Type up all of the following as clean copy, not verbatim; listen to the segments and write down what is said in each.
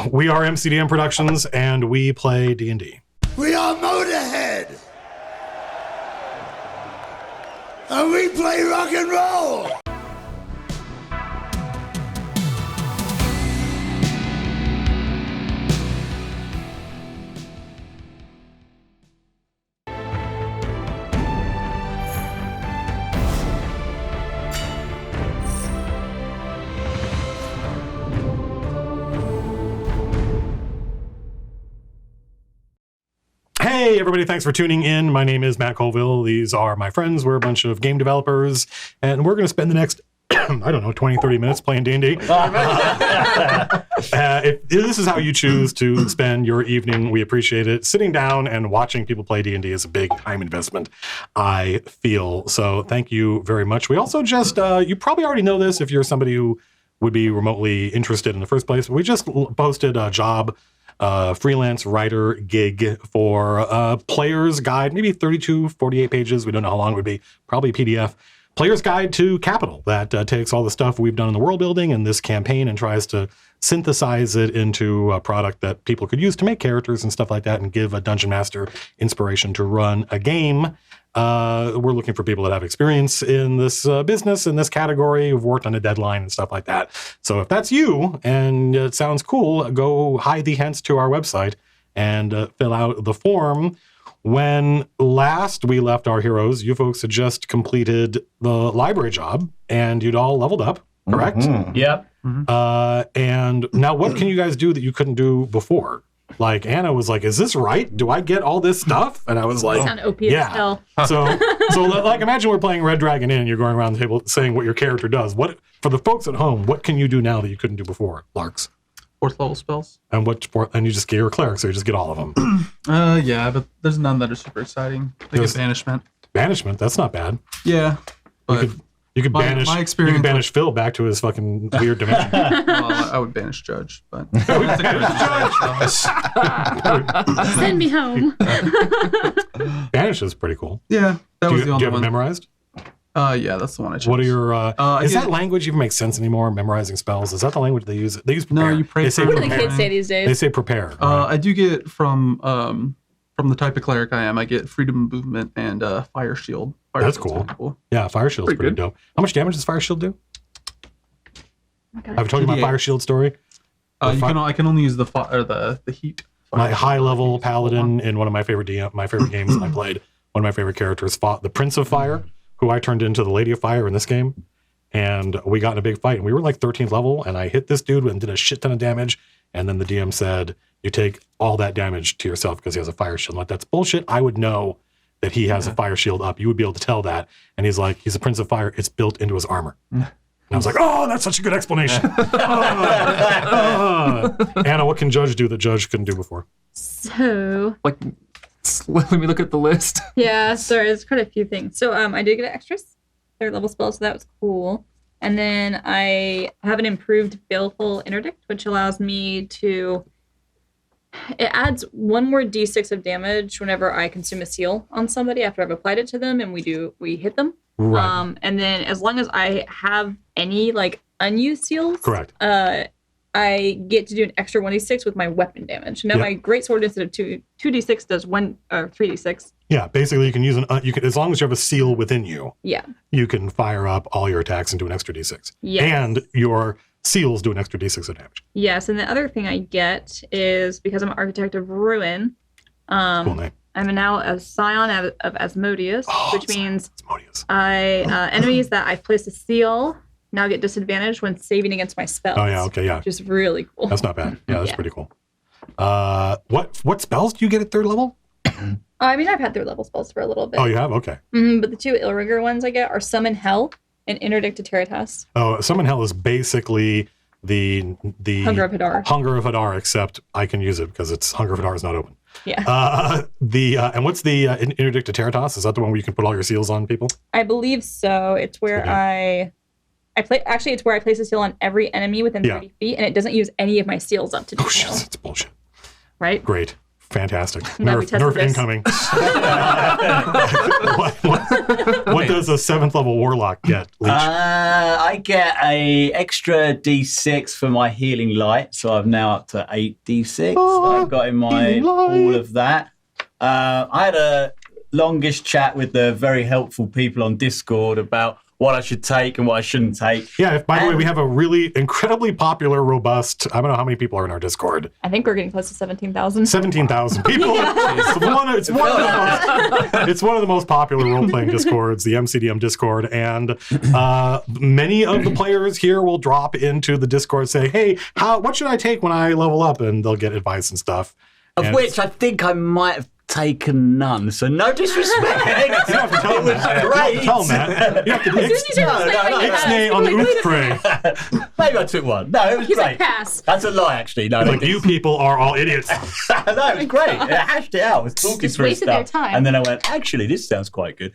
We are MCDM Productions, and we play D&D. We are Motorhead, and we play rock and roll. Hey, everybody, thanks for tuning in. My name is Matt Colville. These are my friends. We're a bunch of game developers, and we're going to spend the next, 20, 30 minutes playing D&D. If this is how you choose to spend your evening, we appreciate it. Sitting down and watching people play D&D is a big time investment, I feel. So thank you very much. We also just, you probably already know this if you're somebody who would be remotely interested in the first place. We just posted a job freelance writer gig for a player's guide, maybe 32, 48 pages. We don't know how long it would be, probably PDF. Player's Guide to Capital that takes all the stuff we've done in the world building and this campaign and tries to synthesize it into a product that people could use to make characters and stuff like that and give a dungeon master inspiration to run a game. We're looking for people that have experience in this business, in this category, who've worked on a deadline and stuff like that. So if that's you and it sounds cool, go hide the hints to our website and fill out the form. When last we left our heroes, you folks had just completed the library job and you'd all leveled up, correct? Mm-hmm. Yep. Mm-hmm. And now what can you guys do that you couldn't do before? Like Anna was like, is this right? Do I get all this stuff? And I was like, sound opiate yeah. So like imagine we're playing Red Dragon Inn and you're going around the table saying what your character does. What for the folks at home, what can you do now that you couldn't do before, Larks? 4th level spells. And and you just get your cleric, so you just get all of them. Yeah, but there's none that are super exciting. Like a banishment. Banishment, that's not bad. Yeah. But you could banish my experience, you could banish Phil back to his fucking weird dimension. Well, I would banish Judge, but send me home. Banish is pretty cool. Yeah, that was the only one. Do you have it memorized? Yeah, that's the one I chose. What are your is that language even make sense anymore, memorizing spells? Is that the language they use? They use prepare. No, you pray. What do the kids say these days? They say prepare. Right? I do get from the type of cleric I am, I get freedom of movement and fire shield. That's cool. Yeah, fire shield's pretty dope. How much damage does fire shield do? Have I told you my fire shield story? I can only use the heat. My high level paladin in one of my favorite games I played. One of my favorite characters fought the Prince of Fire, who I turned into the Lady of Fire in this game. And we got in a big fight, and we were like 13th level, and I hit this dude and did a shit ton of damage. And then the DM said, you take all that damage to yourself because he has a fire shield. I'm like, that's bullshit. I would know that he has a fire shield up. You would be able to tell that. And he's like, he's a Prince of Fire. It's built into his armor. And I was like, oh, that's such a good explanation. Anna, what can Judge do that Judge couldn't do before? So, let me look at the list. Yeah, sorry, there's quite a few things. So, I did get extras, 3rd level spells, so that was cool. And then I have an improved Baleful Interdict, which allows me to... It adds 1 more d6 of damage whenever I consume a seal on somebody after I've applied it to them, and we hit them. Right. And then as long as I have any unused seals, correct. I get to do an extra 1d6 with my weapon damage. Now my greatsword instead of 2d6 does 3d6. Yeah, basically you can use as long as you have a seal within you. Yeah. You can fire up all your attacks and do an extra d6. Yes. And your seals do an extra d6 of damage. Yes, and the other thing I get is because I'm an Architect of Ruin. Cool name. I'm now a Scion of Asmodeus, which means Asmodeus. Enemies that I've placed a seal now get disadvantage when saving against my spells. Oh yeah, okay, yeah. Which is really cool. That's not bad. Yeah, that's pretty cool. What spells do you get at 3rd level? I mean, I've had 3rd level spells for a little bit. Oh, you have? Okay. But the 2 Illrigger ones I get are Summon Hell and Interdict to Teritas. Oh, Summon Hell is basically the Hunger of Hadar. Hunger of Hadar, except I can use it because it's Hunger of Hadar is not open. Yeah. And what's the Interdict to Teritas? Is that the one where you can put all your seals on people? I believe so. It's where it's where I place a seal on every enemy within 30 feet, and it doesn't use any of my seals up to do so. Shit, it's bullshit. Right? Great. Fantastic. glad we tested Nerf this. incoming. what does a 7th level warlock get, Leech? I get a extra D6 for my healing light, so I'm now up to 8 D6. I've got in my healing light. all of that. I had a longish chat with the very helpful people on Discord about what I should take and what I shouldn't take. Yeah, by the way, we have a really incredibly popular, robust, I don't know how many people are in our Discord. I think we're getting close to 17,000. 17,000 people. It's one of the most popular role-playing Discords, the MCDM Discord, and many of the players here will drop into the Discord and say, hey, what should I take when I level up? And they'll get advice and stuff. Of which I think I might have taken none, so no disrespect. You don't have to tell them that. You don't have to tell them that. You have to ixnay on the oof tray. Maybe I took one. No, it was He's great. like, pass. That's a lie, actually. No, Like, you people are all idiots. no, it was great. I hashed it out. I was talking Just through wasted stuff. their time. And then I went, actually, this sounds quite good.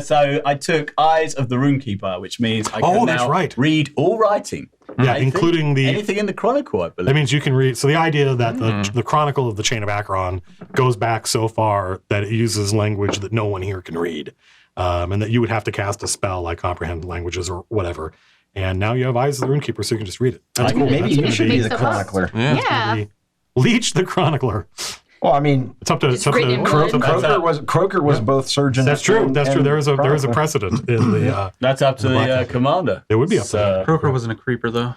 So I took Eyes of the Runekeeper, which means I can that's now right. read all writing. Yeah, Anything- including anything in the Chronicle, I believe. That means you can read. So the idea that the Chronicle of the Chain of Acheron goes back so far that it uses language that no one here can read, and that you would have to cast a spell like Comprehend Languages or whatever. And now you have Eyes of the Runekeeper, so you can just read it. That's cool. Maybe That's you gonna should be be the stuff up. chronicler. Yeah. Leech the Chronicler. Well, I mean, It's up to great input. Croker was both surgeon. That's true. and- That's true. and There is a chronicler. precedent in the. That's up to the commander. It would be up to So- Croker wasn't a creeper, though.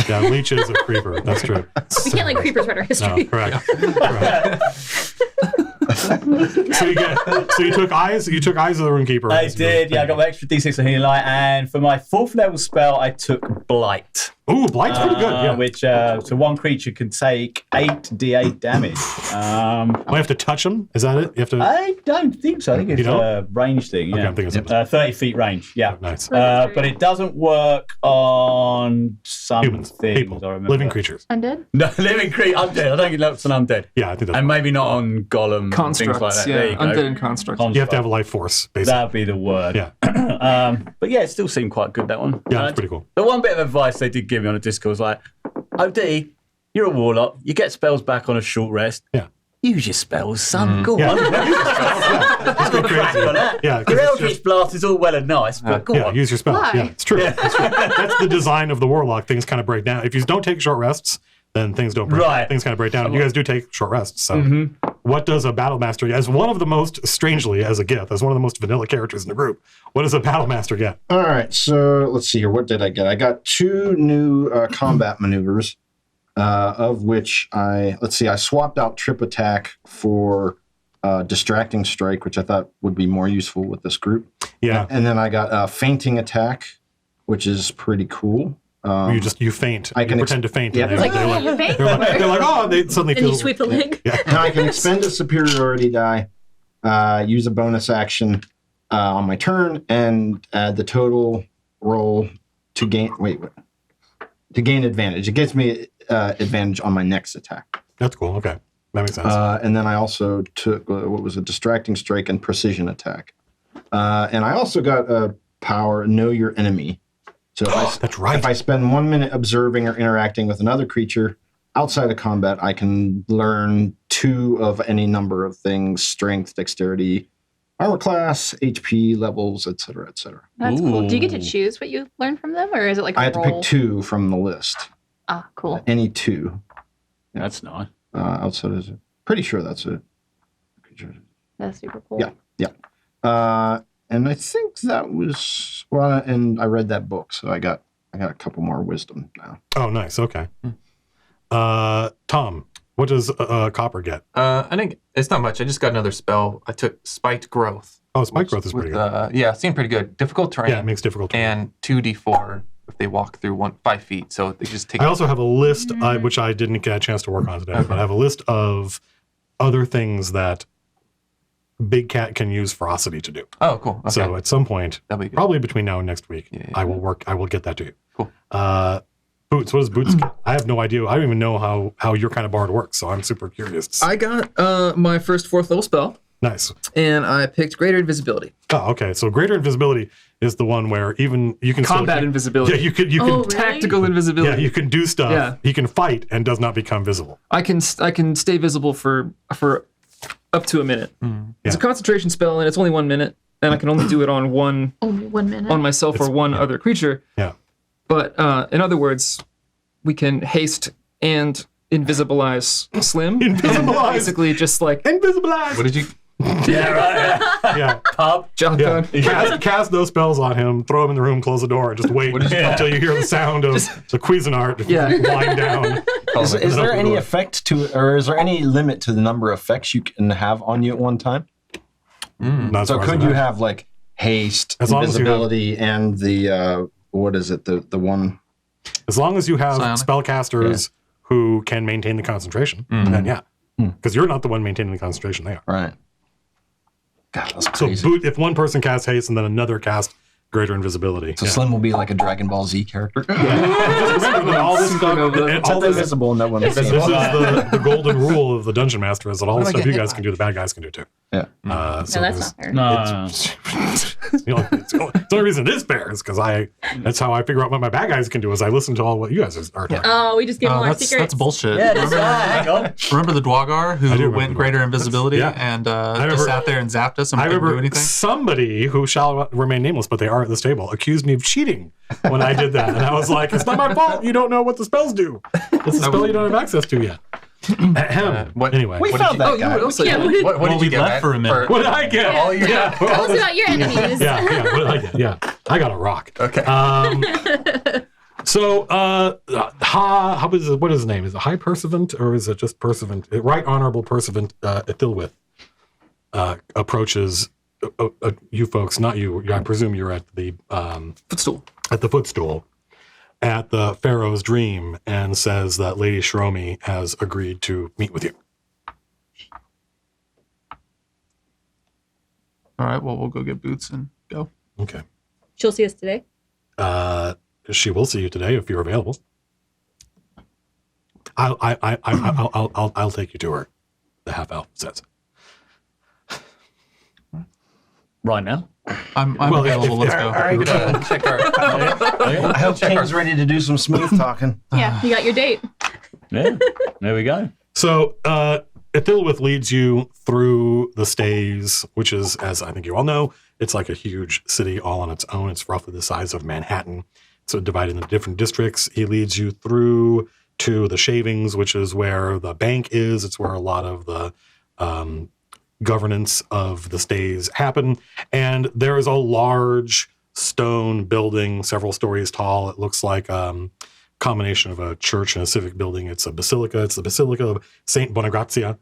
Yeah, Leech is a creeper. That's true. We can't let creepers write our No, history. correct. Correct. So you took Eyes. You took Eyes of the Runekeeper. I did, yeah. I got my extra D6 of healing light, and for my 4th level spell, I took Blight. Ooh, Blight's pretty good. Yeah. Which so one creature can take 8d8 damage. I have to touch him. Is that it? You have to. I don't think so. I think it's don't? a range thing. Okay, Yeah, I'm thinking something. 30 feet range. Yeah. Nice. But it doesn't work on some Humans, things. people, I remember. living creatures. Undead? No, living creature, undead. I don't think that's an undead. Yeah, I think that's. And maybe not on golem and Constructs, things like that. yeah. There you go. Undead and constructs. You have to have a life force, basically. That'd be the word. Yeah. But yeah, it still seemed quite good, that one. Yeah, it's pretty cool. The one bit of advice they did give me on a Discord was like, OD, you're a warlock. You get spells back on a short rest. Yeah. Use your spells, son. Go Yeah. on. It's good crazy. Yeah, Yeah, 'cause your it's Eldritch just- Blast is all well and nice, but go Yeah, on. use your spells. Why? Yeah, it's true. It's true. That's the design of the warlock. Things kind of break down. If you don't take short rests, then things don't break. Right. Things kind of break down. You guys do take short rests. So, what does a battle master, as one of the most, strangely, as a gift, as one of the most vanilla characters in the group, what does a battle master get? All right, so let's see here. What did I get? I got 2 new combat maneuvers, of which I swapped out Trip Attack for Distracting Strike, which I thought would be more useful with this group. Yeah, And then I got Fainting Attack, which is pretty cool. you faint. I You can pretend to faint. yeah. And Like, they're like, you're faint. they're like, oh, they suddenly Then feel. you sweep the leg. Now I can expend a superiority die, use a bonus action on my turn, and add the total roll to gain. To gain advantage. It gives me advantage on my next attack. That's cool. Okay, that makes sense. And then I also took what was a Distracting Strike and Precision Attack. And I also got a power Know Your Enemy. So That's right. if I spend 1 minute observing or interacting with another creature outside of combat, I can learn 2 of any number of things: strength, dexterity, armor class, HP levels, etc., etc. That's cool. Do you get to Ooh. choose what you learn from them, or is it like a I had to roll? pick 2 from the list. Ah, cool. Any 2. That's nice. Outside of it. Pretty sure that's it. That's super cool. Yeah. And I think that was and I read that book, so I got a couple more wisdom now. Oh, nice. Okay. Tom, what does Copper get? I think it's not much. I just got another spell. I took Spiked Growth. Oh, spike growth is pretty good. Yeah, seemed pretty good. Difficult terrain. Yeah, it makes difficult. And 2d4 if they walk through 5 feet. So they just take. I also have a list, which I didn't get a chance to work on today, but I have a list of other things that Big Cat can use Ferocity to do. Oh, cool. Okay. So at some point, That'll be good. probably between now and next week, Yeah. I will get that to you. Cool. Boots, what does Boots get? I have no idea. I don't even know how your kind of bard works, so I'm super curious. I got my first 4th level spell, Nice. and I picked Greater Invisibility. Oh, okay. So greater invisibility is the one where even you can Combat invisibility. Yeah, you can Oh, really? Tactical invisibility. yeah, you can do stuff. Yeah. He can fight and does not become visible. I can stay visible for up to a minute. It's a concentration spell, and it's only 1 minute, and I can only do it on one Only 1 minute. on myself or one other creature. Yeah. But in other words, we can haste and invisibilize Slim. Invisibilize. Basically, just like Invisibilize. What did you? Yeah, right. Yeah. Pub. job Yeah. done. Cast those spells on him, throw him in the room, close the door, and just wait until you hear the sound of the Cuisinart wind down. Is And there open the any door. effect to it, or is there any limit to the number of effects you can have on you at one time? Not as So far as could I you know. have like haste, As long as you have- invisibility, and the what is it? The one. As long as you have Psionic. spellcasters who can maintain the concentration, then yeah. Because you're not the one maintaining the concentration, they are. Right. God, that's So crazy. if one person casts haste and then another casts greater invisibility. So yeah. Slim will be like a Dragon Ball Z character. Just remember that all this stuff, and all this, invisible, and no one will see this is it. the golden rule of the Dungeon Master is that all the What do I stuff you get guys hit can do, the bad guys can do too. Yeah. So No, that's there's- not fair. No. you know, it's the only reason it is fair is because that's how I figure out what my bad guys can do is I listen to all what you guys are doing. Oh, we just give them our That's secrets. bullshit. Yeah, that's hang on. Remember the Dwagar I do who remember went the greater Dwagar. invisibility That's- yeah. and remember- just sat there and zapped us and I couldn't do remember anything? somebody who shall remain nameless, but they are at this table, accused me of cheating when I did that. And I was like, it's not my fault. You don't know what the spells do. It's a spell you don't have access to yet. Ahem. What- Anyway. We What found did that Oh, you guy. would also. Yeah, what did- What Well, did we you get left back for a minute. What did I get? all your yeah. Tell us about your enemies. Yeah. What did I get? Yeah. I got a rock. Okay. So, what is his name? Is it High Perseverant or is it just Perseverant? Right Honorable Perseverant Ithilwith approaches you folks, not you. I presume you're at the Footstool. footstool at the Pharaoh's Dream and says that Lady Shirome has agreed to meet with you. All right, well, we'll go get boots and go. Okay. She'll see us today. She will see you today if you're available. I'll take you to her. The half elf says. Right now. I'm Well, available. Let's go. All right, check our. I hope King's ready to do some smooth talking. Yeah, you got your date. Yeah, there we go. So, Ithilwith leads you through the stays, which is, as I think you all know, it's like a huge city all on its own. It's roughly the size of Manhattan. So divided into different districts. He leads you through to the shavings, which is where the bank is. It's where a lot of the governance of the stays happen. And there is a large stone building, several stories tall. It looks like combination of a church and a civic building. It's a basilica. It's the Basilica of Saint Bonagrazia,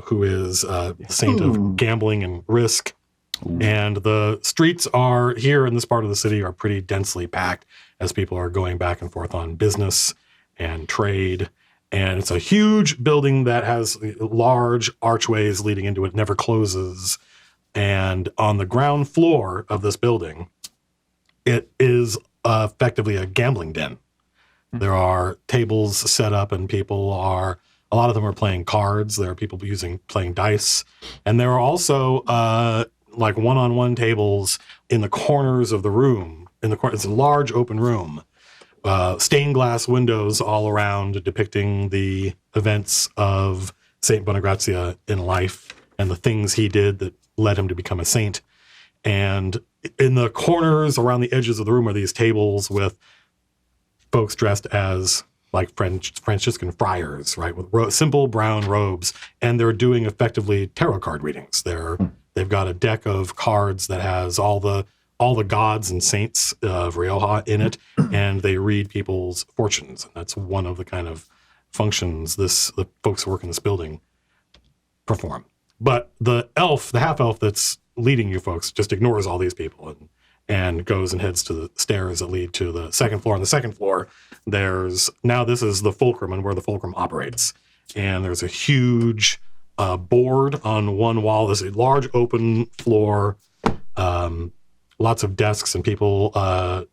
who is a saint of gambling and risk. And the streets are here in this part of the city are pretty densely packed as people are going back and forth on business and trade. And it's a huge building that has large archways leading into it, never closes. And on the ground floor of this building, it is effectively a gambling den. There are tables set up and a lot of them are playing cards. There are people playing dice. And there are also like one-on-one tables in the corners of the room. It's a large open room. Stained glass windows all around depicting the events of Saint Bonagrazia in life and the things he did that led him to become a saint. And in the corners around the edges of the room are these tables with folks dressed as like Franciscan friars, right, with simple brown robes, and they're doing effectively tarot card readings. They've got a deck of cards that has all the gods and saints of Rioja in it, and they read people's fortunes. And that's one of the kind of functions the folks who work in this building perform. But the half elf that's leading you folks just ignores all these people and goes and heads to the stairs that lead to the second floor. On the second floor, this is the fulcrum and where the fulcrum operates. And there's a huge board on one wall. There's a large open floor, lots of desks and people,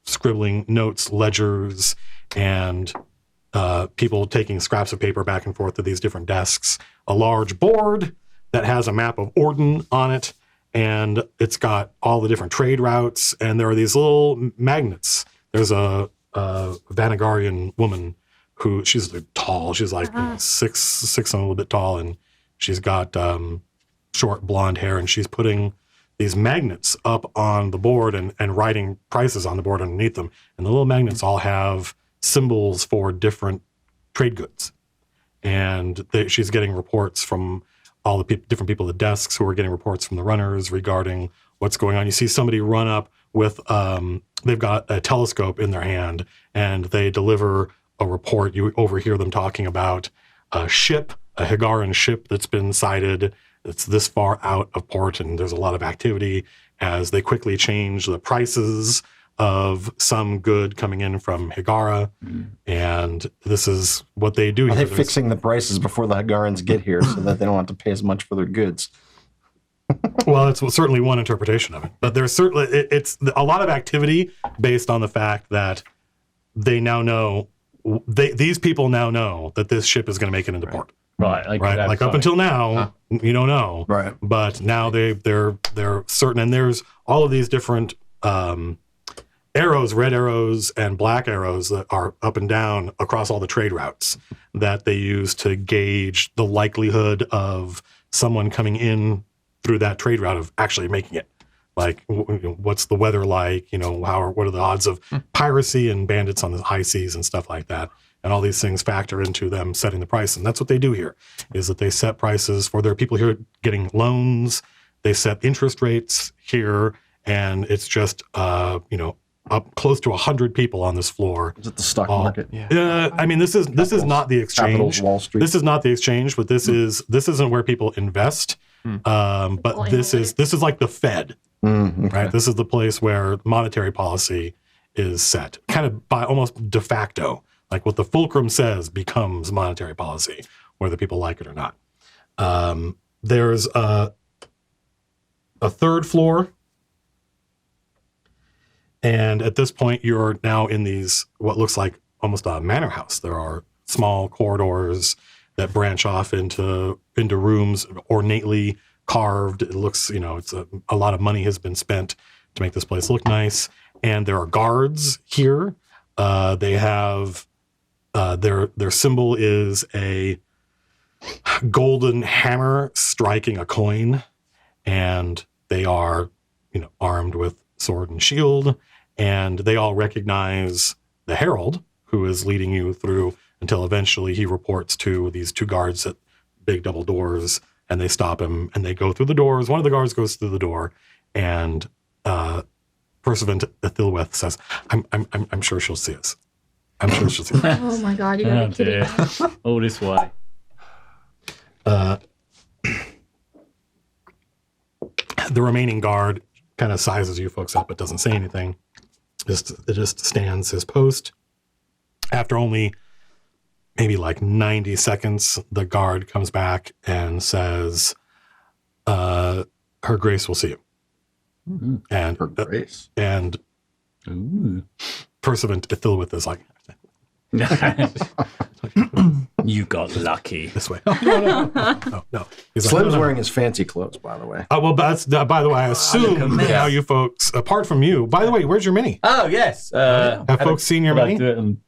scribbling notes, ledgers, and people taking scraps of paper back and forth to these different desks. A large board that has a map of Orden on it, and it's got all the different trade routes, and there are these little magnets. There's a Vanagarian woman who she's tall. She's like 6'6" and a little bit tall, and she's got short blonde hair, and she's putting these magnets up on the board and writing prices on the board underneath them. And the little magnets all have symbols for different trade goods. And she's getting reports from all the different people at the desks who are getting reports from the runners regarding what's going on. You see somebody run up with, they've got a telescope in their hand, and they deliver a report. You overhear them talking about a ship, a Higaran ship that's been sighted. It's this far out of port, and there's a lot of activity as they quickly change the prices of some good coming in from Higara. And this is what they do Are here. they fixing the prices before the Higarans get here so that they don't have to pay as much for their goods? Well, it's certainly one interpretation of it. But there's certainly, it's a lot of activity based on the fact that they now know, these people now know that this ship is going to make it into port. Right. Right, like up until now, you don't know. Right. But now they're certain, and there's all of these different arrows, red arrows and black arrows that are up and down across all the trade routes that they use to gauge the likelihood of someone coming in through that trade route of actually making it. Like, what's the weather like? What are the odds of piracy and bandits on the high seas and stuff like that? And all these things factor into them setting the price. And that's what they do here, is that they set prices for their people here getting loans. They set interest rates here, and it's just, up close to 100 people on this floor. Is it the stock market? I mean, this is not the exchange. Capitals, Wall Street. This is not the exchange, but this isn't where people invest. But this is like the Fed, Okay. right? This is the place where monetary policy is set, kind of by almost de facto. Like what the fulcrum says becomes monetary policy, whether people like it or not. There's a third floor. And at this point, you're now in these, what looks like almost a manor house. There are small corridors that branch off into rooms ornately carved. It looks, it's a lot of money has been spent to make this place look nice. And there are guards here. They have, their symbol is a golden hammer striking a coin. And they are, armed with sword and shield. And they all recognize the herald who is leading you through until eventually he reports to these two guards at big double doors, and they stop him and they go through the doors. One of the guards goes through the door, and Percival Ithilweth says, I'm sure she'll see us. I'm sure she'll see us. Oh my God, you gotta be kidding me. All this way. The remaining guard kind of sizes you folks up, but doesn't say anything. It just stands his post. After only maybe like 90 seconds, the guard comes back and says, Her Grace will see you. Mm-hmm. And Her Grace. And Percival Ithilwith is like, You got lucky. this way. No. He's like, Slim's no. wearing his fancy clothes, by the way. Well, that's by the way, I assume now you folks, apart from you, by the way, where's your mini? Oh, yes. Have folks seen your mini Do it on,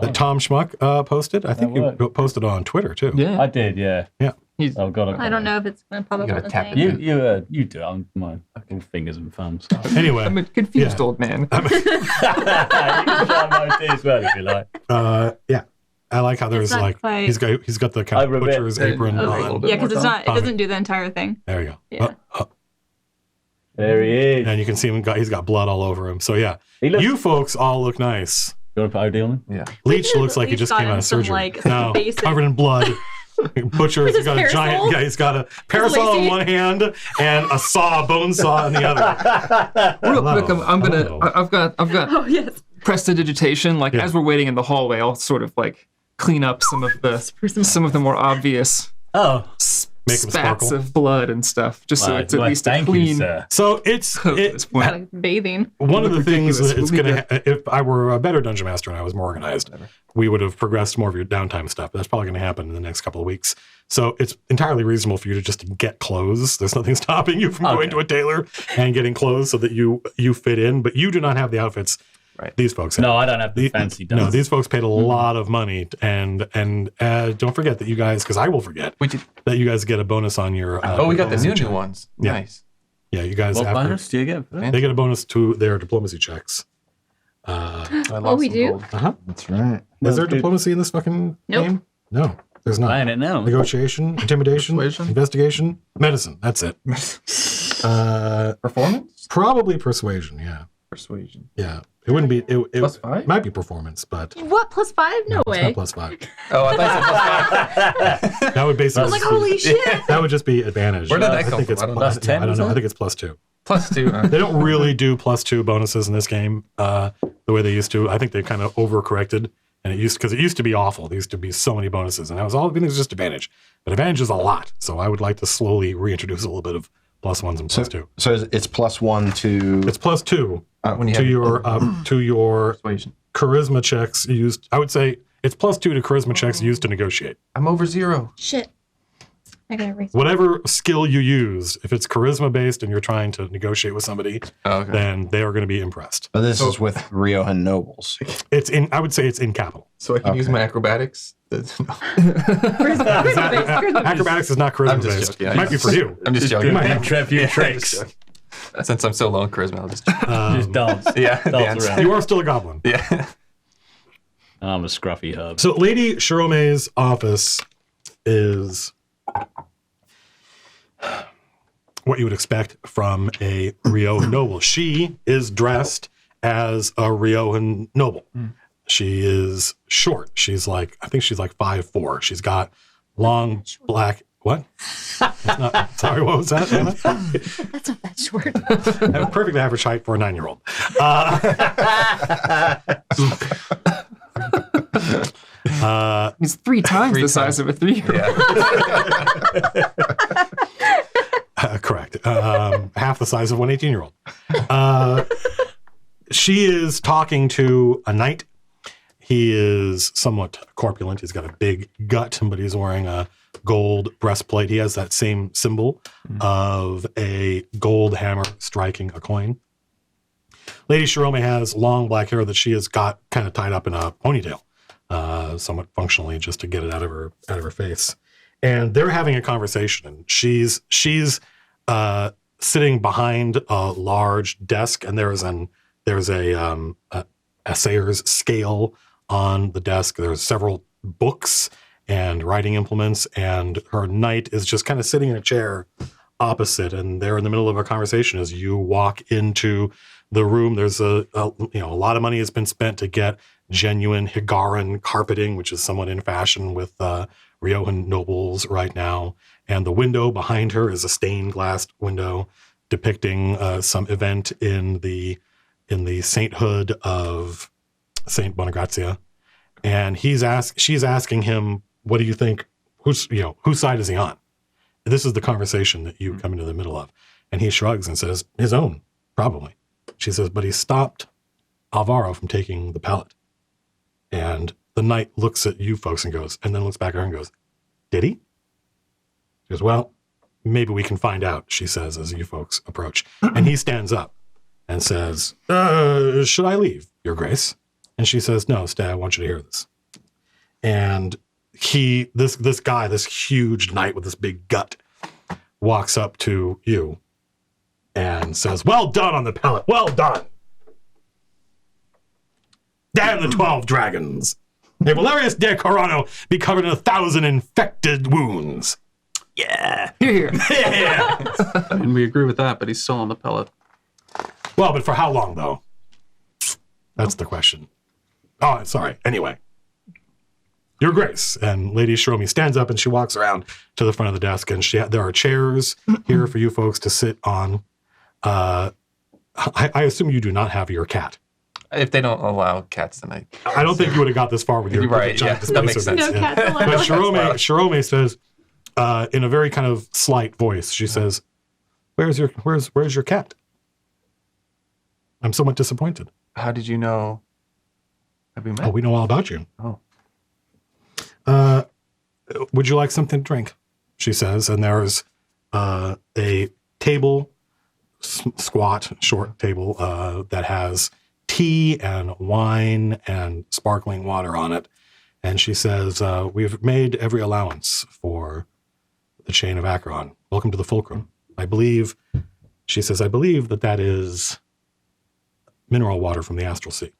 that Tom Schmuck posted? I think you worked. posted on Twitter too. Yeah. I did, yeah. Yeah. Oh, God. I don't know if it's gonna pop up You on gotta the tap thing. You do it on my fucking fingers and thumbs. Anyway, I'm a confused Yeah. old man. You can try my idea as well if you like. yeah, I like how there's not like quite- he's got the kind of Over a bit. butcher's apron Okay. on. Yeah, because it's not. It Tommy. doesn't do the entire thing. There you go. Yeah. There he is. And you can see him. He's got blood all over him. So yeah, He looks, you folks all look nice. you want to put OD on him? Yeah. Leech should've looks like he at least just came gotten out of some, surgery. like, No, basic- covered in blood. Butcher's With he's got a his giant. parasol? Yeah, he's got a parasol in lazy. one hand and a bone saw in the other. Real Hello. quick, I'm gonna. Hello. I've got Oh yes. prestidigitation. Like Yeah. as we're waiting in the hallway, I'll sort of like clean up some of the more obvious Oh. Make them spats sparkle. of blood and stuff, just so it's at least a thank you, clean sir. So it's coat at this point. Like bathing. one of the things ridiculous. that it's We'll going to, if I were a better dungeon master and I was more organized, we would have progressed more of your downtime stuff. That's probably going to happen in the next couple of weeks. So it's entirely reasonable for you to just get clothes. There's nothing stopping you from going to a tailor and getting clothes so that you fit in, but you do not have the outfits these folks have. No, I don't have the fancy dance. No, these folks paid a lot of money, and don't forget that you guys, because I will forget, that you guys get a bonus on your. We got the diplomacy new check. ones. Yeah. Nice. Yeah, you guys. What after- bonus do you get for that? They get a bonus to their diplomacy checks. We do? Uh-huh. That's right. Is there diplomacy in this fucking Nope. game? No, there's not. Playing it now. Negotiation, intimidation, Persuasion? investigation, medicine. That's it. Performance? Probably persuasion. Yeah, Persuasion. yeah. It wouldn't be. It Plus 5? might be performance, but What, +5? No it's way. not +5. Oh, I thought you said +5. That would I basically. was like, holy shit. That would just be advantage. Where did that I come think from? it's I don't know. plus, That's 10, I don't know. isn't I think it's +2. +2. They don't really do +2 bonuses in this game the way they used to. I think they kind of overcorrected, and it used to be awful. There used to be so many bonuses, and I was just advantage. But advantage is a lot, so I would like to slowly reintroduce a little bit of +1s and +2. So it's +1 to. It's +2 When you to have your Persuasion. charisma checks used. I would say it's +2 to charisma checks used to negotiate. I'm over 0. Shit. I gotta erase. Whatever skill you use, if it's charisma based and you're trying to negotiate with somebody, Oh, okay. then they are going to be impressed. But this is with Riohan nobles. I would say it's in capital. So I can use my acrobatics? Acrobatics is not charisma I'm just based. joking. It might be for you. I'm just joking. might have- Trap your tricks. Since I'm so low in charisma, I'll just Just dance. yeah, Dance dance. around. You are still a goblin. Yeah. I'm a scruffy hub. So Lady Shirome's office is what you would expect from a Riohan noble. She is dressed as a Riohan noble. She is short. I think she's like 5'4". She's got long black. What? Sorry, what was that, Anna? That's not that short. Perfect average height for a 9-year-old. He's 3 times the size of a 3-year-old. Correct. Half the size of one 18-year-old. She is talking to a knight. He is somewhat corpulent. He's got a big gut, but he's wearing a gold breastplate. He has that same symbol of a gold hammer striking a coin. Lady Shirome has long black hair that she has got kind of tied up in a ponytail, somewhat functionally, just to get it out of her face. And they're having a conversation, and she's sitting behind a large desk, and there's a assayer's scale on the desk. There's several books and writing implements, and her knight is just kind of sitting in a chair opposite, and they're in the middle of a conversation. As you walk into the room, there's a lot of money has been spent to get genuine Higaran carpeting, which is somewhat in fashion with Riohan nobles right now. And the window behind her is a stained glass window depicting some event in the sainthood of Saint Bonagrazia. And she's asking him, what do you think? Whose side is he on? And this is the conversation that you come into the middle of. And he shrugs and says, his own, probably. She says, but he stopped Alvaro from taking the pellet. And the knight looks at you folks and then looks back at her and goes, did he? She goes, well, maybe we can find out, she says, as you folks approach. And he stands up and says, should I leave, Your Grace? And she says, no, stay, I want you to hear this. And this guy, this huge knight with this big gut, walks up to you and says, well done on the pellet, well done. Damn the 12 dragons. May Valerius de Corano be covered in 1,000 infected wounds. Yeah. Here. Yeah. I mean, we agree with that, but he's still on the pellet. Well, but for how long, though? That's the question. Oh, sorry. Anyway. Your Grace. And Lady Shirome stands up and she walks around to the front of the desk, and there are chairs here for you folks to sit on. I assume you do not have your cat. If they don't allow cats tonight. I don't think you would have got this far with your Right, giant yeah, that makes displacer sense. beds, No yeah. cats allowed. But Shirome says, in a very kind of slight voice, she says, where's your cat? I'm somewhat disappointed. How did you know? Have we met? Oh, we know all about you. Oh. Would you like something to drink? She says, and there's a table, squat, short table that has tea and wine and sparkling water on it. And she says, we've made every allowance for the Chain of Acheron. Welcome to the Fulcrum. I believe that is mineral water from the Astral Sea.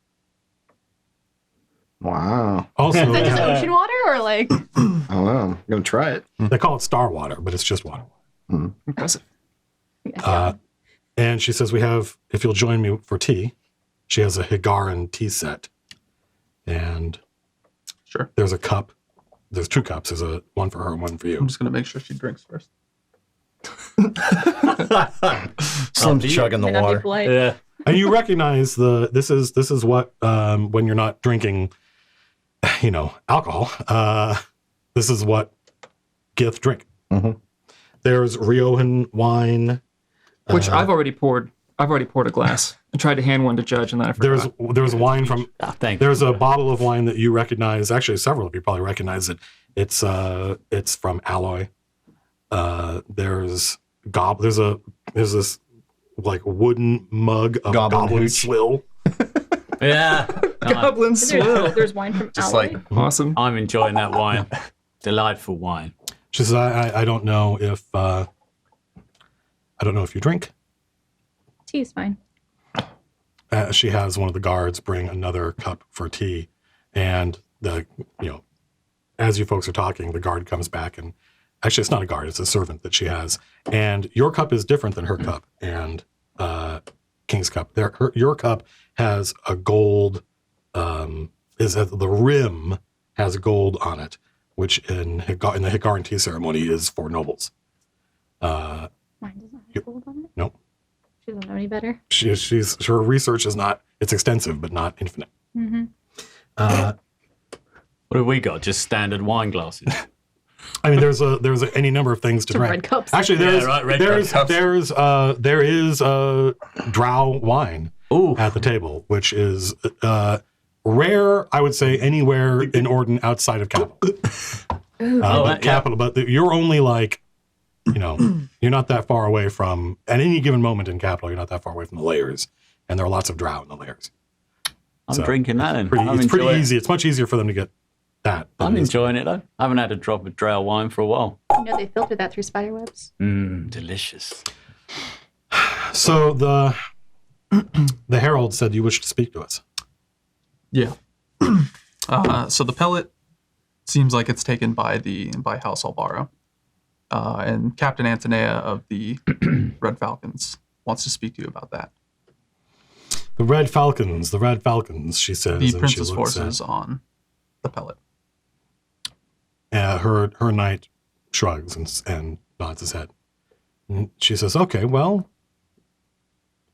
Wow. Also, Is that just ocean water or like? I don't know. I'm going to try it. they call it star water, but it's just water. Impressive. And she says, if you'll join me for tea, she has a Higaran tea set. And Sure. there's a cup. There's 2 cups. There's one for her and one for I'm you. just gonna make sure she drinks first. Slim's chugging the May not be water. polite. Yeah. And you recognize this is what, when you're not drinking, alcohol, this is what Gith drink. Mhm. There's Riojan wine. Which I've already poured. I've already poured a glass and tried to hand one to Judge, and then I forgot. There's wine from. Thank you. There's a bottle of wine that you recognize. Actually, several of you probably recognize it. It's from Alloy. There's this like wooden mug of Goblin goblin hooch. swill. Yeah. Goblin swill. There's wine from Just Alloy. like Awesome. I'm enjoying that wine. Delightful wine. She says, I don't know if you drink. Tea's fine. She has one of the guards bring another cup for tea, and as you folks are talking, the guard comes back, and actually it's not a guard, it's a servant that she has, and your cup is different than her cup and King's cup. Your cup has a gold, the rim has gold on it, which in the Higaran tea ceremony is for nobles. Mine doesn't have gold on it. Nope. She doesn't know any better. Her research is it's extensive, but not infinite. Mm-hmm. What have we got? Just standard wine glasses. I mean, there's any number of things to Some drink. red cups. Actually, red cups. there is drow wine Ooh. at the table, which is rare, I would say, anywhere in Orden outside of capital. Capital, but you're only like, you're not that far away from, at any given moment in capital, you're not that far away from the layers, and there are lots of drow in the layers. I'm So, drinking that then. It's pretty easy. It's much easier for them to get that. than I'm it is- enjoying it though. I haven't had a drop of drow wine for a while. They filter that through spider webs. Delicious. So the herald said you wish to speak to us. Yeah. So the pellet seems like it's taken by House Alvaro, and Captain Antonea of the Red Falcons wants to speak to you about that. The Red Falcons, she says. The and Prince's she looks forces on the pellet. Her knight shrugs and nods his head. And she says, okay, well,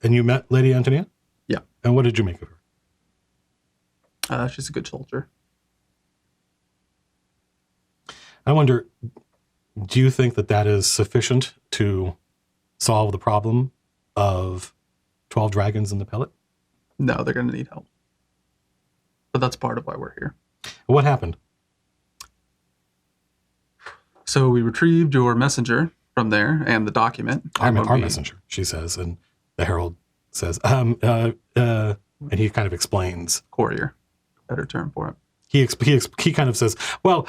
and you met Lady Antonia? Yeah. And what did you make of her? She's a good soldier. I wonder, do you think that is sufficient to solve the problem of 12 dragons in the pellet? No, they're going to need help. But that's part of why we're here. What happened? So we retrieved your messenger from there and the document. Our And when we- messenger, she says, and the herald says, and he kind of explains. Courier, better term for it. He kind of says, well,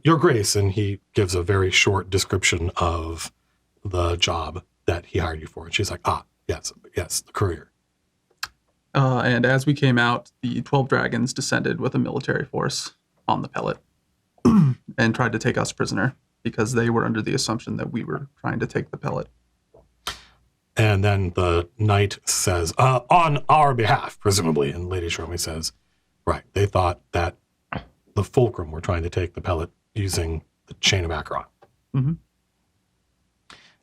Your Grace, and he gives a very short description of the job that he hired you for. And she's like, yes, the courier. And as we came out, the 12 dragons descended with a military force on the pellet and tried to take us prisoner because they were under the assumption that we were trying to take the pellet. And then the knight says, on our behalf, presumably. And Lady Shirome says, right, they thought that the Fulcrum were trying to take the pellet using the Chain of Acheron. Mhm.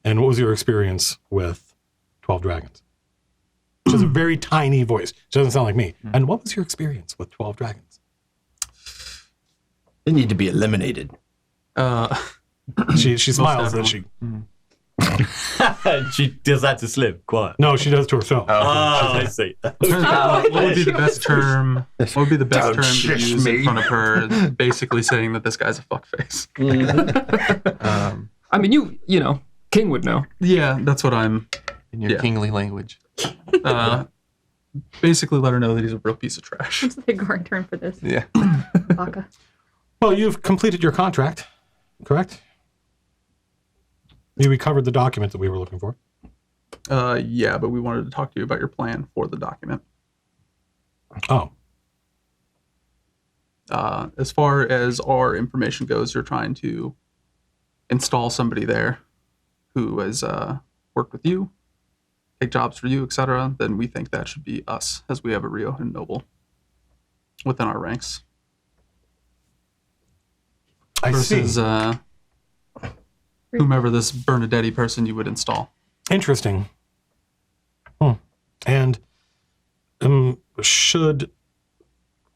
And what was your experience with 12 dragons? She has a very tiny voice. She doesn't sound like me. And what was your experience with 12 dragons? They need to be eliminated. She smiles and she. She does that to Slim, quiet. No, she does to herself. Oh, I see. What would be the best term? What would be the best term to use in front of her? Is basically saying that this guy's a fuckface. I mean, you know, King would know. Yeah, that's what I'm. In your kingly language. Basically, let her know that he's a real piece of trash. What's the big guard term for this? Yeah. Baka. Well, you've completed your contract, correct? You recovered the document that we were looking for. Yeah, but we wanted to talk to you about your plan for the document. Oh, As far as our information goes, you're trying to install somebody there who has worked with you, take jobs for you, etc. Then we think that should be us, as we have a Rio and Noble within our ranks. I Versus see. whomever this Bernadetti person you would install. Interesting. And should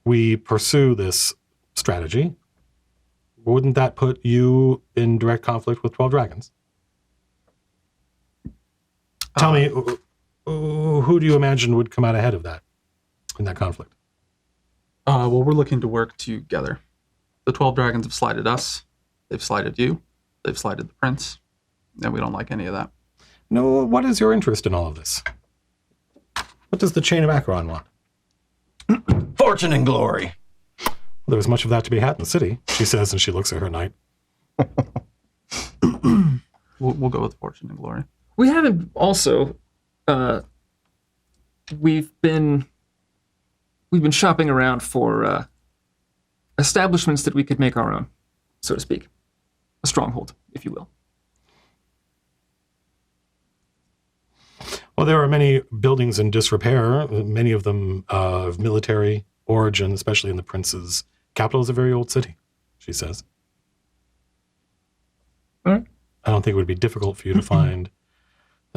we pursue this strategy, wouldn't that put you in direct conflict with 12 Dragons? Tell me, who do you imagine would come out ahead of that in that conflict? Well, we're looking to work together. The 12 Dragons have slighted us. They've slighted you. They've slighted the prince. And we don't like any of that. No, what is your interest in all of this? What does the Chain of Acheron want? Fortune and glory. There's much of that to be had in the city, she says, and she looks at her knight. We'll go with fortune and glory. We haven't also. We've been shopping around for establishments that we could make our own, so to speak, a stronghold, if you will. Well, there are many buildings in disrepair, many of them of military origin, especially in the prince's capital is a very old city, she says. All right. I don't think it would be difficult for you to find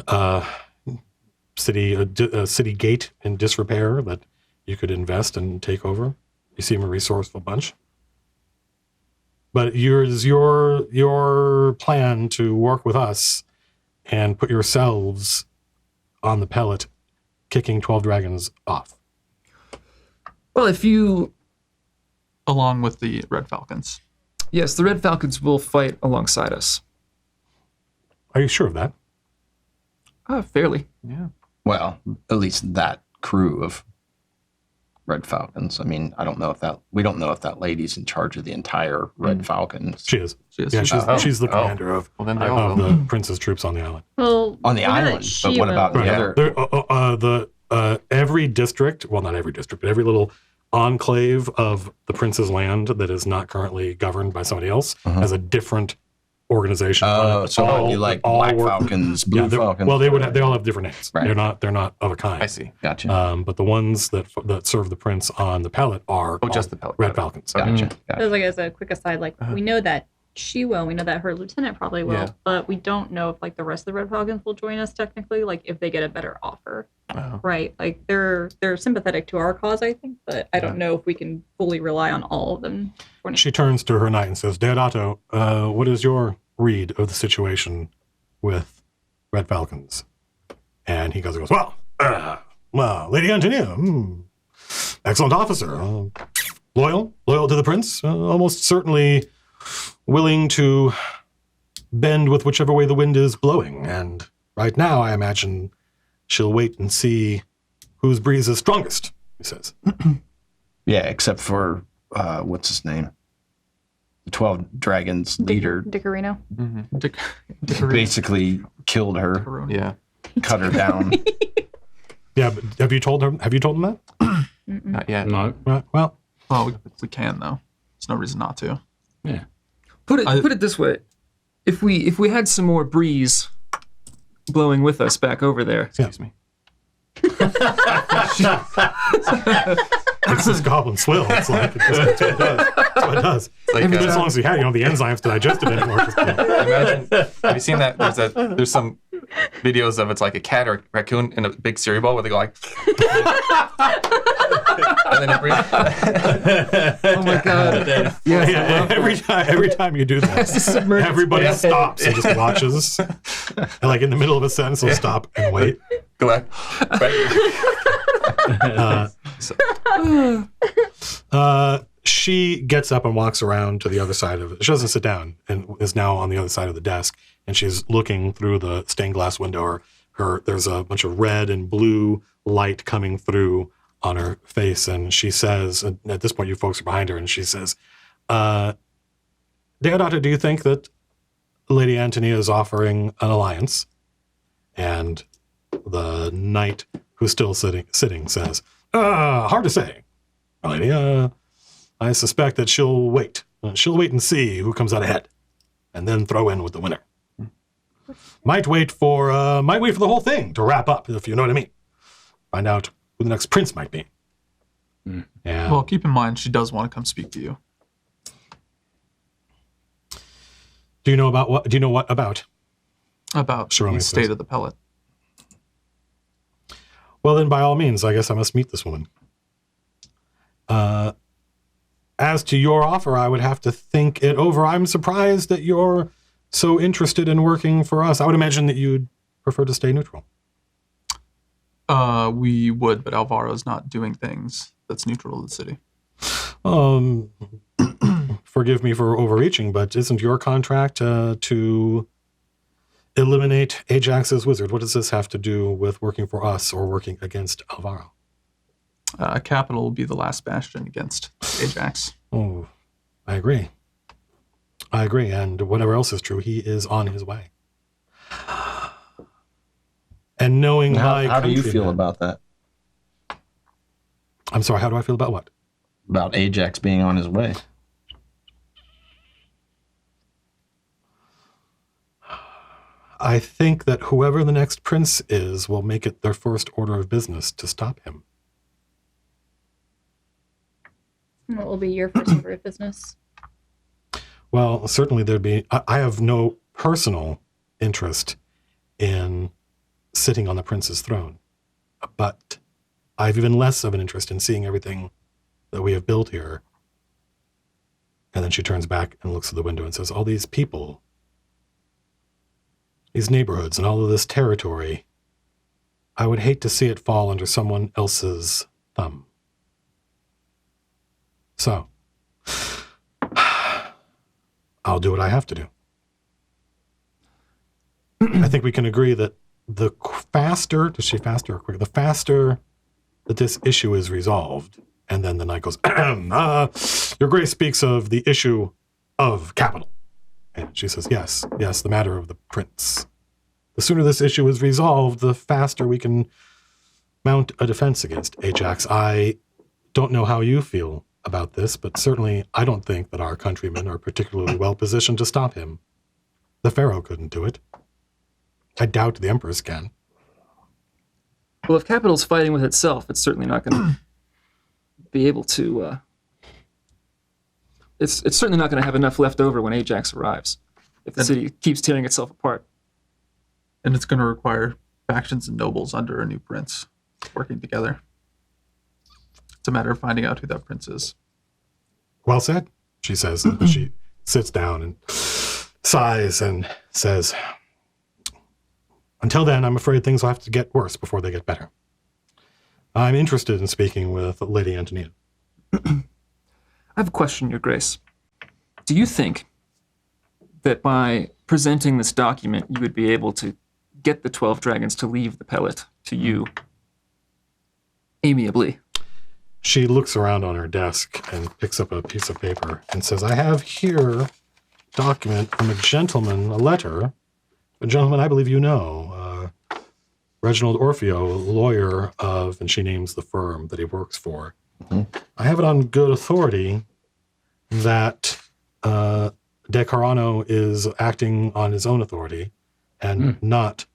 a city gate in disrepair that you could invest and take over. You seem a resourceful bunch. But is your plan to work with us and put yourselves on the pellet, kicking 12 Dragons off? Well, if you... Along with the Red Falcons. Yes, the Red Falcons will fight alongside us. Are you sure of that? Fairly. Yeah. Well, at least that crew of Red Falcons. I mean, we don't know if that lady's in charge of the entire Red Falcons. She is. She is. Yeah, She's- she's the commander of Well, then they all the prince's troops on the island. Well, On the we know that island, she but what will. about the other? Every district, well, not every district, but every little enclave of the prince's land that is not currently governed by somebody else has a different organization. Oh, so All- you like all Black work- Falcons, Blue Yeah, Falcons? well, they all have different names. Right. They're not of a kind. I see. Gotcha. But the ones that serve the prince on the pellet are Oh, just called the pellet. Red Falcons. Gotcha. So, like, as a quick aside, like, we know that she will. We know that her lieutenant probably will. Yeah. But we don't know if, like, the rest of the Red Falcons will join us technically, like, if they get a better offer. Oh. Right. Like, they're sympathetic to our cause, I think, but I don't know if we can fully rely on all of them. She turns to her knight and says, Deodato, what is your read of the situation with Red Falcons? And he goes, well, Lady Antonia, excellent officer, loyal to the prince, almost certainly willing to bend with whichever way the wind is blowing. And right now, I imagine she'll wait and see whose breeze is strongest, he says. Yeah, except for, what's his name? The 12 Dragons leader Dickorino. basically killed her, Yeah. cut her down. Yeah, but have you told him that? Not yet. No. Right, well, Well, we can, though. There's no reason not to. Yeah. Put it this way: if we had some more breeze blowing with us back over there, Excuse me. it's this goblin swill. It's like, that's what it does. That's what it does. It's like, As long as you have, the enzymes to digest it anymore. imagine. Have you seen that? There's some videos of it's like a cat or a raccoon in a big cereal bowl where they go like. And then Oh my god. Yes, I love that. every time you do that, Submerged everybody space. stops and just watches. And like in the middle of a sentence, they'll stop and wait. go back. She gets up and walks around to the other side of it. She doesn't sit down and is now on the other side of the desk. And she's looking through the stained glass window. There's a bunch of red and blue light coming through on her face. And she says, at this point, you folks are behind her, and she says, Deodata, do you think that Lady Antonia is offering an alliance? And the knight who's still sitting says, hard to say, my lady. I suspect that she'll wait. She'll wait and see who comes out ahead, and then throw in with the winner. Might wait for the whole thing to wrap up, if you know what I mean. Find out who the next prince might be. Yeah. Well, keep in mind, she does want to come speak to you. Do you know what about? About Shirome the says. state of the pellet. Well, then, by all means, I guess I must meet this woman. As to your offer, I would have to think it over. I'm surprised that you're so interested in working for us. I would imagine that you'd prefer to stay neutral. We would, but Alvaro's not doing things that's neutral to the city. Forgive me for overreaching, but isn't your contract to eliminate Ajax's wizard? What does this have to do with working for us or working against Alvaro? Capital will be the last bastion against Ajax. Oh, I agree. And whatever else is true, he is on his way. And knowing How do you countrymen- feel about that? I'm sorry, how do I feel about what? About Ajax being on his way? I think that whoever the next prince is will make it their first order of business to stop him. What will be your first order of business? Well, certainly there'd be... I have no personal interest in sitting on the prince's throne, but I have even less of an interest in seeing everything that we have built here. And then she turns back and looks at the window and says, all these people, these neighborhoods and all of this territory, I would hate to see it fall under someone else's thumb. So, I'll do what I have to do. I think we can agree that the faster, does she faster or quicker? The faster that this issue is resolved, and then the knight goes, Your Grace speaks of the issue of capital. And she says, yes, the matter of the prince. The sooner this issue is resolved, the faster we can mount a defense against Ajax. I don't know how you feel about this, but certainly I don't think that our countrymen are particularly well positioned to stop him. The Pharaoh couldn't do it. I doubt the Empress can. Well, if capital's fighting with itself, it's certainly not going to be able to. It's certainly not going to have enough left over when Ajax arrives. If the city keeps tearing itself apart. And it's going to require factions and nobles under a new prince working together. It's a matter of finding out who that prince is. Well said, she says. And she sits down and sighs and says, until then, I'm afraid things will have to get worse before they get better. I'm interested in speaking with Lady Antonia. I have a question, Your Grace. Do you think that by presenting this document, you would be able to get the 12 dragons to leave the pellet to you amiably? She looks around on her desk and picks up a piece of paper and says, I have here a document from a gentleman, a letter, a gentleman I believe you know, Reginald Orfeo, lawyer of, and she names the firm that he works for. Mm-hmm. I have it on good authority that De Carano is acting on his own authority and not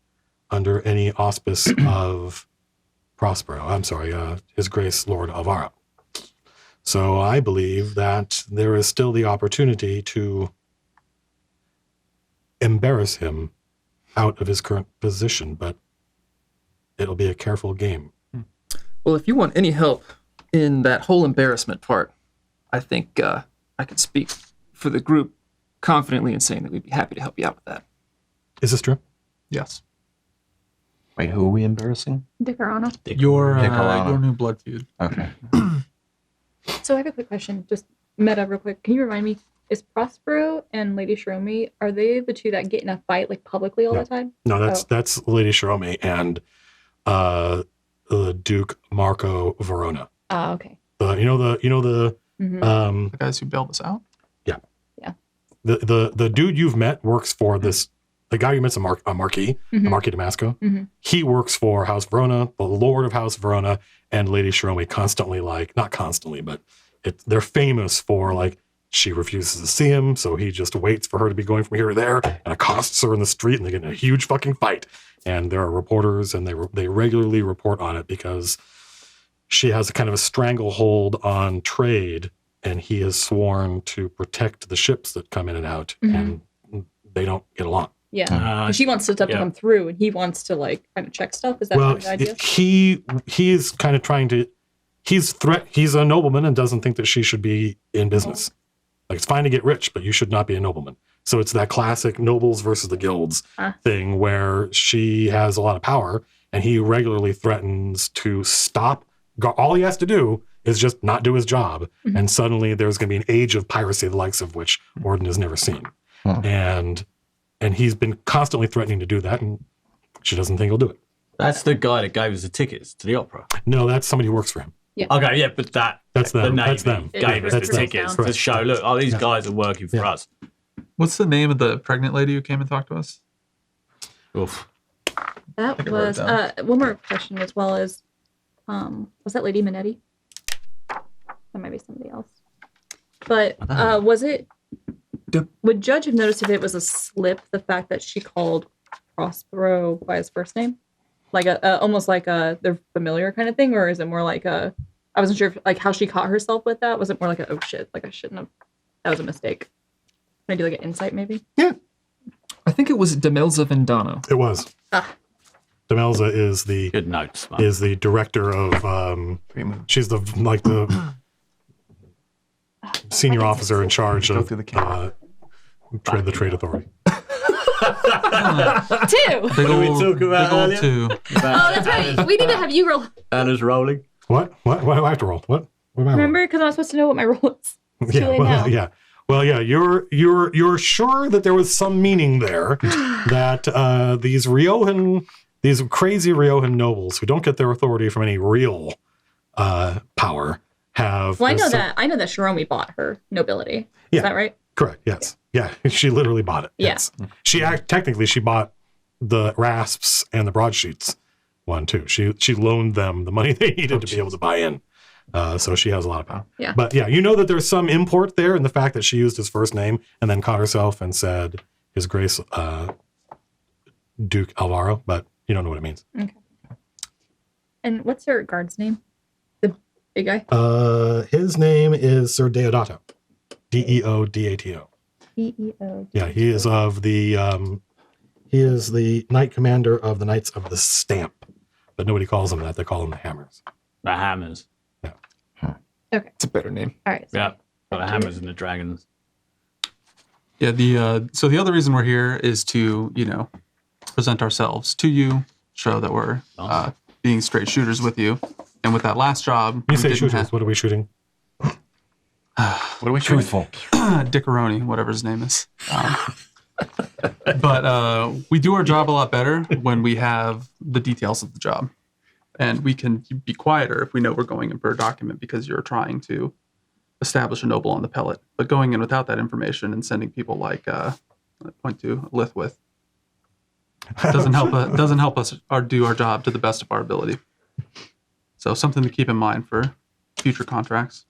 under any auspice of Prospero. I'm sorry, His Grace Lord Alvaro. So I believe that there is still the opportunity to embarrass him out of his current position, but it'll be a careful game. Well, if you want any help in that whole embarrassment part, I think I can speak for the group confidently in saying that we'd be happy to help you out with that. Is this true? Yes. Wait, who are we embarrassing? Dicarano. Your new blood feud. Okay. So I have a quick question, just meta real quick. Can you remind me, is Prospero and Lady Shirome, are they the two that get in a fight like publicly all No. the time? No, that's Lady Shirome and Duke Marco Verona. Oh, okay. The Mhm. The guys who bailed us out. the dude you've met works for this. The guy you met's a Marquis, Mhm. Marquis Damasco. Mhm. He works for House Verona, the Lord of House Verona, and Lady Shirome constantly, not constantly, but they're famous for she refuses to see him, so he just waits for her to be going from here to there and accosts her in the street, and they get in a huge fucking fight. And there are reporters, and they regularly report on it because she has a kind of a stranglehold on trade, and he has sworn to protect the ships that come in and out, and they don't get along. Yeah. She wants stuff to come through, and he wants to kind of check stuff. Is that Well, kind of the idea? he is kind of trying to. He's a nobleman and doesn't think that she should be in business. It's fine to get rich, but you should not be a nobleman. So it's that classic nobles versus the guilds thing where she has a lot of power, and he regularly threatens to stop. All he has to do is just not do his job, and suddenly there's going to be an age of piracy, the likes of which Orden has never seen. And he's been constantly threatening to do that, and she doesn't think he'll do it. That's the guy that gave us the tickets to the opera. No, that's somebody who works for him. Okay, yeah, but That's the them. Navy That's them. gave us That's the them. tickets Correct. to show, look, these guys are working for us. What's the name of the pregnant lady who came and talked to us? Oof. That think I wrote it was down. one more question as well as was that Lady Minetti? That might be somebody else. But was it? Would Judge have noticed if it was a slip? The fact that she called Prospero by his first name, almost like they're familiar kind of thing, or is it more like a? I wasn't sure if how she caught herself with that. Was it more like a oh shit, I shouldn't have? That was a mistake. Can I do an insight maybe? Yeah, I think it was Demelza Vendano. it was. Demelza is the Good notes, man. is the director of. She's the senior officer in charge of through the the trade authority. 2. Big we old, talk about big old earlier? 2. Oh, that's right. We need to have you roll. Anna's rolling. What? Why do I have to roll? What am I Remember, because I'm supposed to know what my role is. It's too Yeah, late well, now. yeah. Well, yeah. You're sure that there was some meaning there that these crazy Riojan nobles who don't get their authority from any real power have. Well, I know that Shirome bought her nobility. Yeah. Is that right? Correct. Yes. Yeah. She literally bought it. Yeah. Yes. Technically she bought the rasps and the broadsheets one too. She loaned them the money they needed to be able to buy in. So she has a lot of power. Yeah. But yeah, you know that there's some import there in the fact that she used his first name and then caught herself and said His Grace Duke Alvaro, but you don't know what it means. Okay. And what's her guard's name? The big guy? His name is Sir Deodato. Deodato. CEO. Yeah, he is of the he is the knight commander of the Knights of the Stamp. But nobody calls him that. They call him the Hammers. The hammers. Okay. It's a better name. All right. Yeah. Got the hammers and the dragons. Yeah, so the other reason we're here is to, present ourselves to you, show that we're being straight shooters with you. And with that last job, You we say didn't shooters. have- What are we shooting? What are we shooting? Truthful. Dicaroni, whatever his name is. But we do our job a lot better when we have the details of the job. And we can be quieter if we know we're going in per document because you're trying to establish a noble on the pellet. But going in without that information and sending people like point to Lithwith doesn't help us do our job to the best of our ability. So something to keep in mind for future contracts.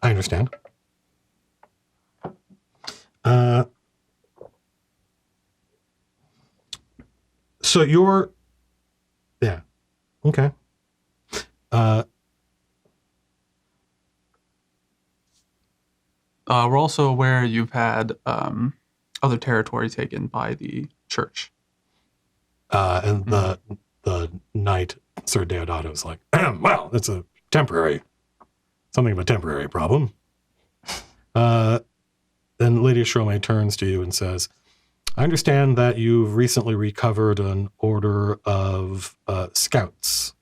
I understand. So you're, yeah, okay. We're also aware you've had other territory taken by the church. And the knight, Sir Deodato, is like, well, it's something of a temporary problem. Then Lady Shirome turns to you and says, I understand that you've recently recovered an order of scouts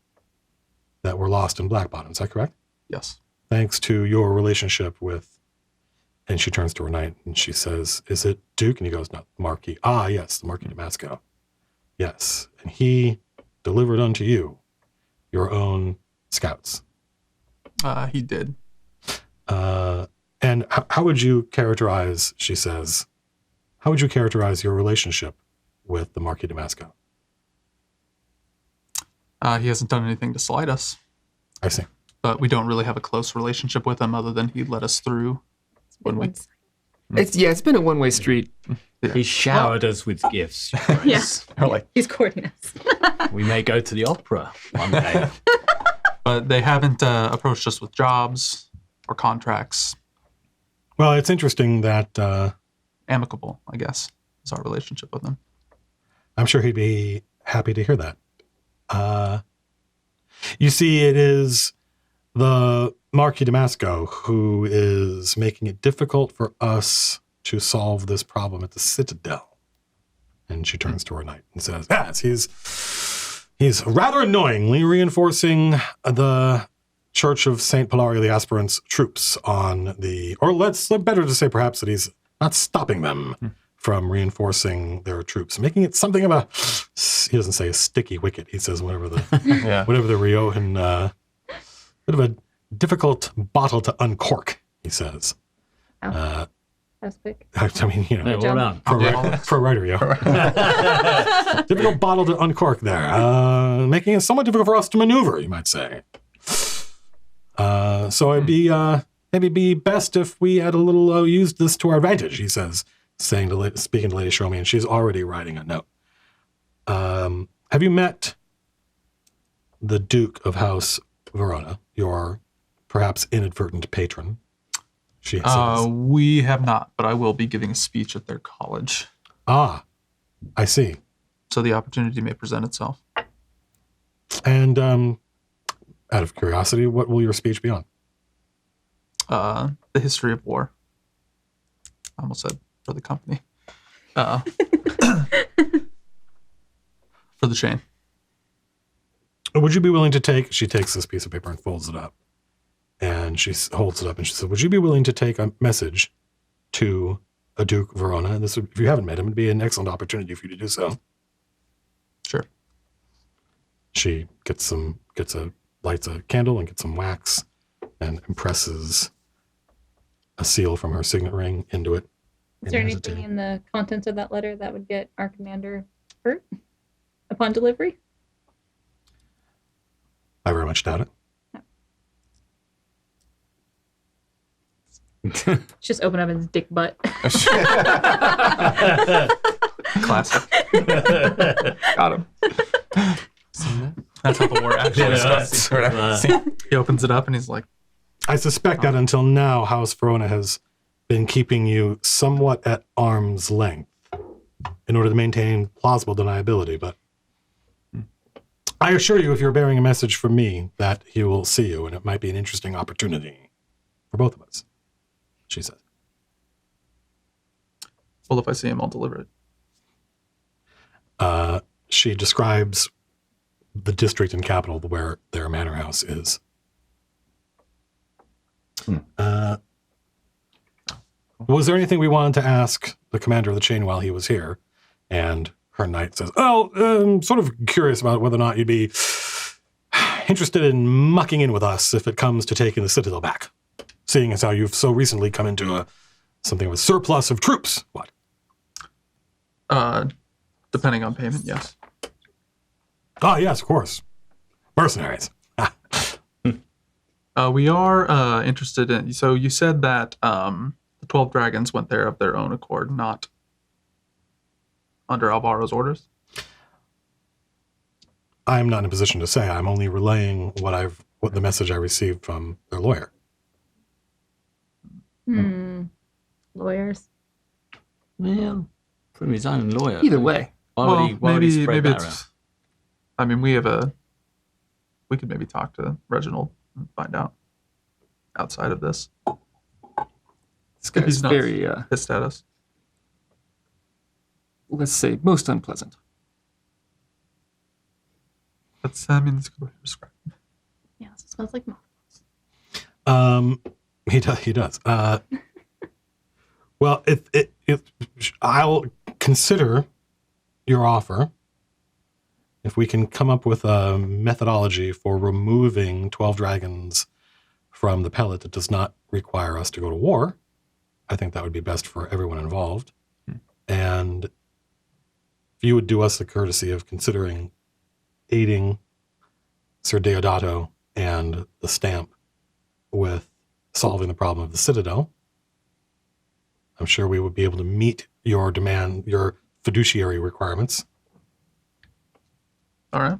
that were lost in Blackbottom. Is that correct? Yes. Thanks to your relationship with, and she turns to her knight and she says, is it Duke? And he goes, no, Marquis. Ah, yes, the Marquis Damasco. Yes. And he delivered unto you your own scouts. He did. And how would you characterize, she says, how would you characterize your relationship with the Marquis Damasco? He hasn't done anything to slight us, I see. but we don't really have a close relationship with him other than he let us through when we. It's been a one-way street. He showered us with gifts. Yes. Or like, He's courting us. We may go to the opera one day. but they haven't approached us with jobs or contracts. Well, it's interesting that Amicable, I guess, is our relationship with him. I'm sure he'd be happy to hear that. You see, it is the Marquis Damasco who is making it difficult for us to solve this problem at the Citadel. And she turns to her knight and says, yes, he's rather annoyingly reinforcing the Church of St. Pilaria the Aspirant's troops on the, or let's better to say perhaps that he's not stopping them from reinforcing their troops, making it something of a, he doesn't say a sticky wicket, he says whatever the Riojan, bit of a difficult bottle to uncork, he says. That's quick. I mean, you know, Yeah, well done. for a writer, yeah. Difficult bottle to uncork there, making it somewhat difficult for us to maneuver, you might say. So it'd be maybe be best if we had a little used this to our advantage, he says, speaking to Lady Shirome, and she's already writing a note. Have you met the Duke of House Verona, your perhaps inadvertent patron? She says. We have not, but I will be giving a speech at their college. Ah, I see. So the opportunity may present itself. And out of curiosity, what will your speech be on? The history of war. I almost said for the company. For the chain. Would you be willing to take, she takes this piece of paper and folds it up. And she holds it up and she said, would you be willing to take a message to a Duke Verona? And this would, if you haven't met him, it'd be an excellent opportunity for you to do so. Sure. She lights a candle and gets some wax and impresses a seal from her signet ring into it. Is there anything in the contents of that letter that would get our commander hurt upon delivery? I very much doubt it. Just open up his dick butt. Classic. Got him. That's how the war actually starts. He opens it up and he's like, I suspect that until now, House Verona has been keeping you somewhat at arm's length in order to maintain plausible deniability. But I assure you, if you're bearing a message from me, that he will see you, and it might be an interesting opportunity for both of us, she says. well, if I see him, I'll deliver it. She describes the district and capital where their manor house is. Was there anything we wanted to ask the commander of the chain while he was here? And her knight says, sort of curious about whether or not you'd be interested in mucking in with us if it comes to taking the Citadel back, seeing as how you've so recently come into something of a surplus of troops. What? Depending on payment, yes. Oh, yes, of course. Mercenaries. We are interested in. So you said that the 12 dragons went there of their own accord, not under Alvaro's orders. I'm not in a position to say. I'm only relaying what the message I received from their lawyer. Lawyers. Well, from his own lawyer. Either way. Why would he maybe spread that it's around? I mean, we could maybe talk to Reginald and find out outside of this. This guy's He's not very, pissed at us. let's say, most unpleasant. That's a good way to describe it. Yeah, it smells like moth. He does. Well, I'll consider your offer if we can come up with a methodology for removing 12 dragons from the pellet that does not require us to go to war. I think that would be best for everyone involved. And if you would do us the courtesy of considering aiding Sir Deodato and the stamp with solving the problem of the Citadel, I'm sure we would be able to meet your demand, your fiduciary requirements. All right.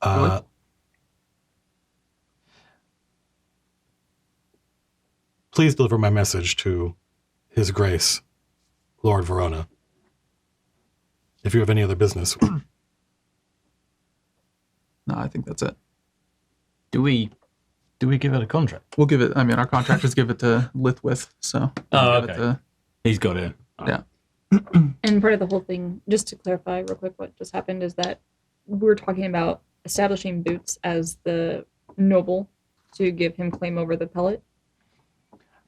Uh, Please deliver my message to His Grace, Lord Verona. If you have any other business. No, I think that's it. Do we give it a contract? We'll give it. I mean, our contractors give it to Lithwith, so Oh, give it okay. to- He's got it. Yeah. And part of the whole thing, just to clarify real quick, what just happened is that we're talking about establishing Boots as the noble to give him claim over the pellet.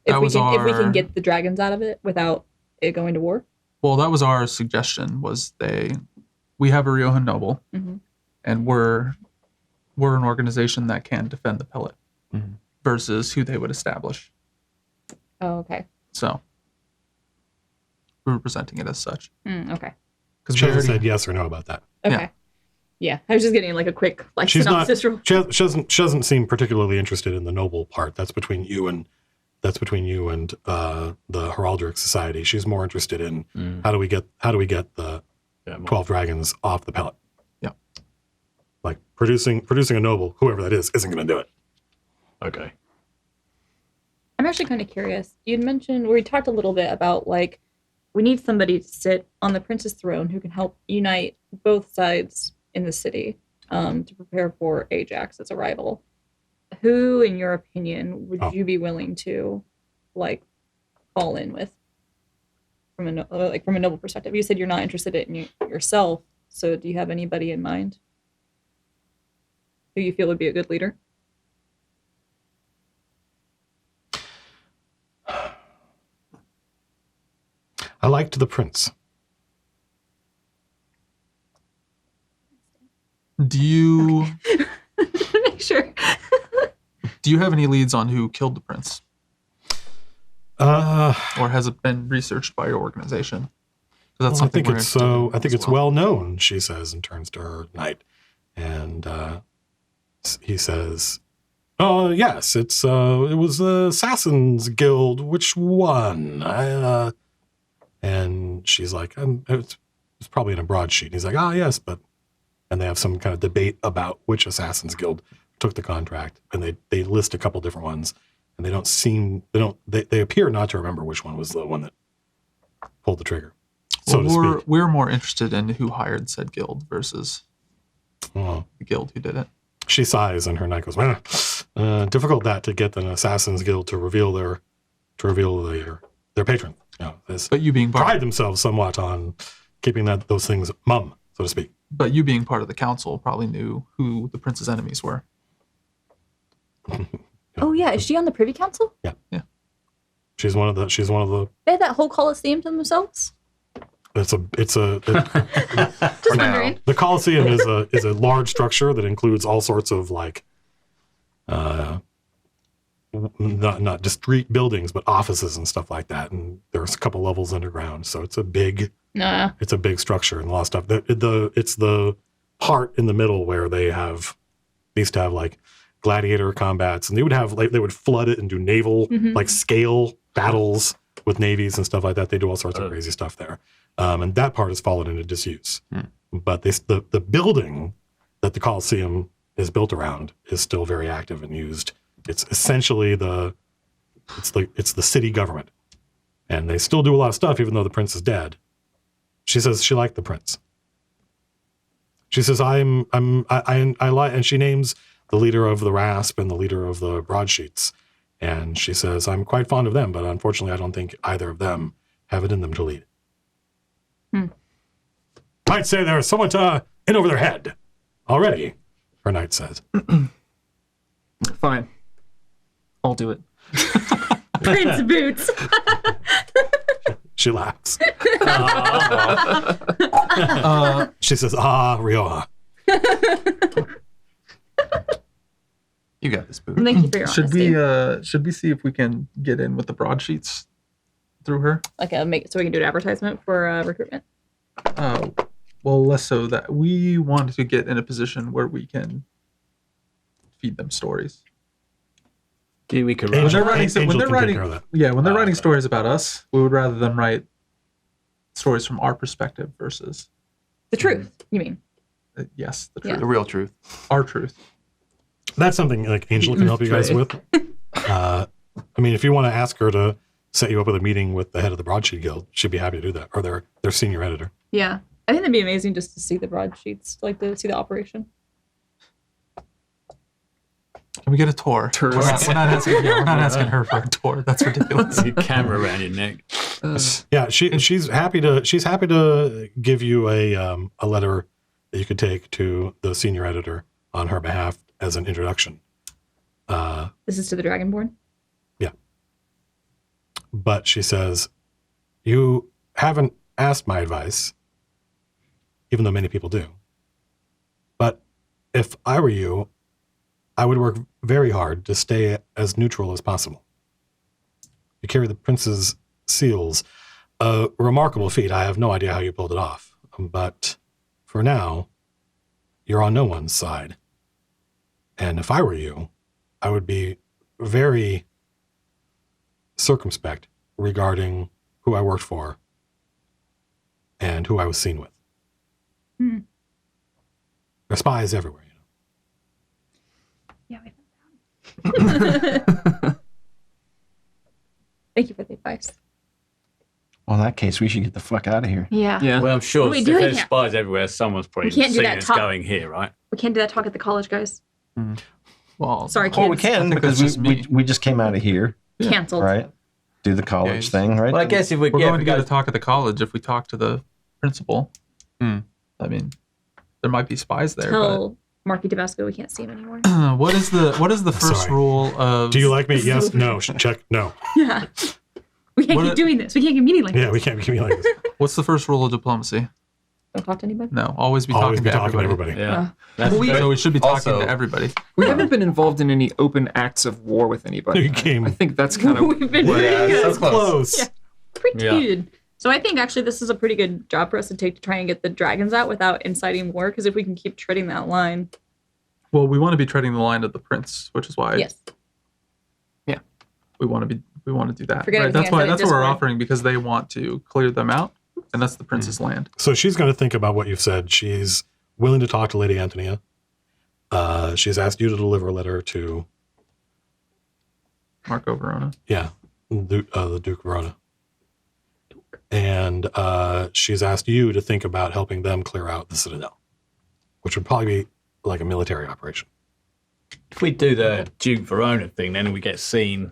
If That we was can our- get the dragons out of it without it going to war. Well, that was our suggestion. We have a Riojan noble, Mhm. and we're an organization that can defend the pellet Mhm. versus who they would establish. Oh, okay. So we were presenting it as such. Okay. Because She hasn't said yes or no about that. Okay. Yeah. I was just getting like a quick She's not. synopsis. She doesn't seem particularly interested in the noble part. That's between you and the Heraldric Society. She's more interested in how do we get the 12 dragons off the pellet. Yeah. Like producing a noble, whoever that is, isn't going to do it. Okay. I'm actually kind of curious. You'd mentioned, we talked a little bit about like, we need somebody to sit on the prince's throne who can help unite both sides in the city to prepare for Ajax's arrival. Who, in your opinion, would you be willing to like fall in with from a noble perspective? You said you're not interested in yourself, so do you have anybody in mind who you feel would be a good leader? I liked the prince. Do you Make sure. do you have any leads on who killed the prince, or has it been researched by your organization? 'Cause that's I something think we're it's interested in I think as it's well known, she says, and turns to her knight. And he says, "Oh, yes, it was the Assassins Guild. Which one?" And she's like, it's probably in a broadsheet. He's like, "Ah, yes, but..." And they have some kind of debate about which Assassins Guild took the contract, and they list a couple different ones, and they appear not to remember which one was the one that pulled the trigger, so to speak. We're more interested in who hired said guild versus Oh. the guild who did it. She sighs, and her knight goes, difficult that to get an Assassins Guild to reveal their patron. But you being Pride themselves somewhat on keeping those things mum, so to speak. But you being part of the council probably knew who the prince's enemies were. Oh yeah, is she on the Privy Council? She's one of the. They had that whole Colosseum to themselves. It's a Just wondering. the Colosseum is a large structure that includes all sorts of like, not discrete buildings, but offices and stuff like that. And there's a couple levels underground, so it's a big structure and a lot of stuff. It's the part in the middle where they used to have like gladiator combats, and they would flood it and do naval like scale battles with navies and stuff like that. They do all sorts of crazy stuff there, and that part has fallen into disuse. But the building that the Colosseum is built around is still very active and used. It's essentially the city government, and they still do a lot of stuff even though the prince is dead. She says she liked the prince. She says, I lie, and she names the leader of the Rasp and the leader of the Broadsheets. And she says, I'm quite fond of them, but unfortunately, I don't think either of them have it in them to lead. Might say they're somewhat in over their head already, her knight says. Fine. I'll do it. Prince Boots. She laughs. She says, Rioja. You got this, Boo. Thank you for your honesty. Should we see if we can get in with the broadsheets through her? Like make so we can do an advertisement for recruitment. Well, less so that we want to get in a position where we can feed them stories. Yeah, we could Angel- When they're writing, Angel when they're can take writing, care of that. yeah, when they're writing stories about us, we would rather them write stories from our perspective versus, The truth, you mean? yes, the Yeah. truth, The real truth. our truth. That's something like Angel can help you guys with. I mean, if you want to ask her to set you up with a meeting with the head of the Broadsheet Guild, she'd be happy to do that, or their senior editor. Yeah. I think that'd be amazing just to see the broadsheets, like to see the operation. Can we get a tour? Tours. We're not asking her for a tour. That's ridiculous. Your camera around your neck. Yeah, she's happy to give you a letter that you could take to the senior editor on her behalf as an introduction. This is to the Dragonborn. Yeah. But she says, you haven't asked my advice, even though many people do. But if I were you, I would work very hard to stay as neutral as possible. You carry the prince's seals, a remarkable feat. I have no idea how you pulled it off. But for now, you're on no one's side. And if I were you, I would be very circumspect regarding who I worked for and who I was seen with. Hmm. There are spies everywhere, you know. Yeah, we found. Thank you for the advice. Well, in that case, we should get the fuck out of here. Yeah. Yeah. Well, I'm sure What are we if doing there's here? spies everywhere, someone's probably We can't do seen that us talk. going here, right? We can't do that talk at the college, guys. Well, Sorry, kids. Well, we can think because that's just we me. we just came out of here, Canceled. right? Do the college Yes. thing, right? Well, I guess if we we're yeah, going if to we get go a talk at the college if we talk to the principal. I mean, there might be spies there. Tell Marky Tabasco we can't see him anymore. But what is the first Sorry. rule of? Do you like me? Yes, no, check, no. Yeah. We can't What keep it- doing this. We can't keep meeting like Yeah, this. we can't be like this. What's the first rule of diplomacy? Don't talk to anybody. No, always be Always talking be to talking to everybody. everybody. Yeah. That's We- very- So we should be talking Also- to everybody. We haven't been involved in any open acts of war with anybody. You came- I think that's kind of We've been Yeah, pretty so good. close. Yeah. Pretty Yeah. good. So I think actually this is a pretty good job for us to take to try and get the dragons out without inciting war. Because if we can keep treading that line, Well, we want to be treading the line of the prince, which is why yes, we want to do that. Forget Right? everything That's I why said in that's what we're Discord. offering because they want to clear them out, and that's the prince's land. So she's going to think about what you've said. She's willing to talk to Lady Antonia. She's asked you to deliver a letter to, Marco Verona. the Duke of Verona. And she's asked you to think about helping them clear out the Citadel, which would probably be like a military operation. if we do the Duke Verona thing, then we get seen.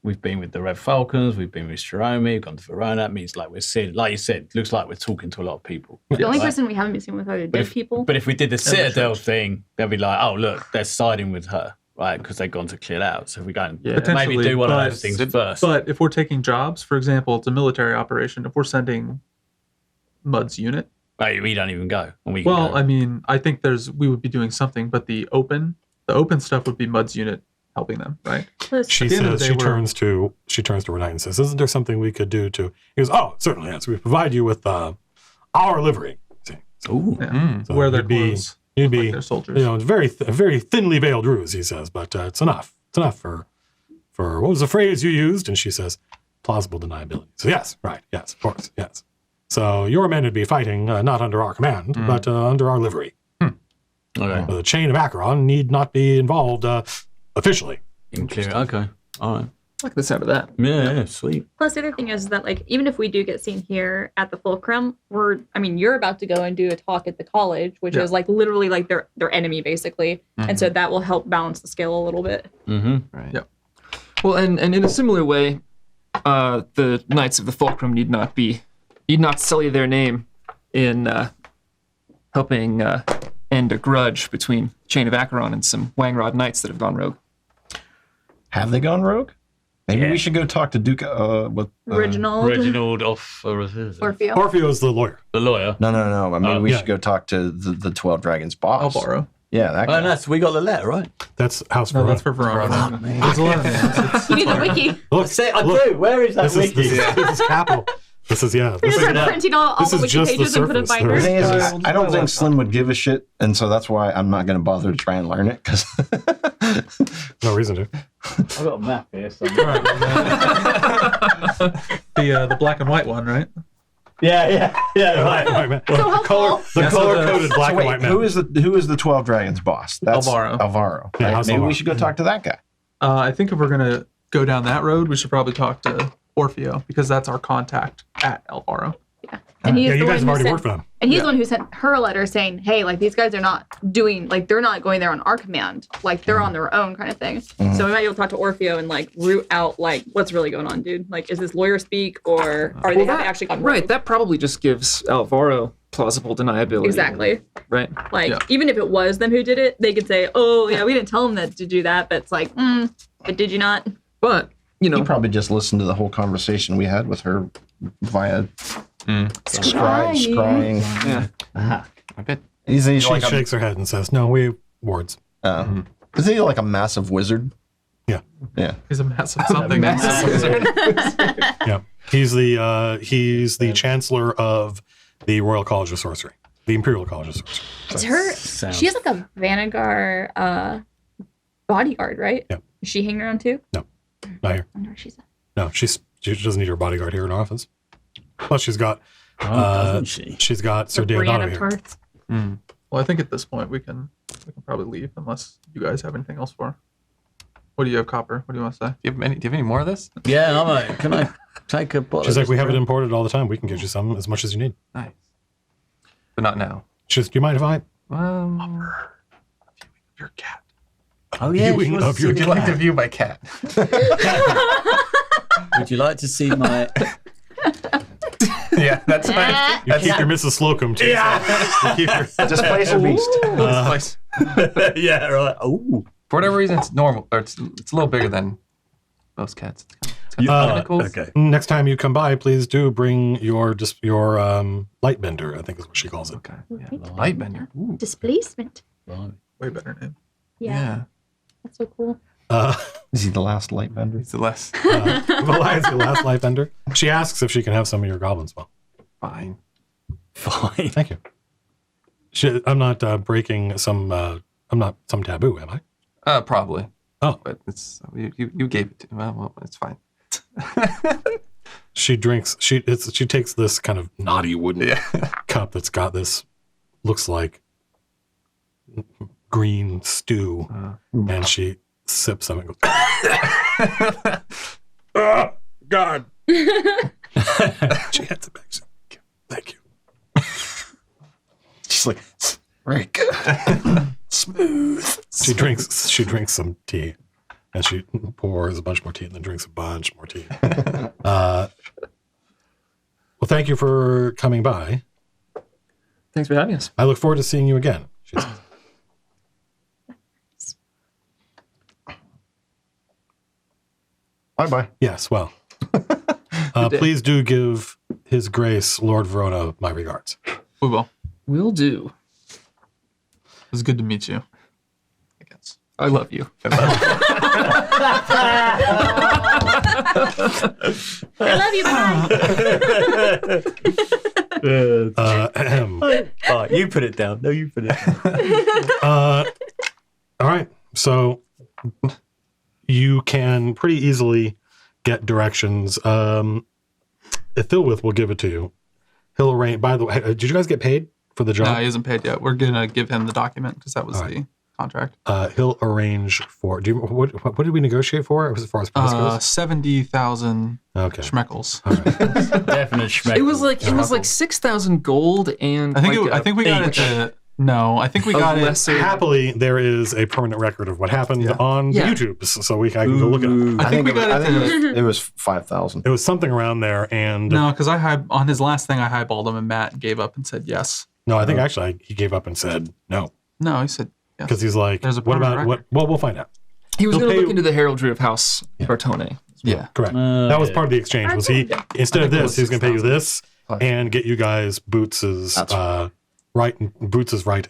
We've been with the Red Falcons, we've been with Shirome, we've gone to Verona. That means like we're seeing, like you said, looks like we're talking to a lot of people. the only Right? person we haven't been seeing with are the But dead if, people. but if we did the Citadel thing, they'll be like, oh, look, they're siding with her, right? Because they've gone to clear it out. So if we go and Yeah. maybe Potentially, do one of but- those things first. But if we're taking jobs, for example, it's a military operation. If we're sending Mud's unit, Right, we don't even go. And we can well, go. I mean, I think we would be doing something, but the open stuff would be Mud's unit helping them, right? She At the end of the says day, she turns to Renate and says, "Isn't there something we could do to?" He goes, "Oh, certainly, yes. We provide you with our livery." See, so Ooh. Yeah. So Wear their you'd be- clothes. you'd Look be, like they're soldiers. you know, it's a very thinly veiled ruse. He says, but it's enough. It's enough for what was the phrase you used? And she says, plausible deniability. So yes, right, yes, of course, yes. So your men would be fighting not under our command, but under our livery. Okay. The Chain of Acheron need not be involved officially. In clear. Okay. All right. like the sound of that. Yeah, sweet. Plus, the other thing is that, like, even if we do get seen here at the Fulcrum, you're about to go and do a talk at the college, which is like literally like their enemy, basically. And so that will help balance the scale a little bit. Mm-hmm. Right. Yep. Well, and in a similar way, the Knights of the Fulcrum need not sully their name in helping end a grudge between Chain of Acheron and some Wangrod Knights that have gone rogue. Have they gone rogue? Maybe we should go talk to Duke. Reginald Orfeo. Orfeo. Orfeo is the lawyer. The lawyer. No. I mean, we yeah. should go talk to the 12 Dragons boss. Alvaro. Yeah, that guy. Oh, nice. We got the letter, right? That's House No, Verona. that's for Verona. There's a lot of names. You need the wiki. Look, I look, do. Where is that this is, wiki? this is capital. This is, yeah. They This is, start printing all this the is wiki just the pages and put in surface. The binders. thing is, Yeah. I don't think Slim would give a shit, and so that's why I'm not going to bother to try and learn it, because no reason to. I've got a map here somewhere. The black and white one, right? Yeah, right. White man. So helpful. The Yeah, so color-coded black So and white wait, man. who is the 12 Dragons boss? That's Alvaro. Yeah, Right? House Maybe Alvaro. we should go talk to that guy. I think if we're gonna go down that road, we should probably talk to Orfeo because that's our contact at Alvaro. And he's Yeah, the you one guys have who already sent- worked for them. And he's the one who sent her a letter saying, hey, like, these guys are not doing, like, they're not going there on our command. Like, they're on their own kind of thing. So we might be able to talk to Orfeo and, like, root out, like, what's really going on, dude? Like, is this lawyer speak or are they have they actually gone Right, rogue? that probably just gives Alvaro plausible deniability. Exactly. Right. Like, Yeah. even if it was them who did it, they could say, oh, yeah, we didn't tell them that to do that. But it's like, but did you not? But, you know, He probably just listened to the whole conversation we had with her via scrying. yeah. I bet. He's She like shakes her head and says, no, we wards. is he like a massive wizard? Yeah. Yeah. He's a massive something. Yeah. He's the chancellor of the Royal College of Sorcery. The Imperial College of Sorcery. It's her. Sounds- She has like a Vanagar bodyguard, right? Yeah. Is she hanging around too? No. Not here. I wonder where she's at. No, she doesn't need her bodyguard here in her office. Plus, she's got doesn't she? she's got Sir The Brienne Deodato of here. Tarth. Well, I think at this point we can probably leave unless you guys have anything else for her. What do you have, Copper? What do you want to say? Do you have any more of this? Yeah, I'm like, can I take a bottle? She's of like, we this have it brew?" imported all the time. We can get you some as much as you need. Nice. But not now. She's, do you mind if I? Your cat. Oh yeah, Viewing she wants of to your see Would the you like to cat. view my cat? Would you like to see my? Yeah, that's fine. You keep your Mrs. Slocum too. Yeah. You keep your, Displacer beast. Yeah, right. Oh, For whatever reason, it's normal. Or it's a little bigger than most cats. It's got tentacles. okay. next time you come by, please do bring your light bender. I think is what she calls it. Okay. Yeah. Lightbender. Ooh. Displacement. Blimey. Way better name. Yeah. That's so cool. Is he the last light bender? It's the less. Elias, your last light bender. She asks if she can have some of your goblin spell. Fine. Fine. Thank you. I'm not breaking some. I'm not some taboo, am I? Probably. Oh. But it's you gave it to me. Well, it's fine. She drinks. She takes this kind of knotty wooden cup that's got this, looks like green stew, and she sips some and goes, "Oh God!" She hands it back. She's like, thank you. She's like, very good. Smooth. She drinks some tea, and she pours a bunch more tea, and then drinks a bunch more tea. Well, thank you for coming by. Thanks for having us. I look forward to seeing you again. She says. Bye-bye. Yes, well. Please do give His Grace Lord Verona my regards. We will. Will do. It was good to meet you. I guess. I love you. I love you. Bye. Oh, you put it down. No, you put it down. All right. So you can pretty easily get directions. Ithilwith will give it to you. He'll arrange. By the way, did you guys get paid for the job? No, he hasn't paid yet. We're gonna give him the document because that was All right. the contract. He'll arrange for. Do you what did we negotiate for as far as price goes? 70,000 Okay. schmeckles. All right. Definite schmeck. It was like 6,000 gold and I think like I think we got it to no. I think we got it. lesser. Happily, there is a permanent record of what happened on Yeah. YouTube, so I can go look at it. I think we got it to it was 5,000. It was something around there, and no, because on his last thing I highballed him and Matt gave up and said yes. no, I think actually he gave up and said no No, he said yes. because he's like, There's a what permanent about what? Well, we'll find out. He was He'll going to pay look you- into the heraldry of House Bartone. Yeah. Correct. that was part of the exchange. Was he instead of think it this, was he was going to pay you 6,000. this and get you guys Boots's right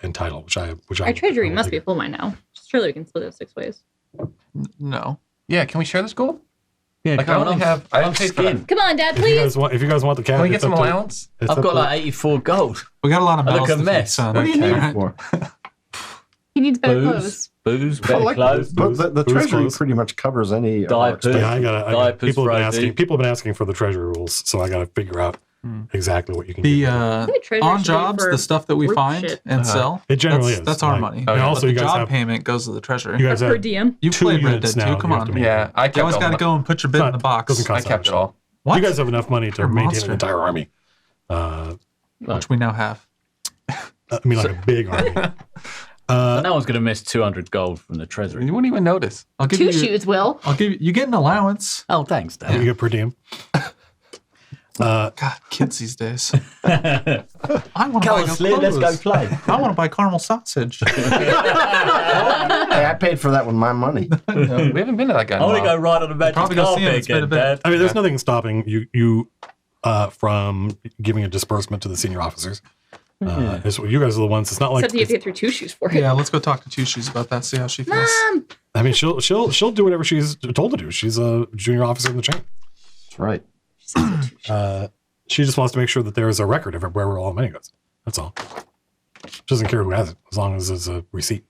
and title, which I Our treasury will must be take. full mine now. Surely we can split it 6 ways. No. Yeah, can we share this gold? Yeah, Like I only have. I didn't pay for that. Come on, Dad, If you please. guys want the cash, Can we get it's some up to- allowance? it's I've up got to- like 84 gold. We got a lot of I look medals a to feed, mess. son. What do you Need need? it for? He needs better Booze, clothes. booze, I better like clothes. but the Booze treasury clothes. pretty much covers any of our Diapers. expenses. Yeah, I got. Diapers, People have been Rosie. asking. People have been asking for the treasury rules, so I got to figure out exactly what you can. The get. think treasury on should be jobs, for the stuff that we group find shit. and sell, It generally that's, is. That's our Like- money. and Okay. also, But you the guys job have payment goes to the treasury. you guys Per have diem. You two played Red units Dead now 2. Come you have on. to make. Yeah, I kept You always all got to the go and put your bid in the box. doesn't I cost that kept much. it all. What? You guys have enough money to You're a maintain monster. an entire army. Which we now have. I mean, like a big army. And no one's going to miss 200 gold from the treasury. You wouldn't even notice. I'll give 2 you. shoes, Will. I'll give you. You get an allowance. Oh, thanks, You Dan. get per diem. God, kids these days. I want to Come buy on, no Slim, let's go clothes. play. I want to buy caramel sausage. Hey, I paid for that with my money. We haven't been to that guy. I in a want to while. go ride on the magic Probably go see him and carpet spin a again, bit. Dad. I mean, there's nothing stopping you from giving a disbursement to the senior officers. You guys are the ones. It's not like Except you have to get through 2 shoes for it. Yeah, let's go talk to Two Shoes about that. See how she feels. Mom! I mean, she'll do whatever she's told to do. She's a junior officer in the chain. That's right. She just wants to make sure that there is a record of where all the money goes. That's all. She doesn't care who has it, as long as there's a receipt.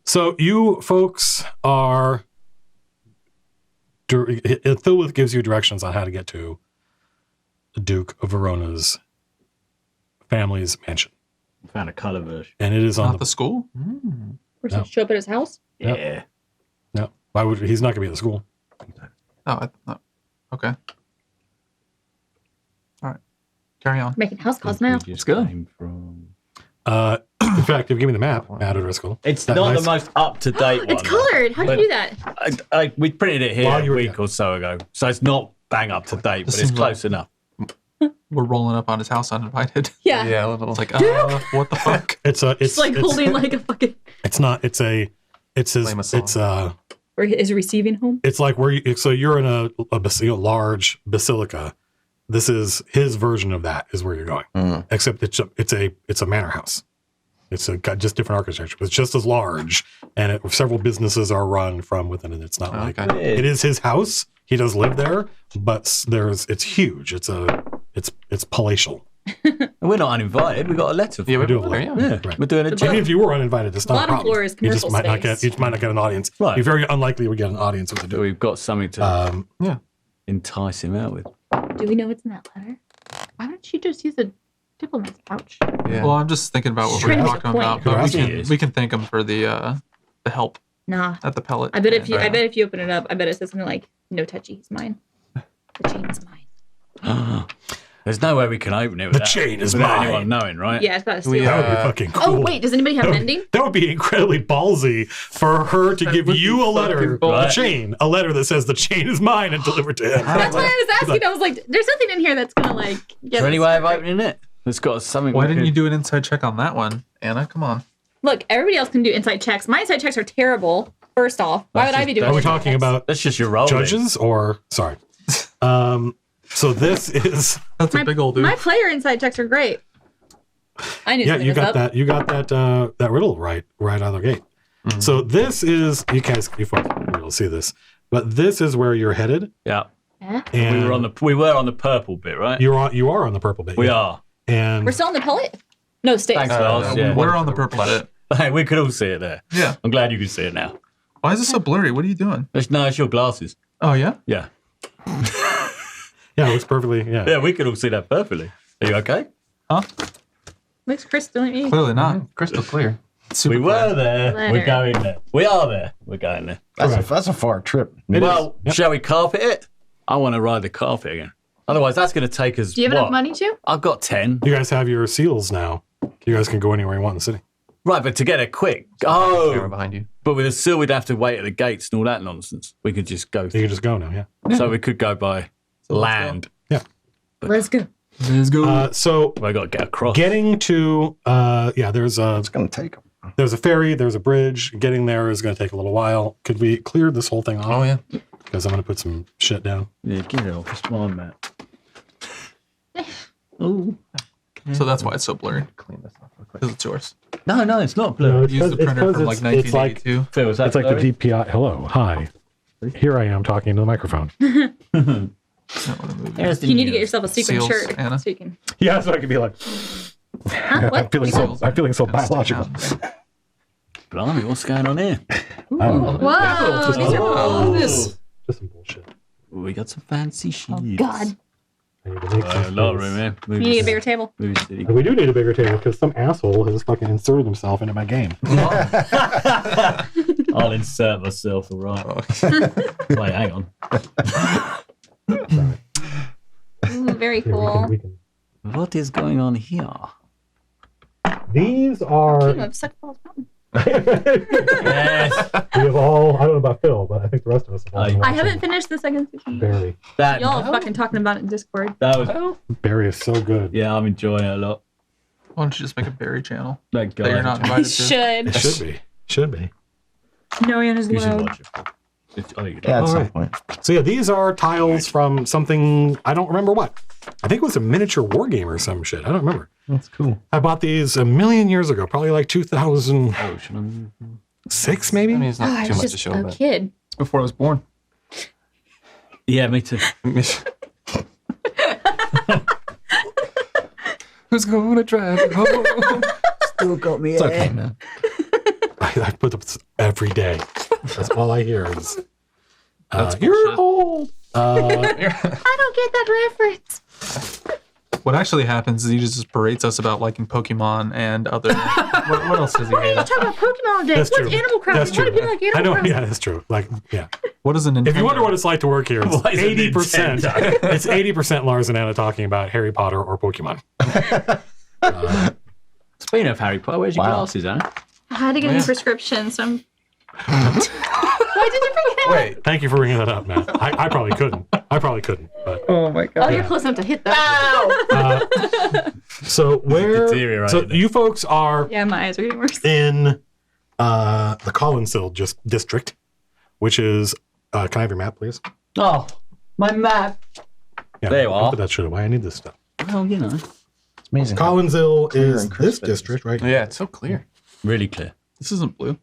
So you folks are. Thilwith gives you directions on how to get to the Duke of Verona's family's mansion, Found a colour version. and it is on Not the school? We're No. supposed to show up at his house? Yep. Yeah. No, why would he's not going to be at the school? Oh, okay. All right. Carry on. Making house calls now. Let's go. From... In fact, if you give me the map, Matt O'Driscoll. It's that not nice? the most up-to-date one. It's colored. How do you do that? We printed it While here you a were week or so ago, so it's not bang up to date, but This it's seems close enough. We're rolling up on his house uninvited. Yeah. Yeah, a little. It's like, what the fuck? It's It's like holding like a fucking. It's not. It's his. Blame us all. It's Or his receiving home? It's like where you. So you're in a large basilica. This is his version of that. Is where you're going. Except it's a manor house. It's got just different architecture. It's just as large, and several businesses are run from within it. It's not like Okay. it is his house. He does live there, but it's huge. It's palatial. We're not uninvited. We got a letter. Yeah, we do do. have Yeah. Yeah, Right. we're doing a The check. Even if you were uninvited, it's not a Bottom problem. floor is You just commercial might not space. get. You might not get an audience. Right. You're very unlikely to get an audience with the So dude. we've got something to Yeah. entice him out with. Do we know what's in that letter? Why don't you just use a diplomat's pouch? Yeah. Well, I'm just thinking about what Trying we're to make a talking about, point. but Good idea. we can thank him for the help Nah. at the pellet. I bet if you Yeah. I bet if you open it up, I bet it says something like "No touchy, he's mine. The chain is mine." There's no way we can open it without, chain is without mine. anyone knowing, right? Yeah, it's about to We, steal. That would be Uh, fucking cool. Oh wait, does anybody have an ending? That would be incredibly ballsy for her to give would you be a letter, fucking a balls. chain, a letter that says the chain is mine and delivered to him. That's why I was asking. I was like, "There's something in here that's gonna like get." Is there any us way of started." opening it? It's got something. Why we didn't could- you do an inside check on that one, Anna? Come on. Look, everybody else can do insight checks. My insight checks are terrible. First off, why would I be doing? Are we insight talking checks? about That's just your role. judges or sorry? So this is That's a big old dude. My player insight checks are great. I knew yeah. something You was got up. that. You got that riddle right out of the gate. So this is you guys. You folks will see this, but this is where you're headed. Yeah. Huh? And We were on the purple bit, right? you are on the purple bit. We yeah. are. And We're still on the pellet. No, sticks. Thanks, Lars. Yeah. We're on the purple bit. Hey, we could all see it there. Yeah. I'm glad you can see it now. Why is it so blurry? What are you doing? It's your glasses. Oh yeah. Yeah. yeah, it looks perfectly. Yeah. Yeah, we could all see that perfectly. Are you okay? Huh? Looks crystal to me. Clearly not. Crystal clear. Super We were there. Letter. We're going there. We are there. We're going there. That's a far trip. Well, Yep. shall we carpet it? I want to ride the carpet again. Otherwise, that's going to take us. Do you have enough money to? I've got 10. You guys have your seals now. You guys can go anywhere you want in the city. Right, but to get it quick. Camera behind you. But with a seal, we'd have to wait at the gates and all that nonsense. We could just go. You can just go now, yeah. So we could go by land. Let's go. Let's go. So Well, I got to get across. getting to, there's a It's going to take them. There's a ferry, there's a bridge. Getting there is going to take a little while. Could we clear this whole thing off? Oh, yeah. Because I'm going to put some shit down. Yeah, get it off. It's mine, Matt. Oh. So that's why it's so blurry. Clean this up real quick. Because it's yours. No, it's not blue. Use the printer from like 1982. Phil, is that It's like blurry? the DPI. Hello, hi. Here I am talking to the microphone. That one movie. There's the You need to news. get yourself a sequin Seals, shirt Anna. so you can. Yeah, so I could be like, Huh? What? I'm feeling so Gotta stick biological. out. Blimey, what's going on here? Whoa! These are Oh, this. Just some bullshit. We got some fancy sheets. Oh God! I need to make A some lot of space. room here. You need a bigger table. Movie City. We do need a bigger table because some asshole has fucking inserted himself into my game. I'll insert myself, all right. Wait, hang on. Ooh, very Here, cool. we can. What is going on here? These King are. of Suck Balls Mountain. Yes. We have all. I don't know about Phil, but I think the rest of us have all. been I haven't watching finished the second season. Barry. That, Y'all are fucking talking about it in Discord. that was, Barry is so good. yeah, I'm enjoying it a lot. Why don't you just make a berry channel That guy. that you're not You invited to? should. It should be. Should be. No one is You should allowed. watch it. I think you do. Yeah, at All some right. point. So yeah, these are tiles from something, I don't remember what. I think it was a miniature war game or some shit. I don't remember. That's cool. I bought these a million years ago, probably like 2006 Oh, should I? maybe. I mean, it's Oh, not I too was much to just show, a but kid. Before I was born. Yeah, me too. Who's going to drive it home? Still got me. It's okay, man. I put up every day. That's all I hear is, That's you're bullshit. old. I don't get that reference. What actually happens is he just berates us about liking Pokemon and other. what else does he hate? I talk about Pokemon all day. That's What's true. Animal Crossing? That's Why true. do people like I Animal know. Crossing? Yeah, that's true. Like, yeah. What is an If you wonder what it's like to work here, it's Why is it 80%. Nintendo? It's 80% Lars and Anna talking about Harry Potter or Pokemon. Speaking of Harry Potter, where's your Wow. glasses, Anna? I had to get a Yeah. new prescription, so I'm. Why did you forget? wait. Thank you for bringing that up, Matt. I probably couldn't. But Oh my god! Oh, you're close enough to hit that. so where? Deteriorated. So you folks are Yeah, my eyes are getting worse. in the Collinsill district, which is. Can I have your map, please? Oh, my map. Yeah, There you I'll are. put that shit away. I need this stuff. Well, you know, It's amazing. Collinsill Clear is and this crisp it is. district, right? Yeah, it's so clear. really clear. This isn't blue.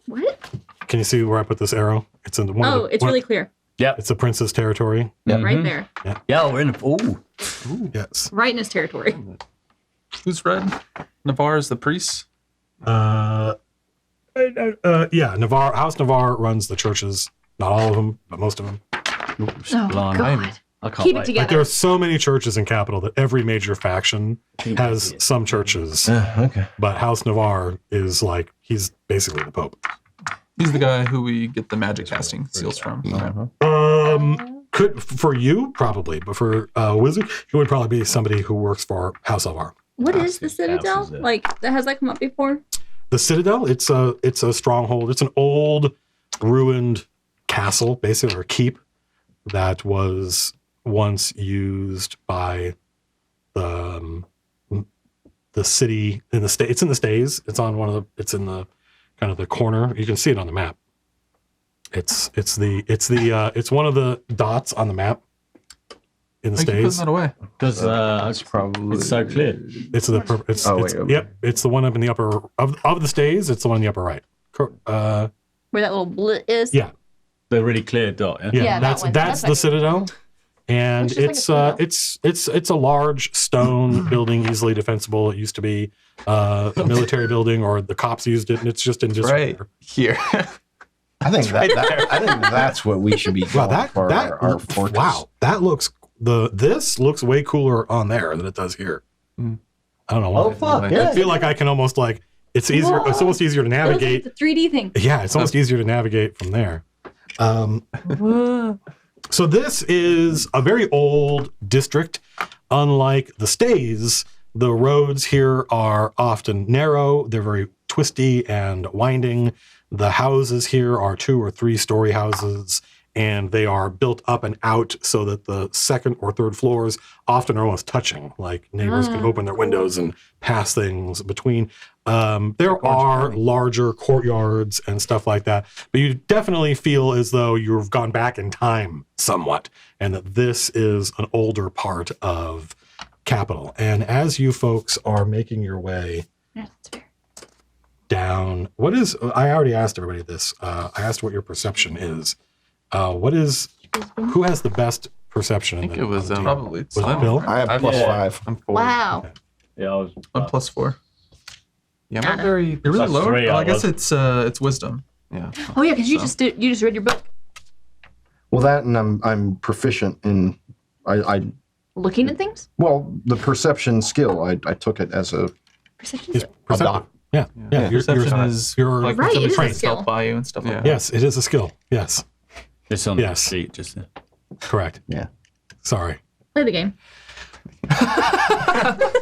What? Can you see where I put this arrow? It's in one. Oh, it's really clear. It's the prince's territory. Right there. Yeah, we're in the. Ooh. Yes. Right in his territory. Who's red? Navarre is the priest. Yeah, Navarre, House Navarre runs the churches. Not all of them, but most of them. Oh Blimey. god. I can't Keep it wait. together. Like there are so many churches in Capital that every major faction has some churches, Okay. but House Navarre is like he's basically the Pope. He's the guy who we get the magic casting seals from. Right? Could for you probably, but for Wizard, it would probably be somebody who works for House Navarre. What is the Citadel? houses there. Like, that has that come up before? The Citadel, it's a stronghold. It's an old, ruined castle, basically, or keep that was once used by the city in the state. It's in the stays. It's on one of the. It's in the kind of the corner. You can see it on the map. It's one of the dots on the map in the Thank you for putting stays. that away. Because it's probably. it's so clear. It's the it's, Oh, it's wait, yep. It's the one up in the upper of the stays. It's the one in the upper right. Where that little blit is? Yeah. The really clear dot. Yeah. Yeah, Yeah, that that's one. that's That's the Citadel, and It's just like a it's a large stone building, easily defensible. It used to be a military building, or the cops used it, and it's just in disrepair. Right here. I think I think that's what we should be Wow, going for our fortress. wow, that looks this looks way cooler on there than it does here. I don't know Oh why. fuck! I Yeah. feel like I can almost like it's easier. It's almost easier to navigate. It's a 3D thing. Yeah, it's almost easier to navigate from there. So this is a very old district. Unlike the stays, the roads here are often narrow. They're very twisty and winding. The houses here are 2 or 3 story houses, and they are built up and out so that the second or third floors often are almost touching, like neighbors can open their windows and pass things between. There are larger courtyards and stuff like that, but you definitely feel as though you've gone back in time somewhat, and that this is an older part of Capital. And as you folks are making your way Yeah, that's fair. down, I already asked everybody this. I asked what your perception is. Who has the best perception? I think it was probably Was it Bill? I have plus 5. I'm 4. Wow. Yeah, I was. I'm +4. Yeah, I'm not very. You're really Plus low. 3, Well, I I guess was. it's wisdom. Yeah. Oh yeah, because you just read your book. Well, that and I'm proficient in I Looking at things? the perception skill. I took it as a Perception. Is skill. perceptive. doc. Yeah. Yeah. Perception is you're like Right, when it is a somebody skill. stealth by you and stuff Yeah. like that. yes, it is a skill. Yes. It's on Yes. the sheet, just Correct. Yeah. Sorry. Play the game.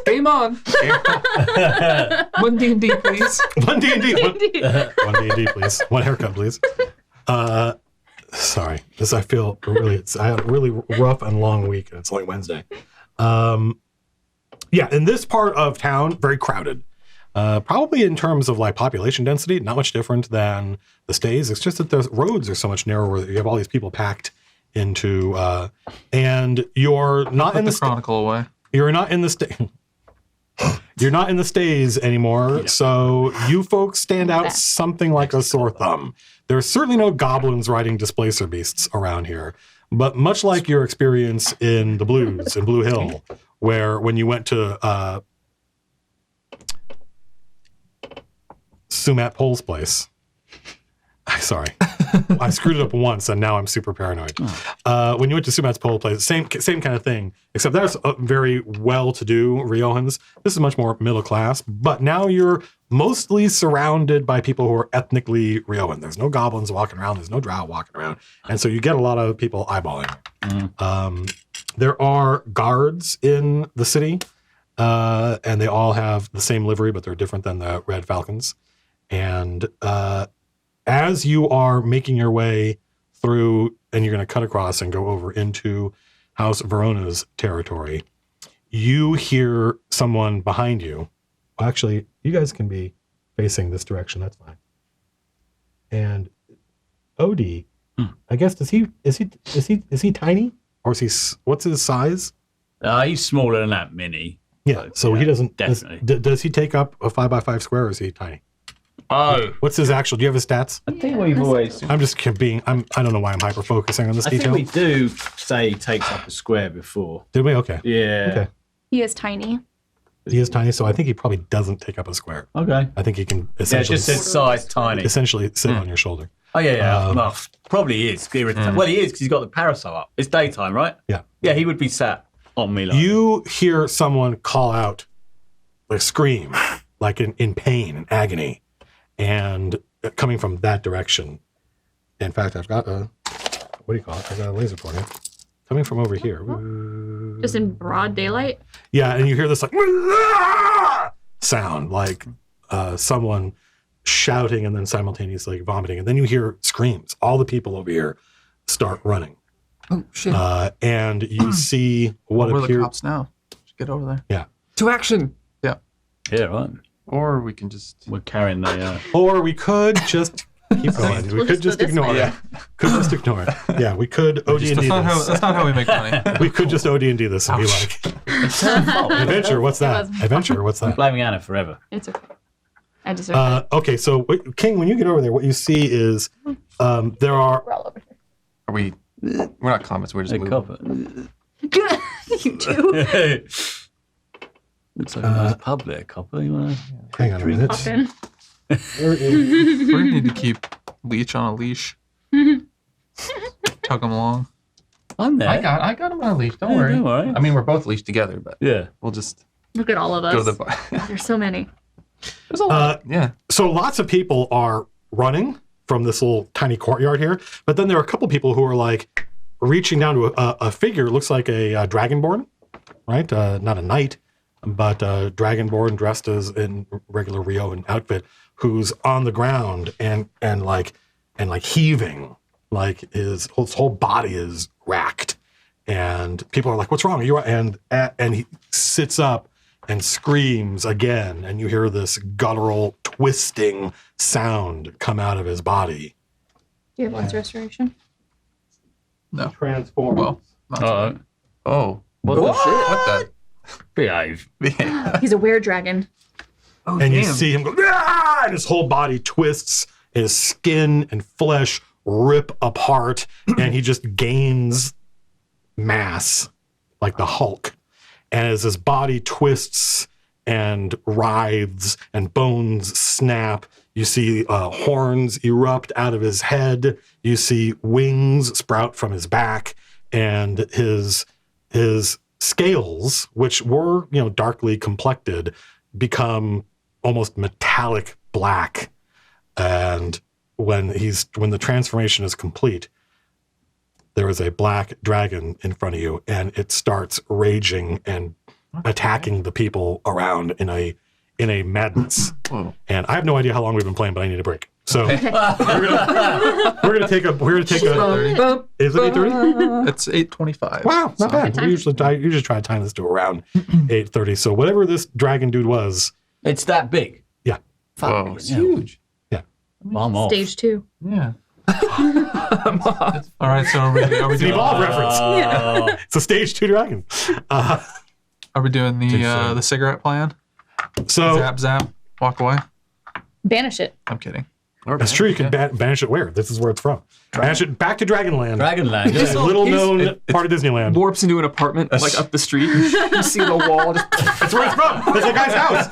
Game on. 1 D&D, please. One D&D. One D&D, please. One haircut, please. Sorry. I feel really, I had a really rough and long week, and it's only Wednesday. Yeah, in this part of town, very crowded. Probably in terms of like population density, not much different than the stays. It's just that the roads are so much narrower. You have all these people packed into, and you're not Put in the the chronicle away. You're not in the You're not in the stays anymore, so you folks stand out something like a sore thumb. There are certainly no goblins riding displacer beasts around here, but much like your experience in the Blues in Blue Hill, where when you went to Sumat Pole's place. Sorry. I screwed it up once, and now I'm super paranoid. When you went to Sumat's Pole place, same kind of thing, except that's a very well-to-do Riohans. This is much more middle class, but now you're mostly surrounded by people who are ethnically Riohan. There's no goblins walking around. There's no drow walking around, and so you get a lot of people eyeballing. There are guards in the city, and they all have the same livery, but they're different than the Red Falcons. And as you are making your way through, and you're going to cut across and go over into House Verona's territory, you hear someone behind you. Actually, you guys can be facing this direction. That's fine. And Odie, I guess is he tiny, or is he? What's his size? he's smaller than that mini. Yeah. So he doesn't. definitely. Does he take up a 5x5 square, or is he tiny? Oh, What's his actual? Do you have his stats? I think we've always. I'm just being. I don't know why I'm hyper focusing on this I think detail. we do say he takes up a square before. Did we? Okay. Yeah. Okay. He is tiny. He is tiny, so I think he probably doesn't take up a square. Okay. I think he can Yeah, it essentially just says size tiny. essentially sit on your shoulder. Oh yeah. Well, probably is. Well, he is because he's got the parasol up. It's daytime, right? Yeah. Yeah, he would be sat on me like. You hear someone call out, like scream, like in pain and agony, and coming from that direction. In fact, I've got a what do you call it? I've got a laser pointer coming from over here. Just in broad daylight. Yeah, and you hear this like sound, like someone shouting and then simultaneously vomiting, and then you hear screams. All the people over here start running, Oh, shit. and you see what Where are the appears. cops now? Just get over there. To action. Yeah, right. Or we can just. We're carrying the. Or we could just keep going. We We'll could just just go this ignore way. it. Could just ignore it. Yeah, we could OD&D That's not, this. that's not how we make money. We could just OD&D this and be Ouch. like, adventure, what's that? It was. Adventure, what's that? Blaming Anna forever. It's okay. I deserve it. Okay, so King, when you get over there, what you see is there are We're all over here. Are we? We're not comets. We're just Hey, moving. copper. You too. Looks like a nice pub there, copper. You want to? hang on a minute. Pop in. Where is- We're gonna need to keep Leech on a leash. Tug him along. I'm there. I got him on a leash. Don't Yeah, worry. don't worry. I mean, we're both leashed together, but Yeah. we'll just. Look at all of Go to us. the bar. There's so many. There's a lot. Yeah. So lots of people are running from this little tiny courtyard here, but then there are a couple people who are like reaching down to a figure. Looks like a dragonborn, right? Not a knight, but a dragonborn dressed as in regular Rioan outfit, who's on the ground and heaving, like his whole body is racked, and people are like, "What's wrong? Are you?" And he sits up and screams again, and you hear this guttural, twisting sound come out of his body. Do you have lots of restoration? No. Transform. Well, not sure. Oh. What the shit? What Behave. the? He's a were-dragon. Oh, And you damn. see him go, "Ah!" and his whole body twists, his skin and flesh rip apart, and he just gains mass like the Hulk. And as his body twists and writhes and bones snap, you see horns erupt out of his head. You see wings sprout from his back, and his scales, which were darkly complected, become almost metallic black. And when the transformation is complete, there is a black dragon in front of you, and it starts raging and attacking the people around in a madness. Whoa. And I have no idea how long we've been playing, but I need a break. So we're gonna take a. Is it 8:30? It's 8:25. Wow, not bad. time. We usually try to time this to around 8:30. So whatever this dragon dude was, It's that big. yeah, Whoa. It's Yeah. huge. Well, I'm off. Stage 2. Yeah. All right, so are we it's an doing, evolve reference. It's a stage 2 dragon. are we doing Too soon. the cigarette plan? So Zap, zap, walk away? Banish it. I'm kidding. that's true. You can banish it where? This is where it's from. Banish it back to Dragonland. Dragonland. It's a Yeah. little known part of Disneyland. Warps into an apartment like up the street. You see the wall. Just, That's where it's from. It's a guy's house.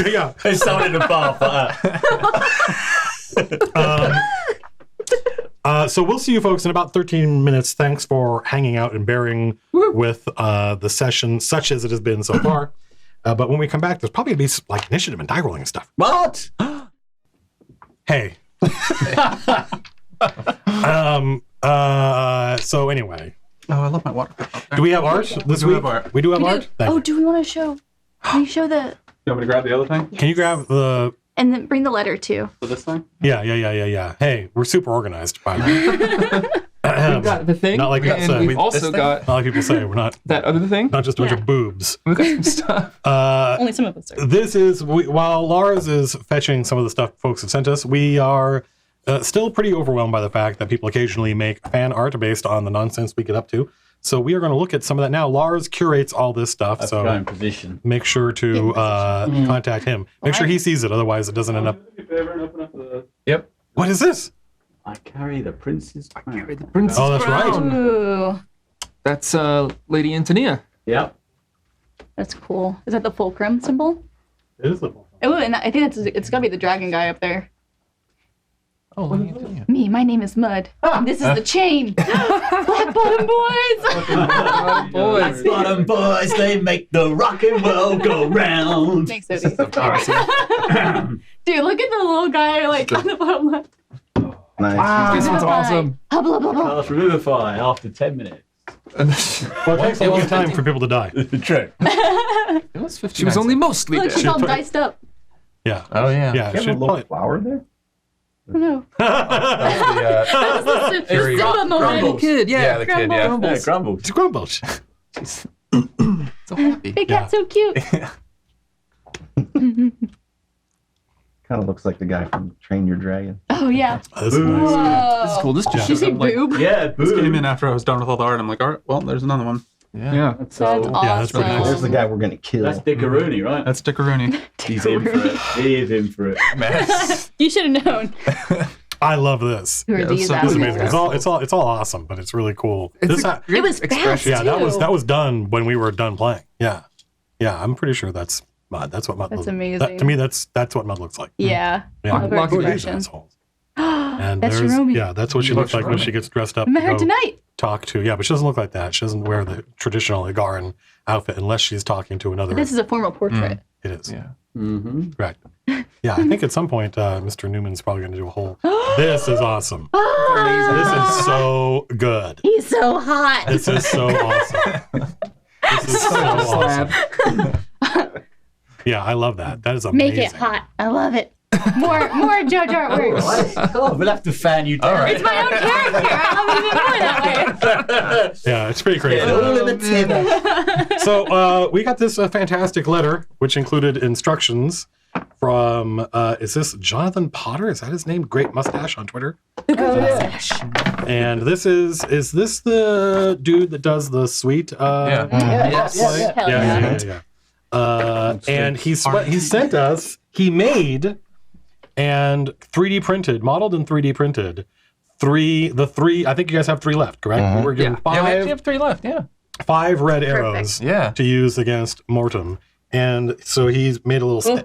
Yeah. There's someone in the bath like that. So we'll see you folks in about 13 minutes. Thanks for hanging out and bearing with the session, such as it has been so far. But when we come back, there's probably going to be like initiative and die rolling and stuff. What? Hey. So anyway, Oh, I love my water. Okay. do we have art this do week? have art. We do have art? Thank you. Do we want to show? Can you show the You want me to grab the other thing? Can you grab the... and then bring the letter too? For this thing? Yeah. Hey, we're super organized, by the way. we've got the thing, Not like we and said. we've also got Not like people say, we're not that other thing. just a bunch of boobs. We've got some stuff. Only some of us are. This is, while Lars is fetching some of the stuff folks have sent us, we are still pretty overwhelmed by the fact that people occasionally make fan art based on the nonsense we get up to. So we are going to look at some of that now. Lars curates all this stuff, Go in so position. make sure to contact him. Make sure he sees it, otherwise it doesn't end up... Yep. What is this? I carry the prince's crown. The Princess Oh, that's right. Crown. Ooh, That's Lady Antonia. Yep. that's cool. Is that the fulcrum symbol? It is the... Oh, and I think it's gotta be the dragon guy up there. Oh, Lady Antonia. Me, my name is Mud. And this is the chain. Black bottom boys. Boys. Bottom boys, they make the rockin' world go round. Thanks, Odie. Dude, look at the little guy like on the bottom left. Nice. This one's awesome. Blah, blah, blah, blah. Cast Revivify after 10 minutes. Well, it takes a long time for people to die. True. It was 59 She was only mostly Look, dead. she's all diced up. Yeah. Oh, yeah. Yeah, she probably... flower there? I don't know. That was the, It's Simba moment. Grumbles. Kid, yeah, the kid, yeah. Yeah, grumbles. It's grumbles. So happy. Big cat's so cute. Kind of looks like the guy from Train Your Dragon. Oh, yeah. This is nice. Whoa. This is cool. This just Did you showed see up, like, boob? Yeah, This came boom. in after I was done with all the art. I'm like, all right, well, there's another one. yeah. That's So, Yeah, that's pretty cool. There's the guy we're going to kill. that's Dickaroony, right? That's Dickaroony. He's in for it. He is in for it. You should have known. I love this. Who are Yeah, these so- This is assholes? amazing. It's all awesome, but it's really cool. It's This a ha- It was fast, expression. yeah, too. that was done when we were done playing. Yeah. I'm pretty sure that's Mud. That's what Mud. That's looks- amazing. to me, that's what Mud looks like. Yeah. Yeah. Love her Who are these expression. assholes? And That's there's Shirome. yeah, that's what she looks like when she gets dressed up. I met to her go tonight. talk to. Yeah, but she doesn't look like that. She doesn't wear the traditional Igaran outfit unless she's talking to another. This is a formal portrait. It is. Yeah. Mm-hmm. Right. Yeah, I think at some point Mr. Newman's probably going to do a whole. This is awesome. This is so good. He's so hot. This is so awesome. This is so awesome. Yeah, I love that. That is amazing. Make it hot. I love it. More JoJo artworks. Oh, we'll have to fan you down. All right. It's my own character. I love it even more that way. Yeah, it's pretty crazy. All in the tin. So we got this fantastic letter, which included instructions from, is this Jonathan Potter? Is that his name? Great Mustache on Twitter. And this is this the dude that does the sweet? Yeah. cosplay? Hell yeah. And he sent us, he made and 3D printed, modeled and 3D printed, I think you guys have 3 left, correct? We were given Yeah, we actually have 3 left. Yeah. 5 red arrows Yeah. to use against Mortem. And so he's made a little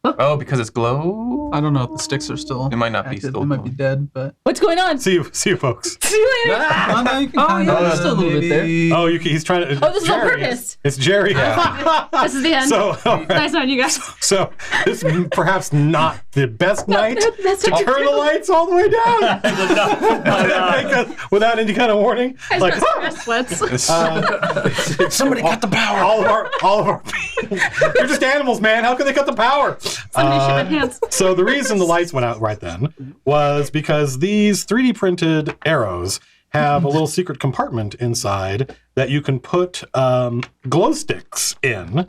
Oh, because it's glow. I don't know if the sticks are still. It might not be active. still They might be dead, but. What's going on? See you folks. See you later. Oh, no, you can kind of. there's still a little bit there. Oh, he's trying to. Oh, this is on Jerry. purpose. It's Jerry. This is the end. So, Nice on you guys. so this is perhaps not the best night that's to what turn the lights all the way down. Without any kind of warning. I Like, just sweats. Somebody cut the power. all of our they're just animals, man. How can they cut the power? Somebody shoot my pants. So the reason the lights went out right then was because these 3D printed arrows have a little secret compartment inside that you can put glow sticks in.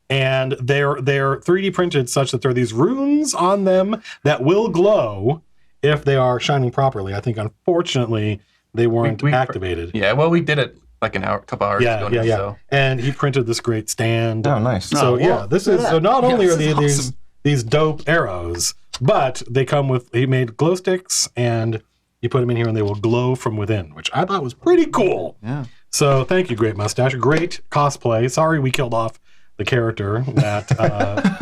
And they're 3D printed such that there are these runes on them that will glow if they are shining properly. I think, unfortunately, they weren't activated. Yeah, well, we did it like a couple hours ago. Yeah. So. And he printed this great stand. Oh, nice. So this is so not only are this is these dope arrows, but they come with, he made glow sticks and you put them in here and they will glow from within, which I thought was pretty cool. Yeah. So thank you, Great Mustache. Great cosplay. Sorry we killed off the character that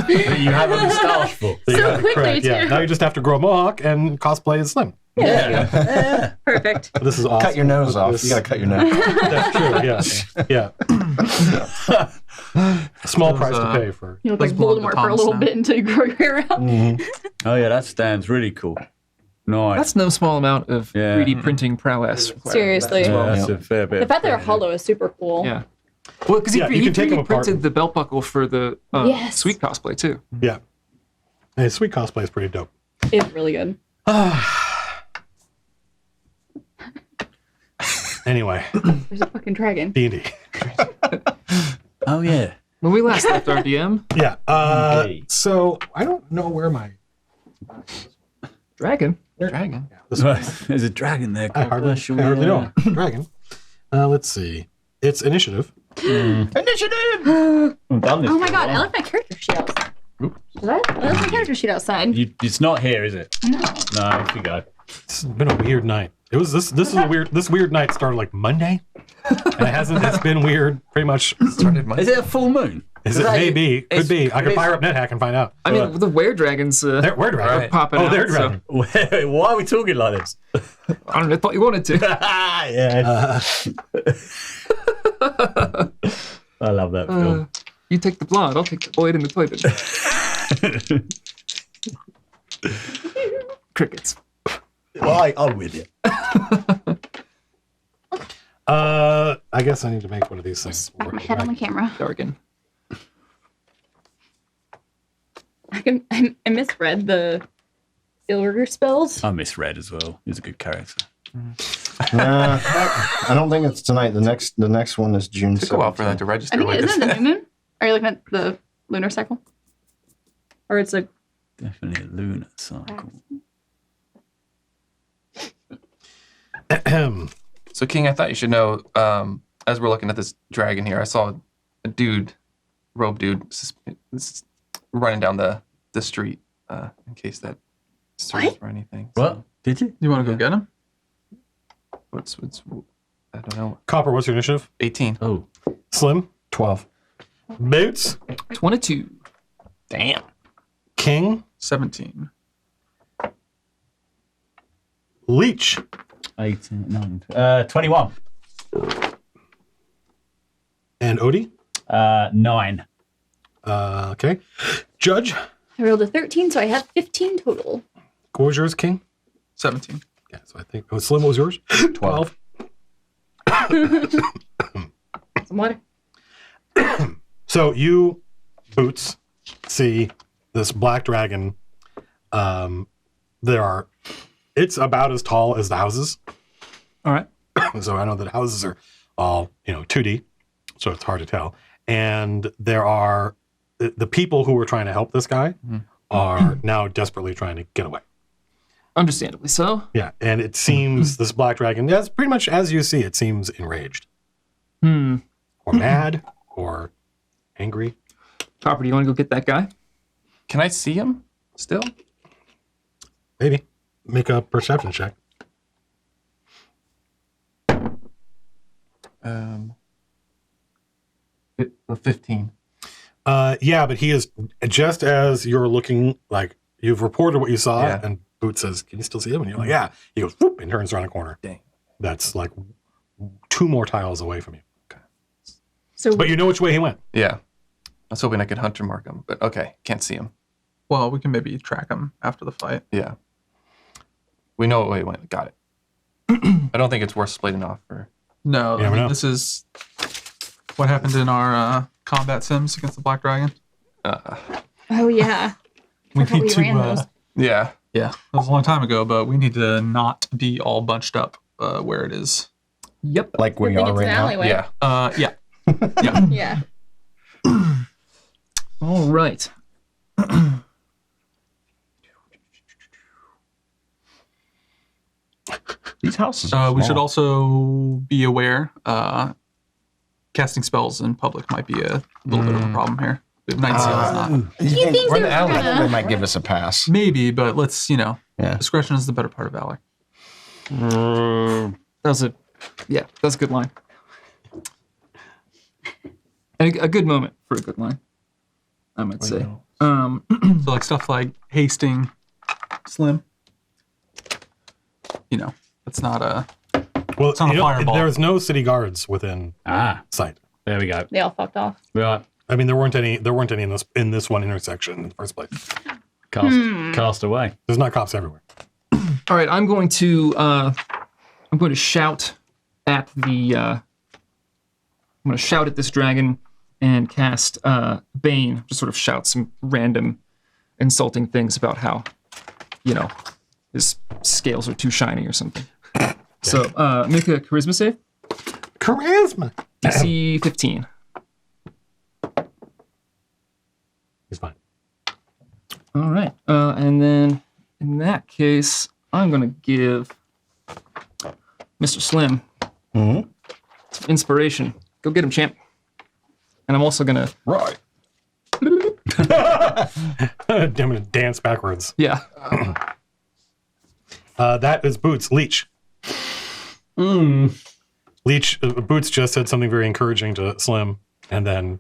You have a moustache for. that you So had to quickly, correct. Yeah, too. now you just have to grow a mohawk and cosplay as Slim. Yeah. Perfect. This is awesome. Cut your nose off. This- You gotta cut your nose. That's true. Yeah. Small price to pay for. You look Those like belong to Voldemort for a Thomas little now. bit until you grow your hair out. Oh yeah, that stands really cool. Nice. That's no small amount of Yeah. 3D printing prowess. required. Seriously. Yeah, that's a fair bit. The fact that they're hollow is super cool. Yeah. Well, because Yeah, you he can take 3D them apart. printed the belt buckle for the Yes. sweet cosplay too. Yeah. Hey, sweet cosplay is pretty dope. It's really good. Anyway, There's a fucking dragon. D&D. Oh yeah. When we last left our DM, Yeah. Okay. So I don't know where my dragon. Dragon. There's a dragon there. I hardly know. Dragon. Let's see. It's initiative. Initiative! I've done this Oh my for a god, I while. left my character sheet outside. Did I? I left my character sheet outside. It's not here, is it? No. No, off you go. It's been a weird night. It was this is a weird this weird night started like Monday. And it's been weird pretty much. Started Monday. Is it a full moon? Is it maybe? Could be. I could fire up NetHack and find out. I mean, the were dragons Where dragon? Right. popping Oh, out. they're so- dragon. Why are we talking like this? I don't know. I thought you wanted to. Yeah. I love that film. You take the blonde, I'll take the void and the toilet. Crickets. Why? I'm with you. I guess I need to make one of these things. Smack my head on the camera. Jargon. I misread the Ilriger spells. I misread as well. He's a good character. I don't think it's tonight. The next one is June. Took a while for that 17th. to I register. think like isn't this. it the new moon? Are you looking at the lunar cycle? Or it's a Definitely a lunar cycle. So, King, I thought you should know, as we're looking at this dragon here, I saw a dude, robe dude, running down the street in case that serves for anything. So What? Did you? You want to go get him? what's I don't know. Copper, what's your initiative? 18. Oh. Slim? 12. Boots? 22. Damn. King? 17. Leech? 18, 19, 21. And Odie? 9. Okay. Judge? I rolled a 13, so I have 15 total. What was yours, King? 17. Yeah, so I think. Oh, Slim, what was yours? 12. Some water. So you, Boots, see this black dragon. It's about as tall as the houses. All right. So I know that houses are all, 2D, so it's hard to tell. And there are the people who were trying to help this guy are now desperately trying to get away. Understandably so. Yeah, and it seems this black dragon, that's pretty much as you see, it seems enraged. Or mad, or angry. Copper, do you want to go get that guy? Can I see him still? Maybe. Make a perception check. 15. Yeah, but he is, just as you're looking, like, you've reported what you saw, Yeah. and Boots says, can you still see him? And you're like, yeah. He goes, whoop, and turns around a corner. Dang. That's like 2 more tiles away from you. So But you know which way he went. Yeah. I was hoping I could hunter mark him, but okay, can't see him. Well, we can maybe track him after the fight. Yeah. We know what way he went. Got it. I don't think it's worth splitting off for. No, You never know. this is what happened in our combat sims against the Black Dragon. oh yeah. We Forgot need we ran to. those. Yeah. Yeah, that was a long time ago, but we need to not be all bunched up where it is. Yep. Like we I think are it's right an now. alleyway. Yeah. Yeah. Yeah. All right. These houses are We should small. also be aware casting spells in public might be a little bit of a problem here. Night Seal is not. He thinks We're in they're the alley. I think they gonna. might give us a pass. Maybe, but let's, Yeah. discretion is the better part of valor. That was a good line. And a good moment for a good line, I might say. So like stuff like hasting Slim. It's not a. Well, It's on a fireball. there's no city guards within sight. There we go. They all fucked off. Right. I mean, there weren't any in this one intersection in the first place. Cast away. There's not cops everywhere. All right, I'm going to shout at the. I'm going to shout at this dragon and cast Bane. Just sort of shout some random insulting things about how, his scales are too shiny or something. So make a charisma save. Charisma. DC 15. He's fine. All right, and then in that case, I'm going to give Mr. Slim some inspiration. Go get him, champ. And I'm also going to. Right. I'm gonna dance backwards. Yeah. That is Boots. Leech. Leech. Boots just said something very encouraging to Slim, and then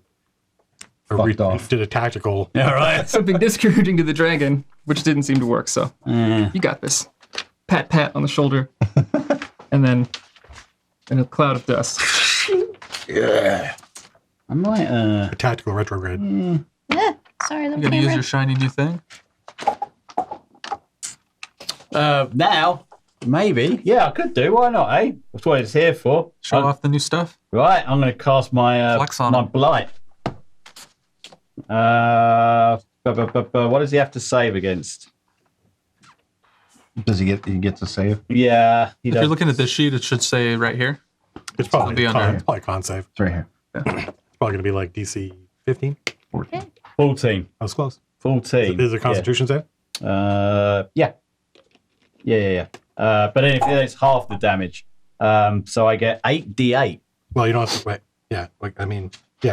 Fucked off. did a tactical. All right. Something discouraging to the dragon, which didn't seem to work. So you got this. Pat, pat on the shoulder, and then in a cloud of dust. Yeah. I might. A tactical retrograde. Yeah. Sorry, You little gotta use camera. your shiny new thing. Now, maybe. Yeah, I could do. Why not, eh? That's what it's here for. Show off the new stuff. Right, I'm going to cast my Flex on my him. blight. What does he have to save against? Does he get to save? Yeah, he If does. you're looking at this sheet, it should say right here. It's probably be under- it's probably con save. It's right here. It's probably gonna be like DC 15. 14. I was close. 14. Is it a Constitution save? Yeah. But then if it's half the damage, so I get 8d8. Well, you don't have to wait. Yeah,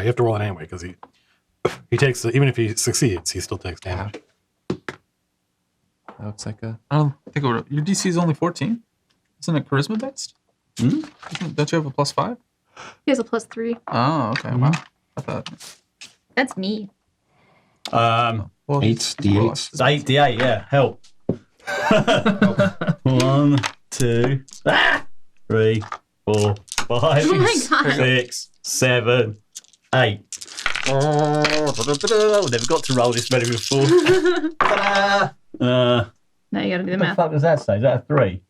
you have to roll it anyway because he takes even if he succeeds, he still takes damage. Oh, it's like a. I don't think it would. Your DC is only 14. Isn't it charisma based? Don't you have a +5? He has a +3. Oh, okay. Wow. I thought. That's me. Well, 8d8. It's 8d8, yeah. Help. 1, 2, 3, 4, 5, Oh my God. 6, 7, 8. Oh, never got to roll this many before. Ta-da! Now you gotta do the What the math. fuck does that say? Is that a 3?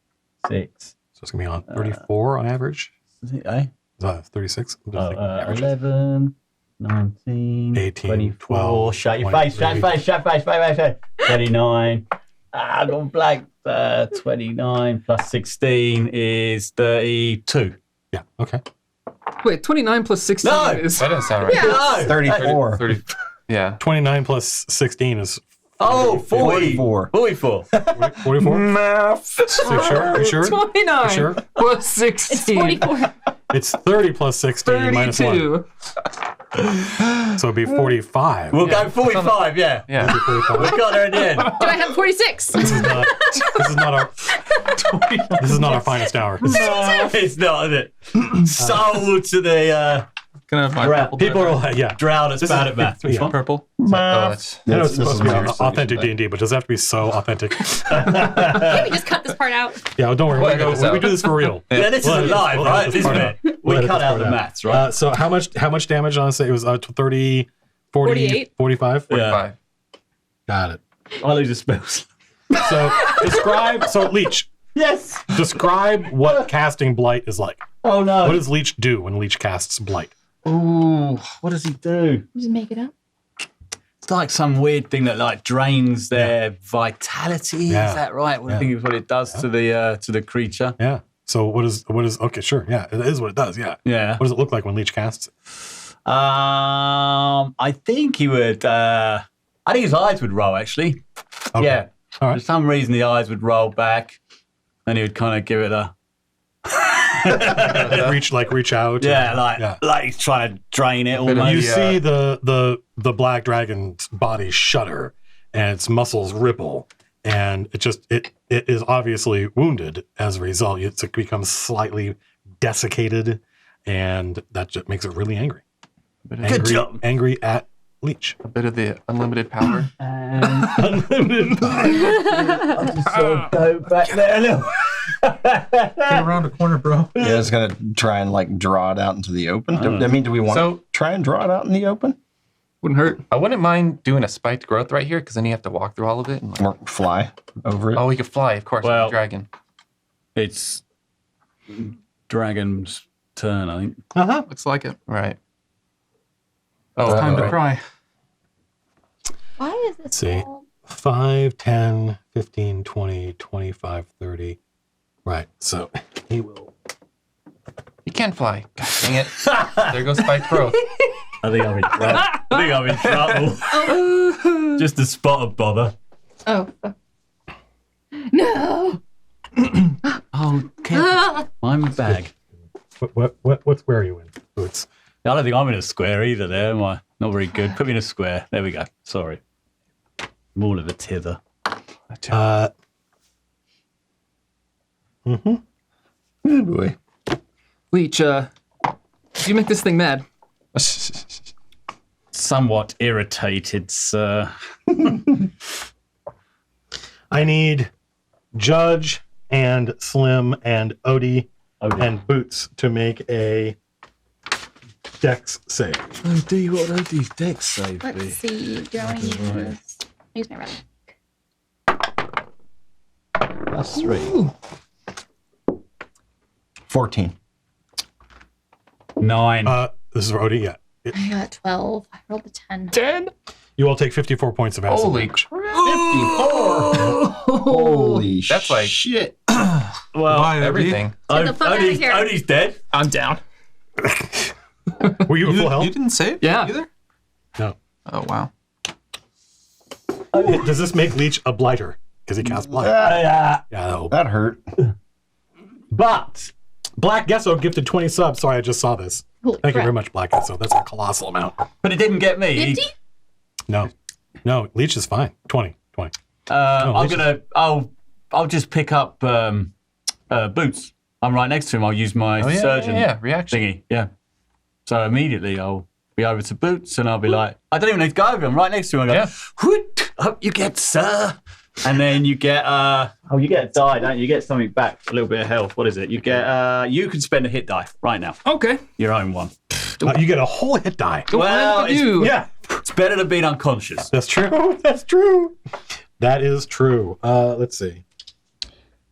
6. So it's going to be on 34 on average. Is it, eh? Is that 36? I'm just thinking average. 11, 19, 18, 24. 12, Shut your face, shut your face, shut your face, shut your face. 29. I got blank. 29 plus 16 is 32. Yeah, okay. Wait, 29 plus 16 No! is. That doesn't sound right. No! 34. 30, yeah. 29 plus 16 is Oh, 40. 44. 44. 44. Math. You sure? You sure? 29 You sure? plus 16. It's 44. It's 30 plus 16 minus 1. 32. So it'd be 45. We'll go 45, yeah. Yeah. It'd be 45. We got her in the end. Do I have 46? This is not our finest hour. No, it's not, is it? Sold to the Can I have my Right. purple People die? are like, yeah. drown as bad at math. Which yeah. one? Purple. Oh, that's, I know This it's supposed is to be my an solution authentic thing. D&D, but does it have to be so authentic? Can we just cut this part out? Yeah, don't worry. Well, We edit this we out. do this for real. Yeah, this We'll is edit live, we'll right? edit this Isn't part it? out. We We'll edit cut this out part the maths, right? So how much damage on it? It was 30, 40, 48. 45? 45. Got it. I lose a spell. So Leech, Yes. describe what casting Blight is like. Oh no. What does Leech do when Leech casts Blight? Ooh, what does he do? Just make it up. It's like some weird thing that like drains their vitality. Yeah. Is that right? Well, Yeah. I think it's what it does to the creature. Yeah. So what is okay, sure. Yeah, it is what it does. Yeah. Yeah. What does it look like when Leech casts it? I think he would. I think his eyes would roll actually. Okay. Yeah. All right. For some reason, the eyes would roll back, and he would kind of give it a. reach out. Yeah, yeah. like he's trying to drain it Bit of- almost. You Yeah. see the black dragon's body shudder and its muscles ripple, and it is obviously wounded as a result. It becomes slightly desiccated, and that just makes it really angry. Good job. Angry at Leech. A bit of the unlimited power. Unlimited. I just saw go back there a little. Get around the corner, bro. Yeah, it's gonna try and like draw it out into the open. Do we want So- to try and draw it out in the open Wouldn't hurt. I wouldn't mind doing a spiked growth right here, because then you have to walk through all of it. And or fly over it? oh, he could fly, of course. Well- Dragon. It's Dragon's turn, I think. Looks like it. Right. It's time to right. cry. Why is this? Let's see. called- 5, 10, 15, 20, 25, 30. Right. So he will. He can fly. God dang it. There goes spiked growth. I think I'm in trouble. Just a spot of bother. Oh. Fuck. No. Oh, careful. I'm a bag. What square are you in? Boots. I don't think I'm in a square either there, am I? Not very good. Put me in a square. There we go. Sorry. I'm all of a tither. Oh boy. Leech, do you make this thing mad? Somewhat irritated, sir. I need Judge and Slim and Odie and Boots to make a Dex save. OD, what would OD's dex save be? Let's see. Do I use my relic? That's 3. 14. 9. This is for Odie. Yeah. I got 12. I rolled a 10. 10? You all take 54 points of acid Holy damage. crap. 54. Holy That's like- shit. well, Why, Everything. Get the fuck outta here. Odie's dead. I'm down. Were you at full You health? didn't save? Yeah. Either? No. Oh, wow. Does this make Leech a blighter? Because he casts blight. Yeah. Yeah, that'll- That hurt. But Black Gesso gifted 20 subs. Sorry, I just saw this. Holy Thank you crap. very much, Black Gesso. That's a colossal amount. But it didn't get me. 50? No, Leech is fine. 20. I'll just pick up Boots. I'm right next to him. I'll use my Oh, yeah, surgeon yeah. Reaction. thingy. Yeah. So immediately I'll be over to Boots and I'll be like, I don't even need to go over. I'm right next to him. I go, Yeah. "Whoot, up you get, sir. And then you get you get a die, don't you? You get something back, a little bit of health. What is it? You get you can spend a hit die right now. Okay. Your own one. You get a whole hit die. Well, Yeah, it's better than being unconscious. that's true. That's true. That is true. Let's see.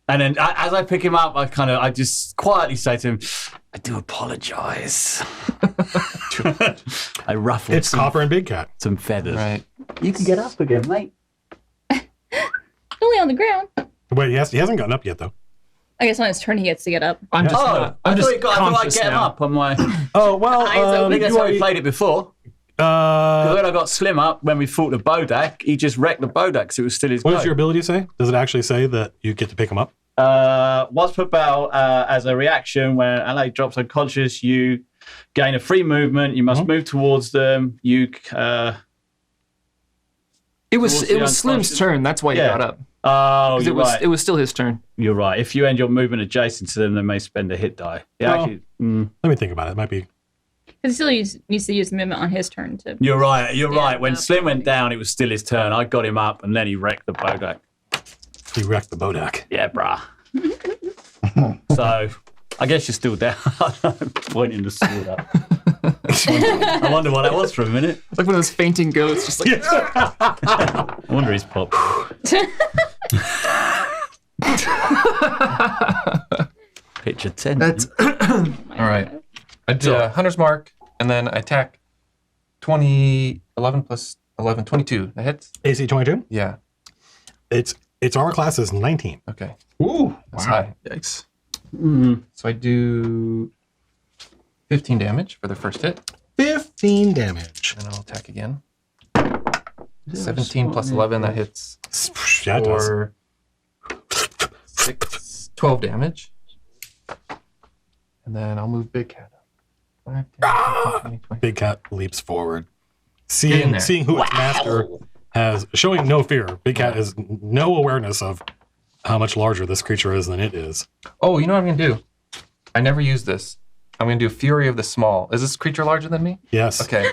And then as I pick him up, I just quietly say to him, I do apologize. I ruffled It's Copper and Big Cat. some feathers. Right. You can get up again, mate. Only on the ground. Wait, he hasn't gotten up yet, though. I guess on his turn he gets to get up. I'm just Oh, not, I I'm thought just I thought I'd conscious get him now. up on my... Oh, well, Eyes I think that's you how we already- played it before. Because when I got Slim up, when we fought the Bodak, he just wrecked the Bodak because it was still his what go. does your ability say? Does it actually say that you get to pick him up? Once per battle, as a reaction, when an ally drops unconscious, you gain a free movement. You must move towards them. You... It was Towards the Slim's unconscious. turn. That's why he Yeah. got up. Oh, 'Cause you're right. it was still his turn. You're right. If you end your movement adjacent to them, they may spend a hit die. Yeah, Oh. actually, Let me think about it. It might be. Because he still needs to use movement on his turn to. you're right. You're Yeah, right. When no, Slim went down, it was still his turn. I got him up, and then he wrecked the Bodak. He wrecked the Bodak. Yeah, brah. So, I guess you're still down. Pointing the sword up. I wonder what that was for a minute. Like one of those fainting goats, just like I wonder he's popped. Picture 10. that's All right. I do Hunter's Mark, and then I attack 11 plus 11, 22. That hits? AC 22. Yeah. Its armor class is 19. Okay. Ooh, That's wow. high. yikes. So I do 15 damage for the first hit, 15 damage. and I'll attack again. 17 plus 11, that hits Yeah, it does. for 12 damage. And then I'll move Big Cat up. 5, 10, 15, 20, 20. Big Cat leaps forward, Get in there. seeing who its master has, showing no fear. Big Cat has no awareness of how much larger this creature is than it is. Oh, you know what I'm going to do? I never use this. I'm going to do Fury of the Small. Is this creature larger than me? Yes. Okay.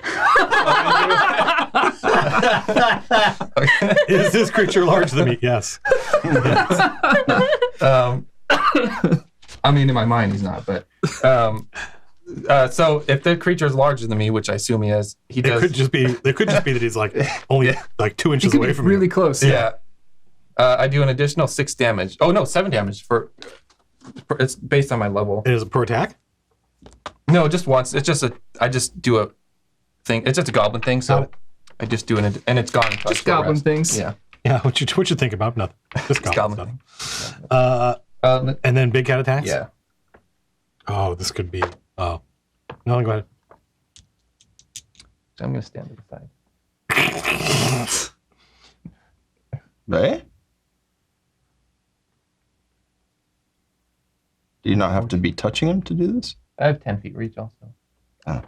Is this creature larger than me? Yes. I mean, in my mind, he's not, but. So if the creature is larger than me, which I assume he is, he It does. could just be that he's like only like 2 He inches could away be from really you. close. Yeah. I do an additional 6 damage. Oh, no, 7 damage for. It's based on my level. It is a per attack. No, just once. It's just I just do a thing. It's just a goblin thing, Got so it. I just do an, and it's gone. until I Just short goblin rest. things. Yeah. Yeah. What you think about nothing? Just It's goblin goblin stuff. thing. And then Big Cat attacks. Yeah. Oh, this could be. Oh, no. Go ahead. I'm going to stand to the side. Eh? Do you not have to be touching him to do this? I have 10 feet reach also. Oh.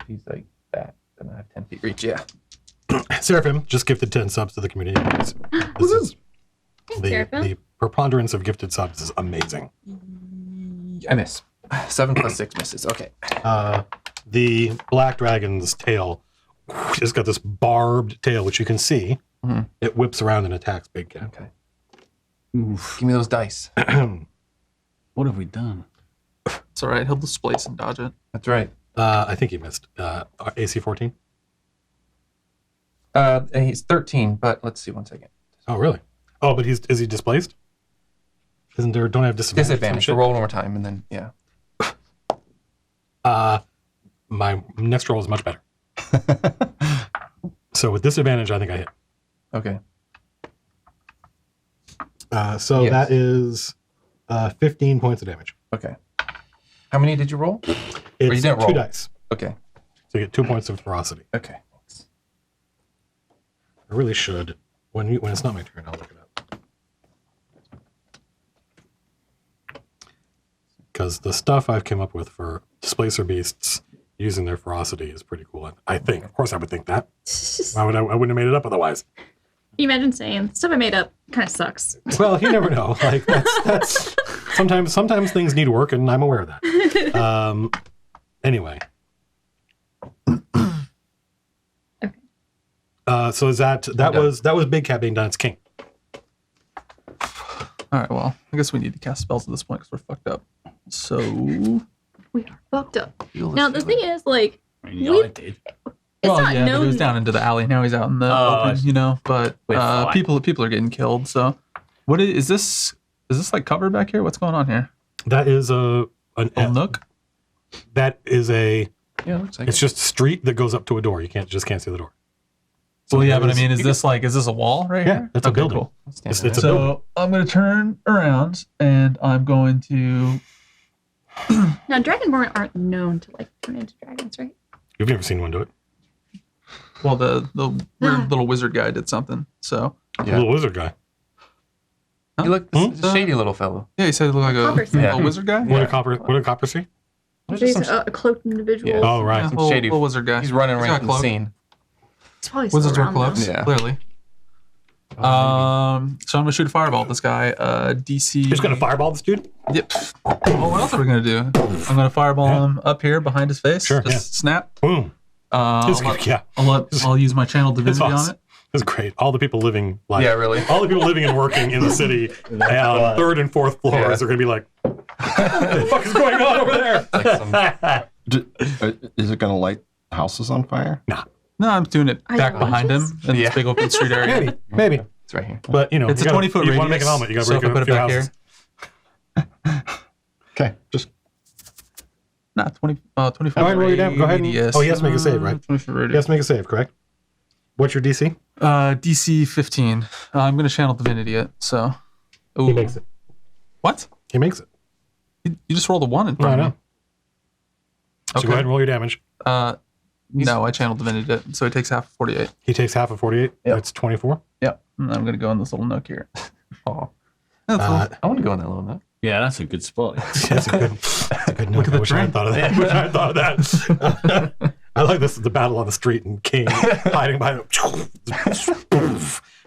If he's like that, then I have 10 feet reach. Yeah. Seraphim just gifted 10 subs to the community. This is Seraphim. the preponderance of gifted subs is amazing. I miss. 7 plus 6 misses. Okay. The black dragon's tail has got this barbed tail, which you can see. Mhm. It whips around and attacks Big Cat. Okay. Give me those dice. What have we done? It's all right. He'll displace and dodge it. That's right. I think he missed. AC 14. He's 13, but let's see one second. Oh, really? Oh, but is he displaced? Isn't there? Don't I have disadvantage? Disadvantage. So roll one more time, and then yeah. My next roll is much better. So with disadvantage, I think I hit. Okay. So Yes. that is 15 points of damage. Okay. How many did you roll? It's didn't 2 roll. dice. Okay. So you get 2 points of ferocity. Okay. Thanks. I really should. When it's not my turn, I'll look it up. Because the stuff I've come up with for displacer beasts using their ferocity is pretty cool. I think, of course, I would think that. Why would I wouldn't have made it up otherwise. Can you imagine saying stuff I made up kind of sucks? Well, you never know. Like that's sometimes things need work, and I'm aware of that. Anyway. Okay. So is that was Big Cat being done? It's King. All right, well, I guess we need to cast spells at this point because we're fucked up. So We are fucked up. Feel Now the thing is, like, I mean, I did. it's well, not yeah, but known. it was down into the alley. Now he's out in the Oh, open, you know. But we're fine. people are getting killed. So, what is this? Is this like covered back here? What's going on here? That is an Nook. That is a. Yeah, looks like It's just a street that goes up to a door. You can't see the door. Well, yeah, but I there's- mean, is this a wall right Yeah, here? that's a Okay, building. cool. It's a building. So I'm gonna turn around and I'm going to. Now, Dragonborn aren't known to like turn into dragons, right? You've never seen one do it. Well, the weird little wizard guy did something. So Yeah. Little wizard guy. You look this a shady little fellow. yeah, he said he looked like Copper a wizard guy. What did Copper see? He's a cloaked individual. Yeah. Oh, right. Yeah, Some little, shady- little wizard guy. He's running got around a the cloak. scene. He's probably still Wizards wear around, cloaks, though. Yeah. clearly. So I'm gonna shoot a fireball at this guy. DC. You're just gonna fireball this dude? Yep. Well, what else are we gonna do? I'm gonna fireball him up here behind his face. Sure, Just snap. Boom. Yeah, I'll use my channel divinity on awesome. it. It's great. All the people living Yeah, really. all the people living and working in the city on third and fourth floors are gonna be like, what the fuck is going on over there? Like some, Is it going to light houses on fire? No, I'm doing it Are back you behind him religious? in Yeah. this big open street area. Maybe. it's right here. But you know, It's you a gotta- 20-foot you radius. want to make an omelet, you gotta so break if I it put a it few back houses. here. Okay, just Nah, 24 Go ahead, roll your damage. Go ahead. radius. Oh, he has to make a save, right? 20-foot You radius. have to make a save, correct? What's your DC? DC 15. I'm gonna channel divinity it. So. Ooh. He makes it. What? He makes it. You just rolled a 1 in No, I front know. of me. So go ahead and roll your damage. No, I channeled divinity it, so he takes half of 48. He takes half of 48. Yep. That's 24. Yep. And I'm gonna go in this little nook here. Oh, That's Uh, I want to go in that little nook. Yeah, that's a good spot. That's a good note. I wish I had thought of that. I wish I had thought of that. I like this. The battle on the street and King hiding behind him.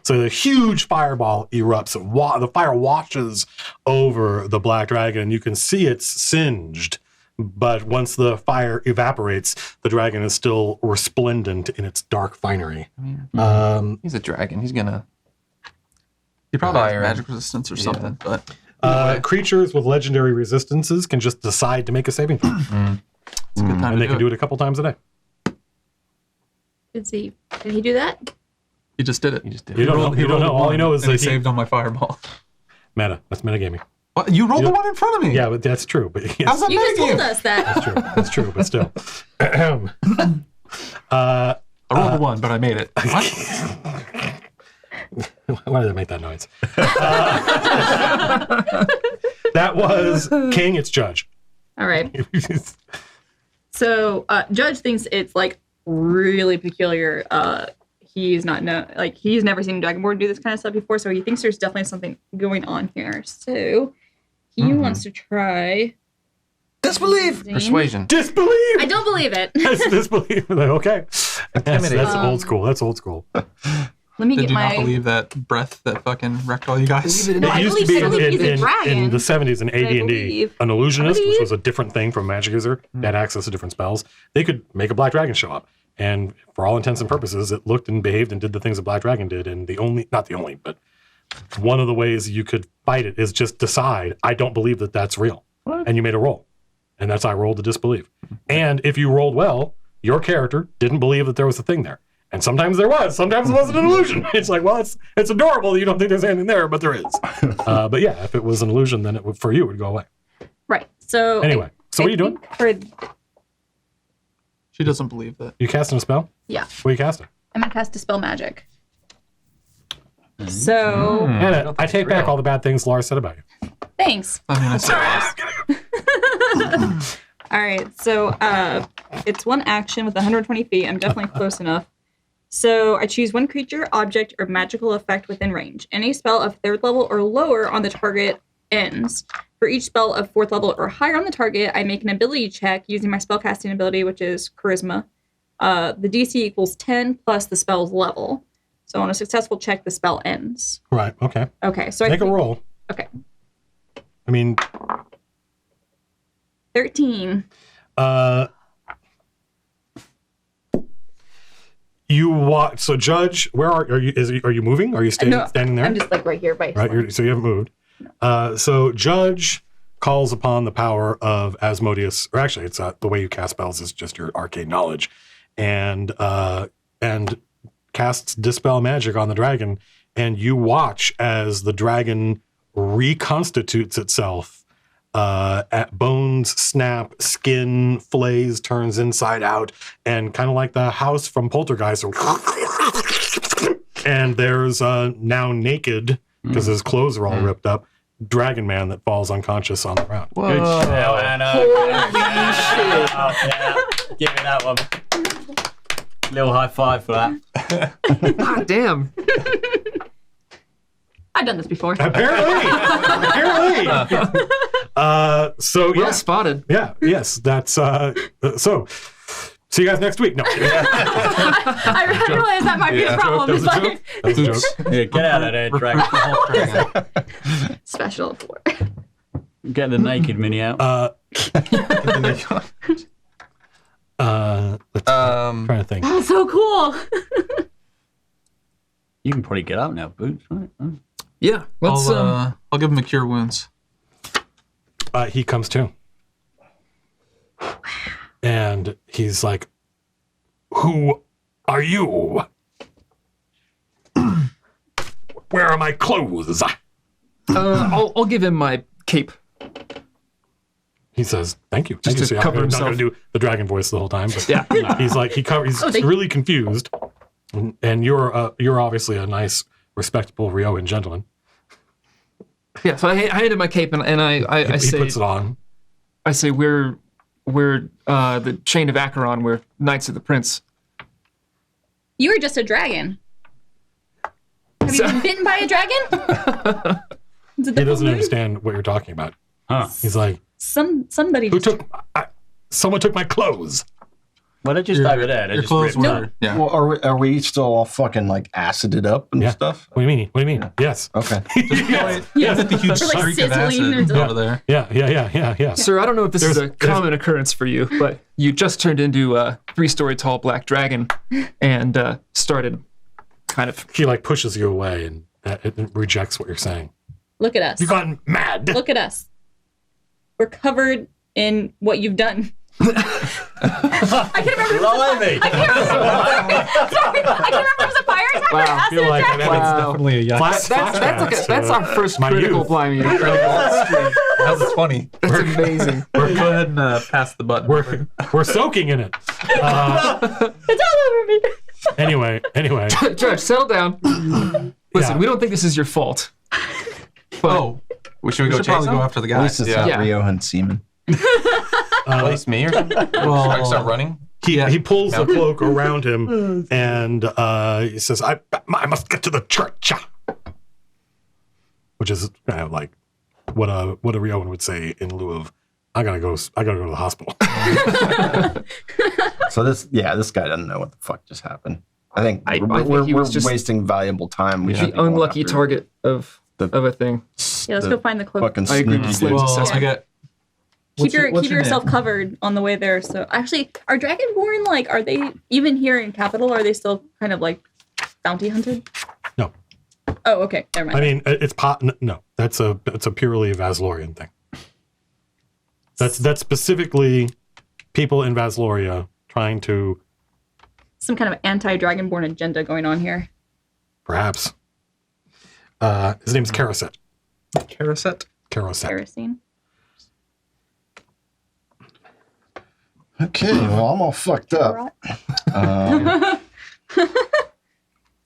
So the huge fireball erupts. The fire washes over the black dragon, and you can see it's singed. But once the fire evaporates, the dragon is still resplendent in its dark finery. He's a dragon. He's gonna. He probably has Fire. magic resistance or something, but Creatures with legendary resistances can just decide to make a saving throw, it's a good time and they to can do it a couple times a day. Did he do that? He just did it. He just did. You don't rolled- know. he You don't rolled know. a All one, you know is and that he he saved on my fireball. meta. That's metagaming. What? You rolled You the don't- one in front of me. Yeah, but that's true. But yes, How's that You just metagame? told us that. that's true. That's true. But still, I rolled the 1, but I made it. What? why did I make that noise? That was King. It's Judge. All right. So Judge thinks it's like really peculiar. He's not he's never seen a Dragonborn do this kind of stuff before, so he thinks there's definitely something going on here. So he wants to try disbelief. Persuasion. Disbelieve. I don't believe it. Disbelieve. Okay. That's Intimidate. old school. That's old school. Let me Did get you my. not believe that breath that fucking wrecked all you guys? No, I It used to believe- be I believe he's a in dragon. the 70s in I AD&D, believe. an illusionist, I which believe. was a different thing from a magic user that had access to different spells. They could make a black dragon show up. And for all intents and purposes, it looked and behaved and did the things a black dragon did. And not the only, but one of the ways you could fight it is just decide, I don't believe that that's real. And you made a roll. And that's how I rolled to disbelieve. And if you rolled well, your character didn't believe that there was a thing there. And sometimes there was. Sometimes it wasn't an illusion. It's like, well, it's adorable that you don't think there's anything there, but there is. But yeah, if it was an illusion, then for you, it would go away. Right. So Anyway, so what are you doing? She doesn't believe that. You casting a spell? Yeah. What are you casting? I'm gonna cast Dispel Magic. So Anna, I take back all the bad things Laura said about you. thanks. I mean, I said All right, so it's one action with 120 feet. I'm definitely close enough. So I choose one creature, object, or magical effect within range. Any spell of 3rd level or lower on the target ends. For each spell of 4th level or higher on the target, I make an ability check using my spellcasting ability, which is Charisma. The DC equals 10 plus the spell's level. So on a successful check, the spell ends. Right, okay. Okay, so Make a roll. Okay, I mean, 13. you watch. So, Judge, where are you? Are you moving? Are you standing there? I'm just like right here by Right. So you haven't moved. So Judge calls upon the power of Asmodeus, or actually, it's the way you cast spells is just your arcane knowledge, and casts Dispel Magic on the dragon, and you watch as the dragon reconstitutes itself. At bones snap, skin flays, turns inside out, and kind of like the house from Poltergeist. And there's now naked, because his clothes are all ripped up, Dragon Man that falls unconscious on the ground. Good shit, Anna. Holy shit. Yeah. Give me that one. Little high five for that. God damn. I've done this before. Apparently. So Well spotted. yeah, yes, that's so. See you guys next week. No, I realize that might be a problem. that was It's a like joke. That was a joke. Yeah, get out of there, Dragon. special for. Get the naked mini out. Trying to think. That's so cool. You can probably get up now, Boots, right? Oh. Yeah. Let's I'll give him a cure wounds. He comes to. And he's like, "Who are you? Where are my clothes?" I'll give him my cape. He says, "Thank you." Just Thank you. to So cover I'm not himself. going to do the dragon voice the whole time, but Yeah. he's like he's really confused, and you're obviously a nice, respectable Riohan gentleman. Yeah. So I handed my cape and I He say puts it on. I say we're the Chain of Acheron. We're Knights of the Prince. You were just a dragon. Have you been bitten by a dragon? He doesn't understand what you're talking about. Huh. He's like, Somebody. "Who took? Someone took my clothes." Well, they're just over there. They're Your just clothes ripped were, up. yeah. Well, are we still all fucking like acided up and Yeah. stuff? What do you mean? What do you mean? Yes. Okay. Yeah. The huge Or like streak of sizzling acid or over there. Yeah. Sir, I don't know if this is a There's- common occurrence for you, but you just turned into a 3-story tall black dragon and started kind of. He like pushes you away and it rejects what you're saying. Look at us. You've gone mad. Look at us. We're covered in what you've done. I can't remember. If Blimey. I can't remember if it was a fire attack or Wow. an I acid feel like attack. that Wow. Definitely a yuck. That's our first my critical youth. blimey. That's That's funny. amazing. Go ahead and pass the button. We're soaking in it. It's all over me. Anyway. Judge, settle down. Listen, Yeah. we don't think this is your fault. But Oh, Should we we go should chase probably him? go after the At guy. least it's Yeah. not Yeah. Riohan semen. Place me or something? Well, I start running. He pulls the cloak around him and he says, I must get to the church," which is kind of like what a Riohan would say in lieu of, I gotta go to the hospital. So this guy doesn't know what the fuck just happened. I think I we're, think he we're was just wasting valuable time. We should the be going unlucky after target of a thing. Yeah, let's the go find the cloak. Fucking I agree with sneaky Slim. dude. well, assessment. I got. Keep your what's your yourself name? covered on the way there. So actually, are Dragonborn like? Are they even here in capital? Are they still kind of like bounty hunted? No. Oh, okay. Never mind. I mean, it's no, that's a purely Vaslorian thing. That's specifically people in Vasloria trying to, Some kind of anti-Dragonborn agenda going on here. perhaps. His name's Karaset. Karaset. Karaset. Kerosene. Okay, well, I'm all fucked up. You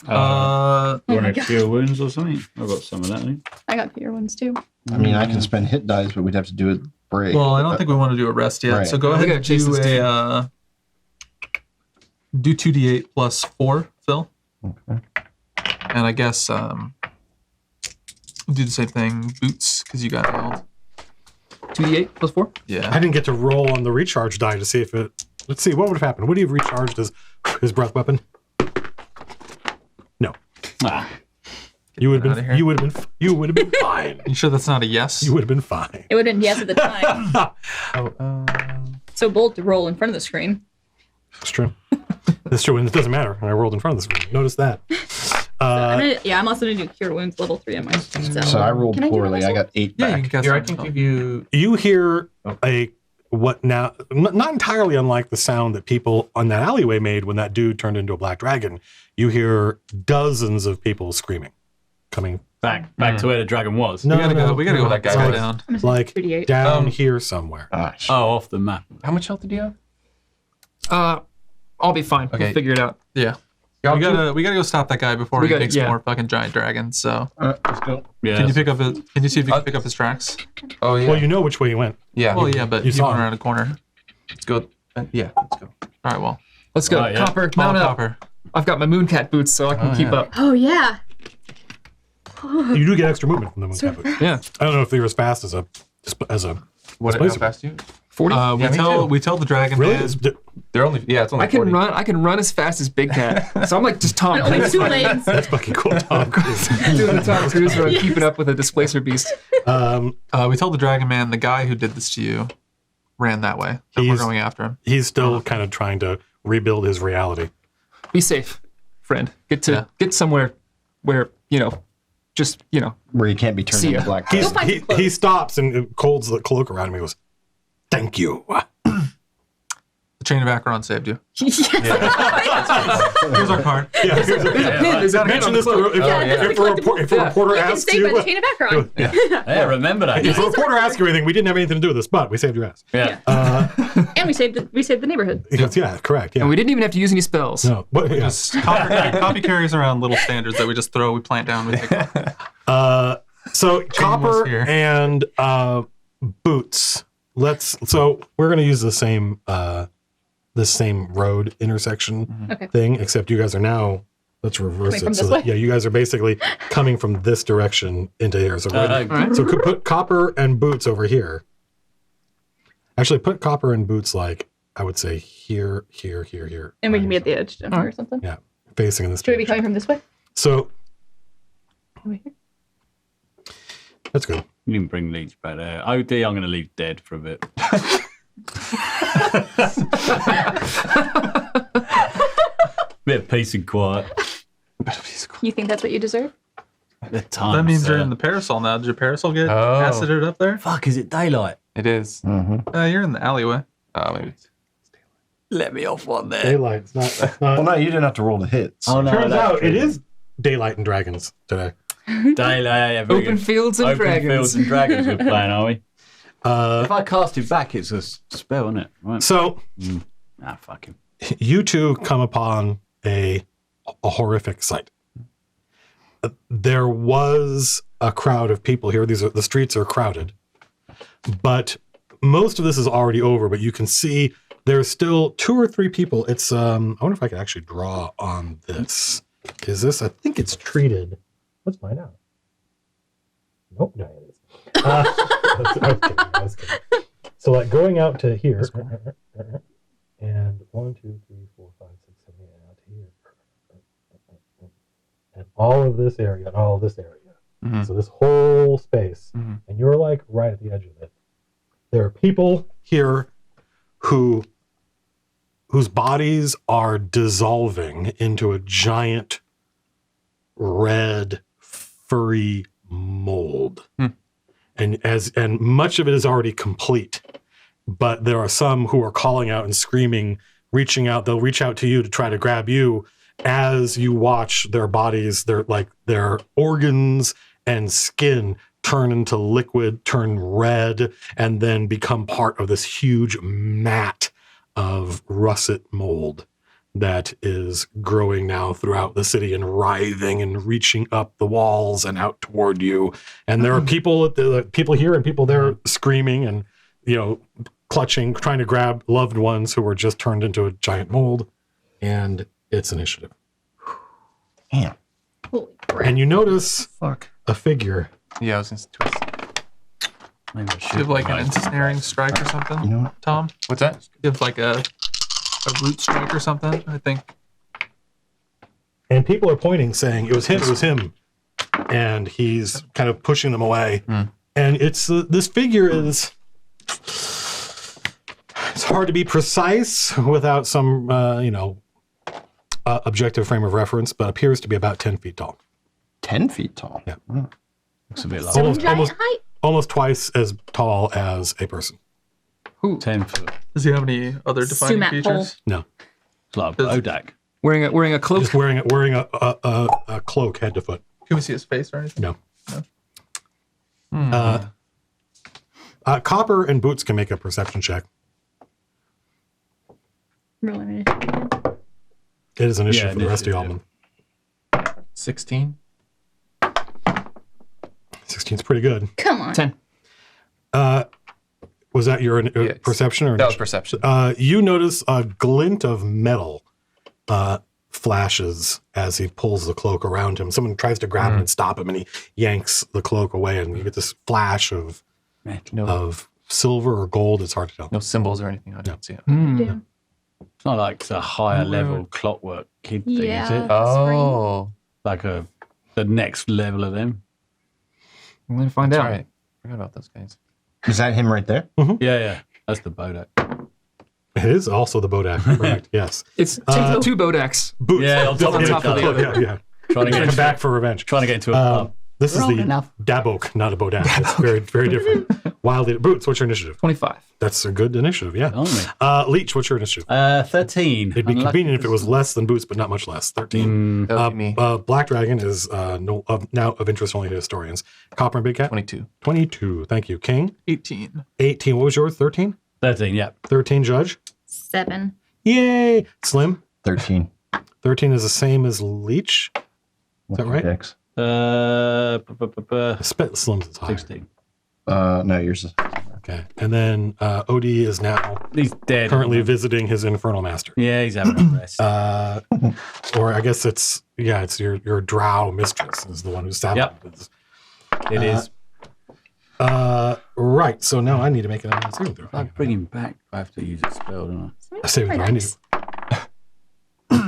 Oh my want to God. cure wounds or something? I've got some of that. I think. I got cure ones too. I mean, I can spend hit dice, but we'd have to do it break. Well, I don't think we want to do a rest yet. Right. So go We ahead gotta and chase do this do 2d8 plus 4, Phil. Okay. And I guess do the same thing, Boots, because you got nailed. 2d8 plus 4? I Yeah. didn't get to roll on the recharge die to see if it. Let's see, what would have happened? Would he have recharged his breath weapon? No. Ah, You would Get have outta been. here. You would have been fine. You sure that's not a yes? You would have been fine. It would have been yes at the time. Oh, So bold to roll in front of the screen. It's true. That's true, and it doesn't matter. I rolled in front of the screen. Notice that. I'm also gonna do Cure Wounds level 3 on myself. So I rolled Can I do poorly. that I got 8 Yeah, you back. can cast Here, I Second can Spell. give you. You hear what now? Not entirely unlike the sound that people on that alleyway made when that dude turned into a black dragon. You hear dozens of people screaming, coming. Back to where the dragon was. No, We gotta go. We gotta go That that guy guy was- down. I'm just like 2d8. down here somewhere. Ah, Oh, off the map. How much health did you have? I'll be fine. Okay. We'll figure it out. Yeah. We gotta go stop that guy before We he gotta- makes yeah. more fucking giant dragons. So let's go. Yeah. can you pick up his? Can you see if you can pick up his tracks? Oh yeah. Well, you know which way he went. yeah. Well, yeah, but you you saw went him. around a corner. Let's go. Yeah. Let's go. All right. Well, Let's go. Right, yeah. Copper, follow mount up. Copper. I've got my mooncat boots, so I can Oh, keep yeah. up. Oh yeah. You do get extra movement from the mooncat boot. Yeah. I don't know if they're as fast as a What? How Displacer. fast you? 40. We Yeah, me tell too. we tell the dragon really. man. They're only. Yeah, it's only. I can 40. run. I can run as fast as Big Cat. So I'm like just Tom Only Cruise, 2 lanes. That's fucking cool, Tom Cruise. doing the Tom Cruise where I'm keeping up with a displacer beast. We tell the dragon man the guy who did this to you ran that way. And we're He's- going after him. He's still kind of trying to rebuild his reality. Be safe, friend. Get Yeah. somewhere where just Where you can't be turned See into ya. black. He's, find he, some clothes. he stops and holds the cloak around him. He goes, "Thank you." The Chain of Acheron saved you. Yes. Here's our card. Yeah, here's a- there's a pin mention on the this cloak. if, Oh, yeah. if a reporter You can asks stay you. by the Chain of Acheron. Yeah, remember that. If a reporter asks you anything, we didn't have anything to do with this, but we saved your ass. Yeah. And we saved the neighborhood. He goes, yeah, correct. Yeah. And we didn't even have to use any spells. No, but yeah. Copy carries around little standards that we just throw. We plant down. We take off. So Copper here. and Boots. So we're gonna use the same road intersection Okay. thing, except you guys are now. Let's reverse Coming from it. So this that, way? yeah, you guys are basically coming from this direction into here. So go ahead. Alright. So could put Copper and Boots over here. Actually, put Copper and Boots like I would say here. And we can be at the edge don't we, or something. Yeah, facing in this. Should we be direction. coming from this way? So Over here? that's good. You didn't bring Leech back there. OD, I'm going to leave dead for a bit. Bit of peace and quiet. You think that's what you deserve? The time. That means you're in the parasol now. Did your parasol get Oh. acided up there? Fuck, is it daylight? It is. You're in the alleyway. Oh, maybe. Let me off one there. Daylight. It's not. Well, no, you didn't have to roll the hits. Oh, no, Turns that's out true. it is daylight and dragons today. Daylight. Yeah, very Open good. fields and Open dragons. fields and dragons we're playing, are we? If I cast it back, it's a spell, isn't it? Right. So Ah, fuck him. you two come upon a horrific sight. There was a crowd of people here. The streets are crowded, but most of this is already over. But you can see there's still 2 or 3 people. It's I wonder if I could actually draw on this. Is this? I think it's treated. Let's find out. Nope, no, it is. I was kidding. So like going out to here, and 1, 2, 3, 4, 5, 6, 7, 8, out to here, and all of this area, and all of this area. Mhm. So this whole space, Mhm. and you're like right at the edge of it. There are people here whose bodies are dissolving into a giant red furry mold. And much of it is already complete, but there are some who are calling out and screaming, reaching out. They'll reach out to you to try to grab you as you watch their bodies, their organs and skin turn into liquid, turn red, and then become part of this huge mat of russet mold that is growing now throughout the city and writhing and reaching up the walls and out toward you. And there are people here and people there screaming and, clutching, trying to grab loved ones who were just turned into a giant mold. And it's initiative. Damn. Holy crap. And you notice Fuck. a figure. Yeah, I was going to twist. Maybe I Do should you have like an provide- ensnaring strike or something, You know what? Tom? What's that? You have like a root strike or something, I think. And people are pointing, saying, it was him. And he's kind of pushing them away. And it's this figure is... It's hard to be precise without some, objective frame of reference, but appears to be about 10 feet tall. 10 feet tall. Yeah. Oh. Looks a bit like Almost- Giant almost- height. Almost twice as tall as a person. 10 foot. Does he have any other defining Sumac features? No, It's like a Bodak. Wearing a cloak. just wearing a cloak head to foot. Can we see his face or anything? No. No. Copper and Boots can make a perception check. Roll initiative. It is an issue Yeah, for the rest of y'all. initiative, 16. 16 is pretty good. Come on. 10. Was that your Yes. perception or That was initiative? perception. You notice a glint of metal flashes as he pulls the cloak around him. Someone tries to grab him and stop him, and he yanks the cloak away, and you get this flash of silver or gold. It's hard to tell. No symbols or anything. I didn't see it. Yeah. It's not like it's a higher level clockwork kid thing, is Yeah. it? Oh, Like the next level of them. I'm going to find that's out. right. Forgot about those guys. Is that him right there? Yeah. That's the Bodak. It is also the Bodak, correct? Yes. It's two Bodaks. Boots. Yeah, on top of on top of the other. Yeah. Trying to Come get back for revenge. trying to get into a pub. This is We're old the enough. Dabok, not a Bodak. It's very, very different. Wildly. Boots, what's your initiative? 25. That's a good initiative, yeah. Blimey. Leech, what's your initiative? 13. It'd be Unlucky convenient if it was for- less than Boots, but not much less. 13. That would be me. Black Dragon is now of interest only to historians. Copper and Big Cat? 22. 22. Thank you. King? 18. 18. What was yours? 13? 13, yeah. 13, Judge? 7. Yay! Slim? 13. 13 is the same as Leech? Is that right? Dex? Slim's is higher. 16. No, yours is. Okay. And then OD is now He's dead. currently visiting his Infernal Master. Yeah, he's having a rest. Or I guess it's your drow mistress is the one who's stabbed him. It is. Right. So now I need to make an saving throw. If I bring him back, I have to use a spell, don't A saving throw. I need. I?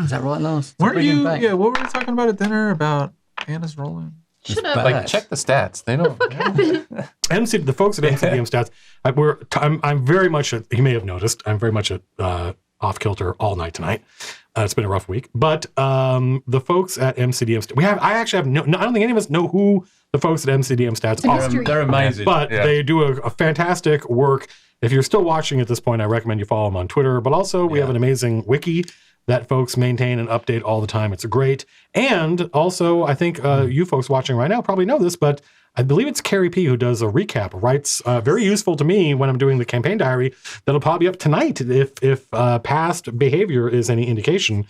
Is that right, Lars? To Weren't bring him you? back? Yeah. What were we talking about at dinner about Anna's rolling? Shut up. bad. Like, check the stats. They don't. The folks at MCDM stats. I'm very much. You may have noticed. I'm very much off kilter all night tonight. It's been a rough week, but the folks at MCDM. I actually have no. I don't think any of us know who the folks at MCDM stats are. mystery. They're amazing. But Yeah. they do a fantastic work. If you're still watching at this point, I recommend you follow them on Twitter. But also, we have an amazing wiki that folks maintain and update all the time. It's great. And also, I think you folks watching right now probably know this, but I believe it's Carrie P who does a recap, writes very useful to me when I'm doing the campaign diary. That'll probably be up tonight if past behavior is any indication.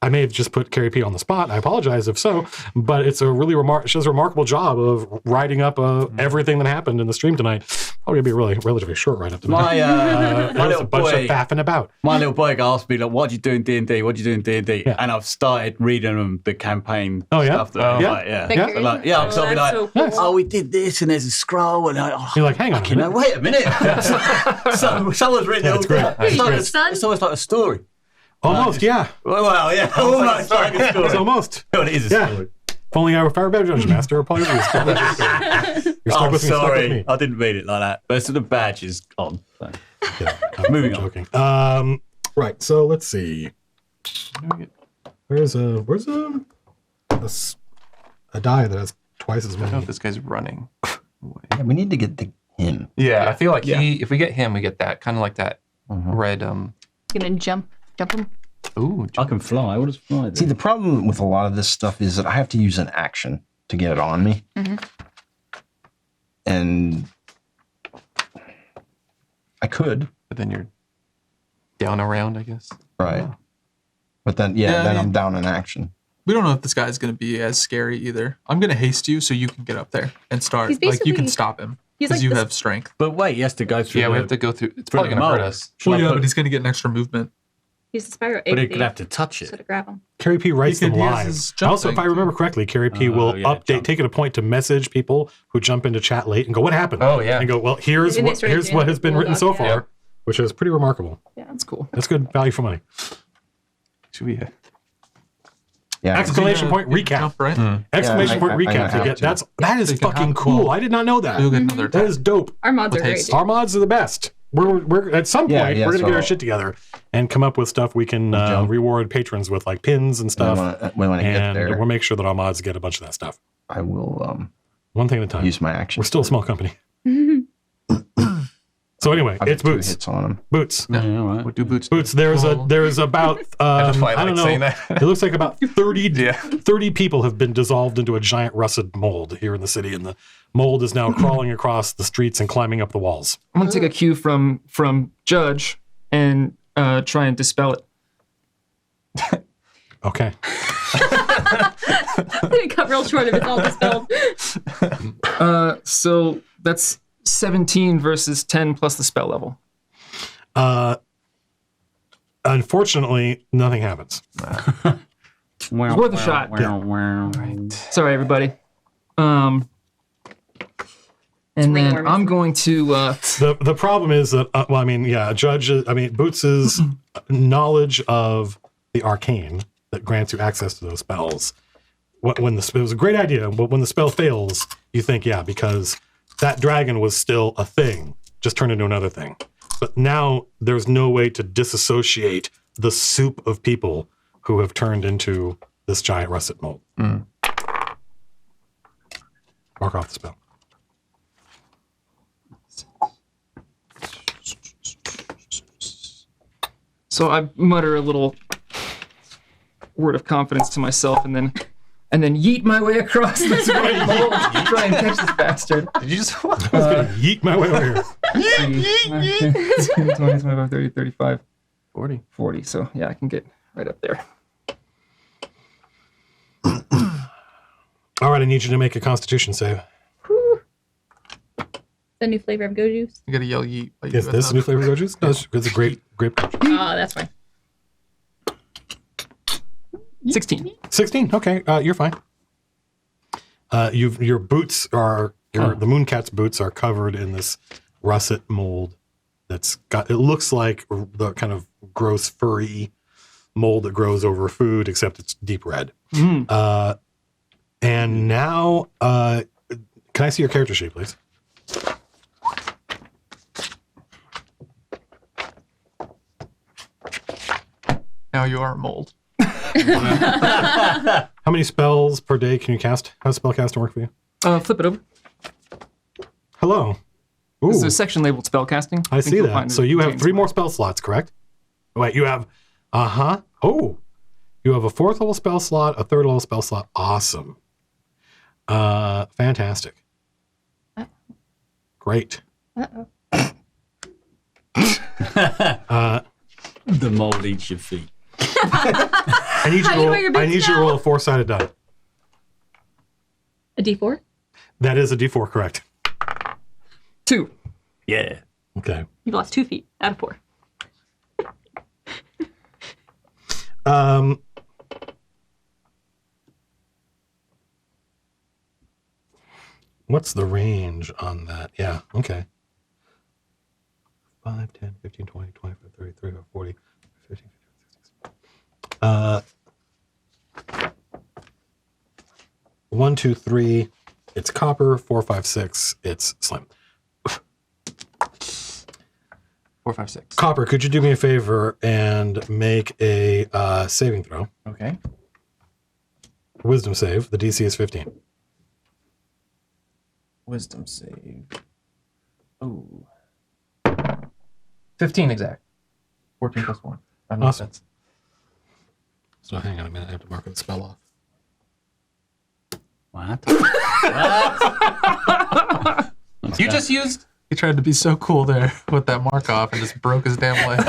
I may have just put Carrie P on the spot. I apologize if so, but it's a really she does a remarkable job of writing up everything that happened in the stream tonight. Probably gonna be a relatively short write up tonight. My That was little a bunch boy, of faffing about. my little boy asked me like, "What do you do in D&D? What do you do in D&D?" Yeah. And I've started reading them the campaign Oh, yeah? stuff. That Yeah. like, yeah. Thank So, you. like, yeah. So I'll be like, that's so cool. "Oh, we did this, and there's a scroll, and You're like, hang on a you know, minute. wait a minute." so someone's written Yeah, it it's all great. down. It's great. It's almost like a story. Almost, yeah. Well, yeah, almost like a story. It's almost. But it is a Yeah. story. If only I were a better Dungeon Master, probably would be a story. You're stuck I'm with me, stuck with sorry, me. I didn't mean it like that. But the badge is on. So. Yeah, I'm Moving on. joking. Right, so let's see. Where's a die that has twice as I don't know many? if this guy's running. away. Yeah, we need to get him. Yeah, I feel like if we get him, we get that kind of like that red. Gonna jump him. Ooh, I can fly. What does fly do? See, the problem with a lot of this stuff is that I have to use an action to get it on me. And I could, but then you're down around, I guess. right? But then, then I'm down in action. We don't know if this guy's going to be as scary either. I'm going to haste you so you can get up there and start. He's Like, you basically- can stop him he's because like you this- have strength. But wait, he has to go through. Yeah, we the- have to go through. It's through probably the going to hurt mold. us. Shall Well, I yeah, put- but he's going to get an extra movement. He's the Spyro But he egg could thief. have to touch So to it. grab him. Carrie P writes He them could use live. his jump Also, if I thing. remember correctly, Carrie P will yeah, update, jump. take it a point to message people who jump into chat late and go, "What happened?" Oh, yeah. and go, "Well, here's And they what started doing has been the written so build-up, far," yeah. which is pretty remarkable. Yeah. That's cool. That's good value for money. Should we? Yeah. Exclamation point recap. Jump, right? Exclamation I- point I- I recap to have get to. that is So you can fucking have cool. both. I did not know that. You'll get another That attack. is dope. Our mods are With great. haste. dude. Our mods are the best. we're at some point Yeah, we're gonna so get our shit together and come up with stuff we can jump. reward patrons with, like pins and stuff. When I get And there, we'll make sure that our mods get a bunch of that stuff. I will One thing at a time. use my action. We're still a small company. So anyway, I've it's got 2 Boots. hits on him. Boots. Yeah, all right. What do boots? do? Boots. There's about That's why I I like don't know. saying that. It looks like about 30 Yeah. 30 people have been dissolved into a giant rusted mold here in the city, and the mold is now crawling across the streets and climbing up the walls. I'm gonna take a cue from Judge and try and dispel it. Okay. It cut real short if it's all dispelled. So that's 17 versus 10 plus the spell level. Unfortunately, nothing happens. It's worth a shot. Sorry, everybody. And then Ringworm, I'm going to. The problem is that Boots's knowledge of the arcane that grants you access to those spells. It was a great idea, but when the spell fails, you think, yeah, because that dragon was still a thing, just turned into another thing. But now there's no way to disassociate the soup of people who have turned into this giant russet mold. Mark off the spell. So I mutter a little word of confidence to myself, and then yeet my way across this great mold to try and catch this bastard. Did you just? Yeet my way over here. 20, 25, 30, 35, 40. 40. So yeah, I can get right up there. All right, I need you to make a Constitution save. The new flavor of go juice. You gotta yell yeet. while you Is do this that. new flavor go juice? No, it's a great grape juice. Oh, that's fine. 16. 16. Okay, you're fine. Your boots are the Mooncat's boots are covered in this russet mold. That's got. It looks like the kind of gross furry mold that grows over food, except it's deep red. And now, can I see your character sheet, please? Now you are mold. How many spells per day can you cast? How does spellcasting work for you? Flip it over. Hello. Ooh, There's a section labeled spellcasting. I think see you'll that. find So it you have contains 3 more spell slots, correct? Wait, you have, Oh, you have a 4th level spell slot, a 3rd level spell slot. Awesome. Fantastic. Great. Uh-oh. The mold eats your feet. I need you How do you wear your to roll, I boots need you to now? roll a 4-sided die. A D4? That is a D4, correct? 2. Yeah. Okay. You've lost 2 feet out of 4. What's the range on that? Yeah, okay. 5, 10, 15, 20, 25, 30, 35, 40, 50, 60. 1, 2, 3, it's copper. 4, 5, 6, it's slime. 4, 5, 6. Copper, could you do me a favor and make a saving throw? Okay. Wisdom save. The DC is 15. Wisdom save. Oh. 15 exact. 14 plus 1. That makes Awesome. sense. So hang on a minute, I have to mark the spell off. What? You just used. He tried to be so cool there with that mark off and just broke his damn leg.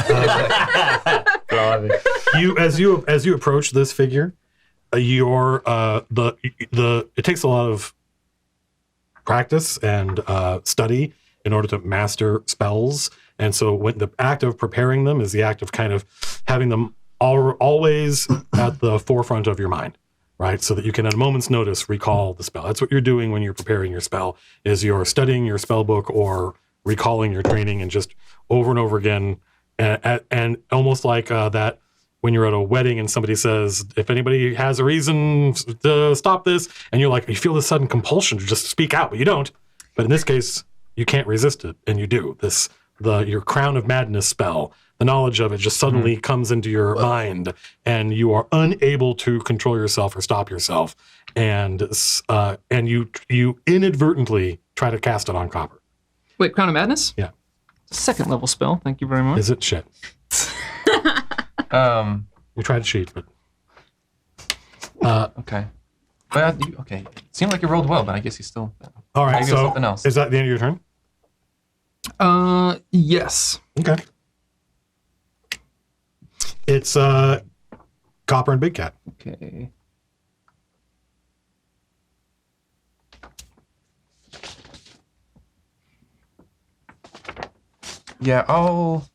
As you approach this figure, it takes a lot of practice and study in order to master spells, and so when the act of preparing them is the act of kind of having them always at the forefront of your mind, right? So that you can at a moment's notice recall the spell. That's what you're doing when you're preparing your spell, is you're studying your spell book or recalling your training, and just over and over again, and almost like that when you're at a wedding and somebody says, if anybody has a reason to stop this, and you're like, you feel this sudden compulsion to just speak out, but you don't. But in this case, you can't resist it, and you do. This your Crown of Madness spell. The knowledge of it just suddenly comes into your mind, and you are unable to control yourself or stop yourself, and you inadvertently try to cast it on Copper. Wait, Crown of Madness? Yeah. Second level spell. Thank you very much. Is it shit? You tried to cheat, but Okay. Well, okay. Seemed like you rolled well, but I guess you still. all right. Maybe it was So something else. is that the end of your turn? Yes. Okay. It's Copper and Big Cat. Okay. Yeah, I'll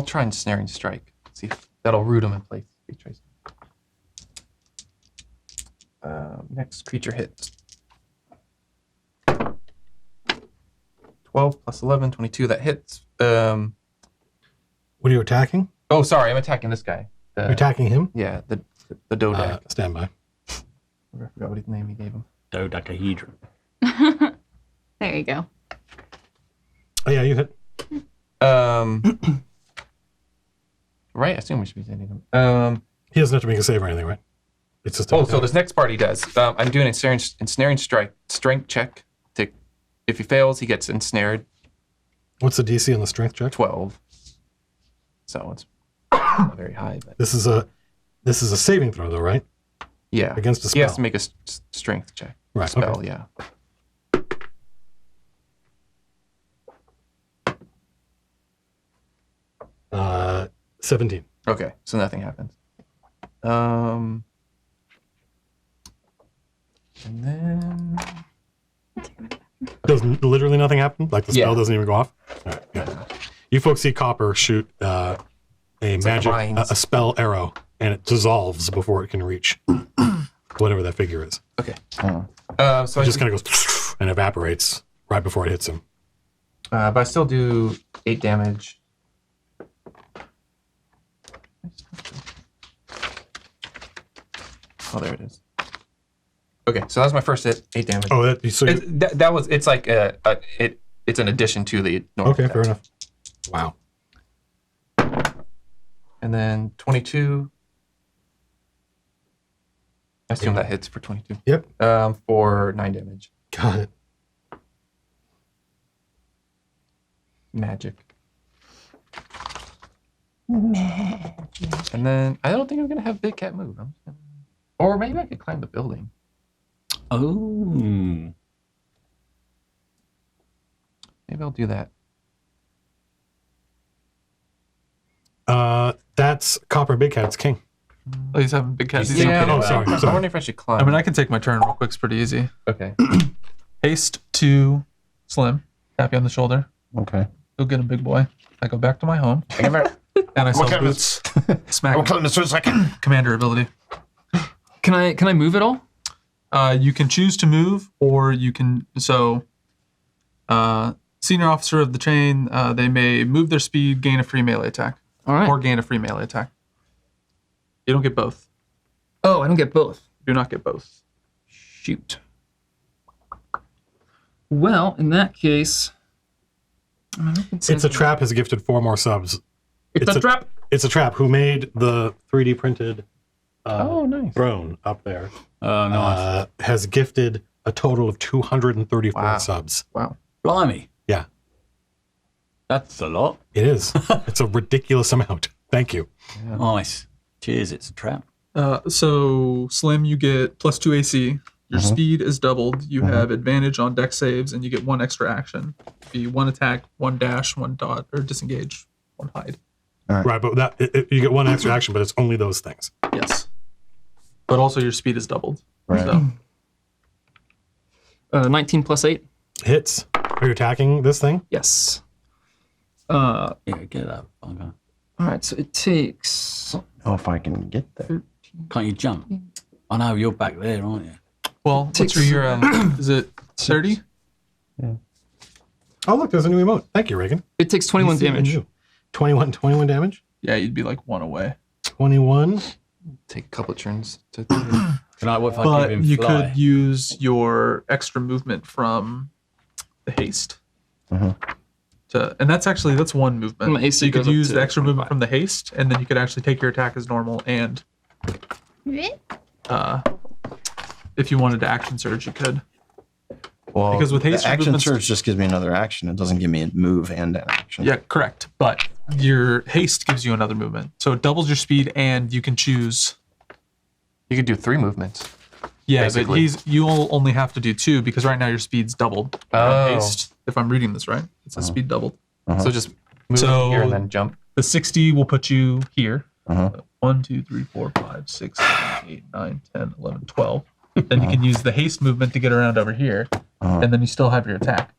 try and snaring strike. See if that'll root him in place. Next creature hit. 12 plus 11, 22. That hits. What are you attacking? Oh, sorry, I'm attacking this guy. You're attacking him? Yeah, the Dodak. Stand by. I forgot what his name he gave him. Dodecahedron. There you go. Oh yeah, you hit. Right, I assume we should be sending him. He doesn't have to make a save or anything, right? It's just. So this next part he does. I'm doing ensnaring strength check. If he fails, he gets ensnared. What's the DC on the strength check? 12. So it's not very high, but This is a saving throw, though, right? yeah, Against a he has spell. to make a strength check. Right. Spell, Okay. yeah. Uh, 17. Okay, so nothing happens. And then Does literally nothing happen? Like the spell Yeah. doesn't even go off? All right, yeah. You folks see Copper shoot a magic, vines. a spell arrow, and it dissolves before it can reach whatever that figure is. okay. So I It just kind of goes and evaporates right before it hits him. but I still do 8 damage. Oh, there it is. Okay, so that was my first hit, 8 damage. Oh, so you, That was. It's like it's an addition to the normal. okay, attack. fair enough. Wow. And then 22. I assume that hits for 22. Yep. For 9 damage. Got it. Magic. And then I don't think I'm gonna have Big Cat move. Or maybe I could climb the building. Oh. Maybe I'll do that. That's Copper Big Cat's king. Oh, he's having big cat. He's He's thinking okay. Oh, about- sorry. I sorry. wonder if I should climb. I mean, I can take my turn real quick. It's pretty easy. Okay. Haste to Slim. Tap you on the shoulder. Okay. Go get him, big boy. I go back to my home. And I sell kind of- boots. Smack call this for a second. commander ability. Can I move at all? You can choose to move, or you can. So, senior officer of the chain, they may move their speed, gain a free melee attack, All right. or gain a free melee attack. You don't get both. Oh, I don't get both. Do not get both. Shoot. Well, in that case, I don't think It's a anything- Trap has gifted 4 more subs. It's a trap. It's a Trap who made the 3D printed Oh, nice. throne up there. Oh, nice. Has gifted a total of 234 Wow. subs. Wow. Blimey. Yeah, That's a lot. it is. It's a ridiculous amount. Thank you. Nice. Cheers, it's a trap. So Slim, you get +2 AC. Your speed is doubled. You have advantage on deck saves, and you get 1 extra action. Be 1 attack, 1 dash, 1 dot, or disengage, 1 hide. Right, but you get 1 extra action, but it's only those things. Yes. But also your speed is doubled. Right. So 19 plus 8. Hits. Are you attacking this thing? Yes. Yeah, get that. Okay. All right, so it takes. Oh, if I can get there. Can't you jump? I know, you're back there, aren't you? well, what's your is it 30? Oh, look, there's a new emote. Thank you, Reagan. It takes 21 Easy and damage. new. 21 damage? Yeah, you'd be like 1 away. 21. Take a couple of turns to. Can I, what if I But give him you fly? could use your extra movement from the haste. Mhm. And that's one movement. My AC So you could goes up use to the extra movement 25. from the haste, and then you could actually take your attack as normal. And if you wanted to action surge, you could. Well, Because with haste the action movements- surge just gives me another action. It doesn't give me a move and an action. Yeah, correct. But your haste gives you another movement, so it doubles your speed, and you can choose. You could do 3 movements. Yeah, Basically. but you'll only have to do 2 because right now your speed's doubled. on Oh. Haste, if I'm reading this right, it says speed doubled. So just move So- here and then jump. The 60 will put you here. Uh-huh. 1, 2, 3, 4, 5, 6, 7, 8, 9, 10, 11, 12. Then you can use the haste movement to get around over here, Uh-huh. and then you still have your attack.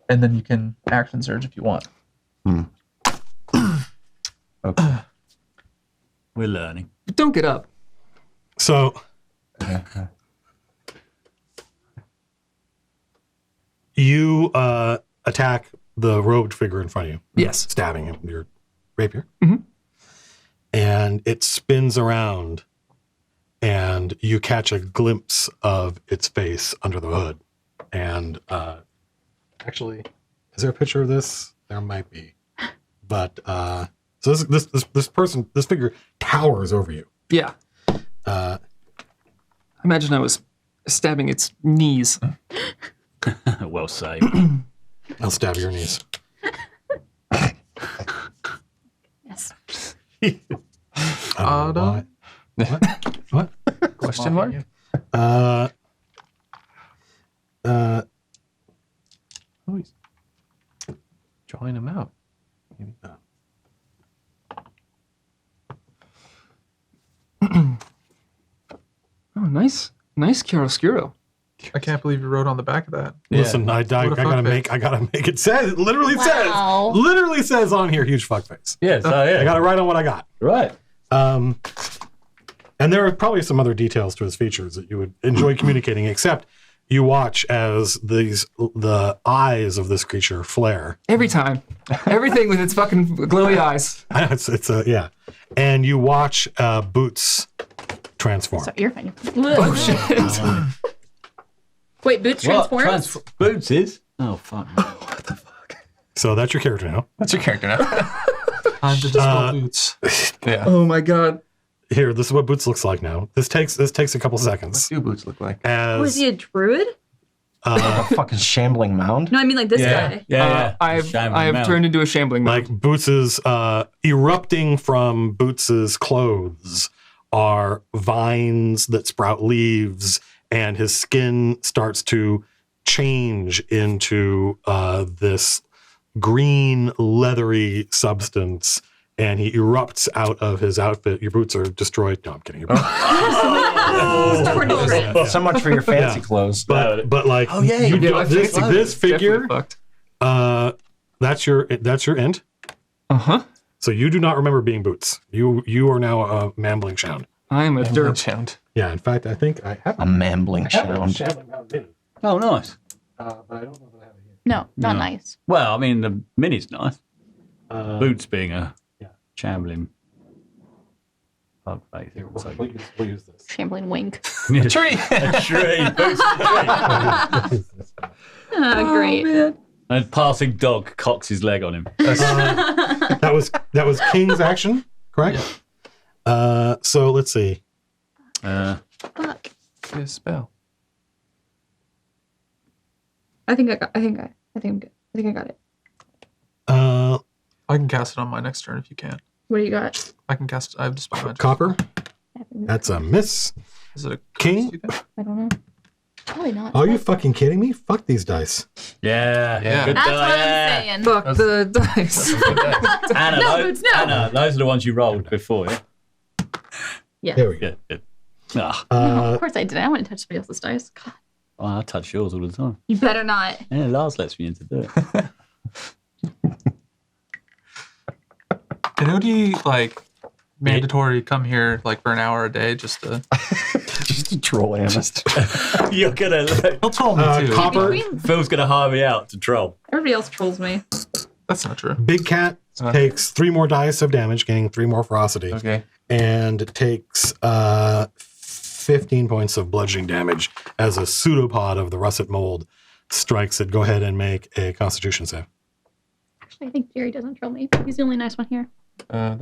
And then you can action surge if you want. Okay. We're learning. Don't get up. So you attack the robed figure in front of you. Yes. Stabbing him with your rapier. Mhm. And it spins around, and you catch a glimpse of its face under the hood. And actually, is there a picture of this? There might be. But so this figure towers over you. Yeah. Imagine I was stabbing its knees. Well saved. I'll stab your knees. Yes. I don't know why. What? Question mark? Uh, Oh, he's drawing him out. Maybe. Oh, nice chiaroscuro. I can't believe you wrote on the back of that. listen, I gotta fuck face. make it says. It literally Wow. says on here, huge fuck face. Yes, I got to write on what I got. Right. And there are probably some other details to his features that you would enjoy communicating, except you watch as the eyes of this creature flare. Every time. Everything with its fucking glowy eyes. Yeah. And you watch Boots transform. So you're fine. Oh, shit. Wait, Boots transforms? Boots is? Oh, fuck. So that's your character now. That's your character now. Time to dispel boots. Yeah. Oh, my God. Here, this is what Boots looks like now. This takes a couple seconds. What do boots look like? Oh, is As he a druid? A fucking shambling mound. No, I mean like this guy. Yeah. I have turned into a shambling like mound. Boots's erupting from Boots's clothes are vines that sprout leaves, and his skin starts to change into this green leathery substance, and he erupts out of his outfit. Your boots are destroyed. No, I'm kidding. So much for your fancy clothes. But like Oh, yeah, you yeah, do- my this face this figure Definitely fucked. that's your end. Uh-huh. So you do not remember being Boots. You are now a mambling sound. I am a derp. Sound. Yeah, in fact, I think I have A mambling sound. shambling mound mini, Oh, nice. but I don't know that I have it here. No, not No. nice. Well, I mean, the mini's nice. Boots being a yeah. shambling bug face. Here, we'll use this. Shambling wink. A Tree. A tree. Boots a tree. Great. A passing dog cocks his leg on him. That was King's action, correct? So let's see. Fuck. Get a spell. I think I'm good. I think I got it. I can cast it on my next turn if you can't. What do you got? I can cast. I have dispel magic. Copper. That's a miss. Is it a King? curse, you think? I don't know. Probably not. Are you fucking kidding me? Fuck these dice. Yeah. Yeah. Good That's die, what yeah. I'm saying. Fuck the dice. Anna, No, those, Boots, no. Anna, those are the ones you rolled before, yeah? Yeah. There we go. Yeah. Good. Ah, No, of course I didn't. I want to touch somebody else's dice. God, I touch yours all the time. you better not. Yeah, Lars lets me in to do it. Can OD mandatory come here for an hour a day just to? Just a troll animal. You're gonna look. He'll troll me too. Copper. Between- Phil's gonna hire me out to troll. Everybody else trolls me. That's not true. Big Cat takes 3 more dice of damage, gaining 3 more ferocity, Okay. and takes 15 points of bludgeoning damage as a pseudopod of the russet mold strikes it. Go ahead and make a Constitution save. Actually, I think Jerry doesn't troll me. He's the only nice one here. That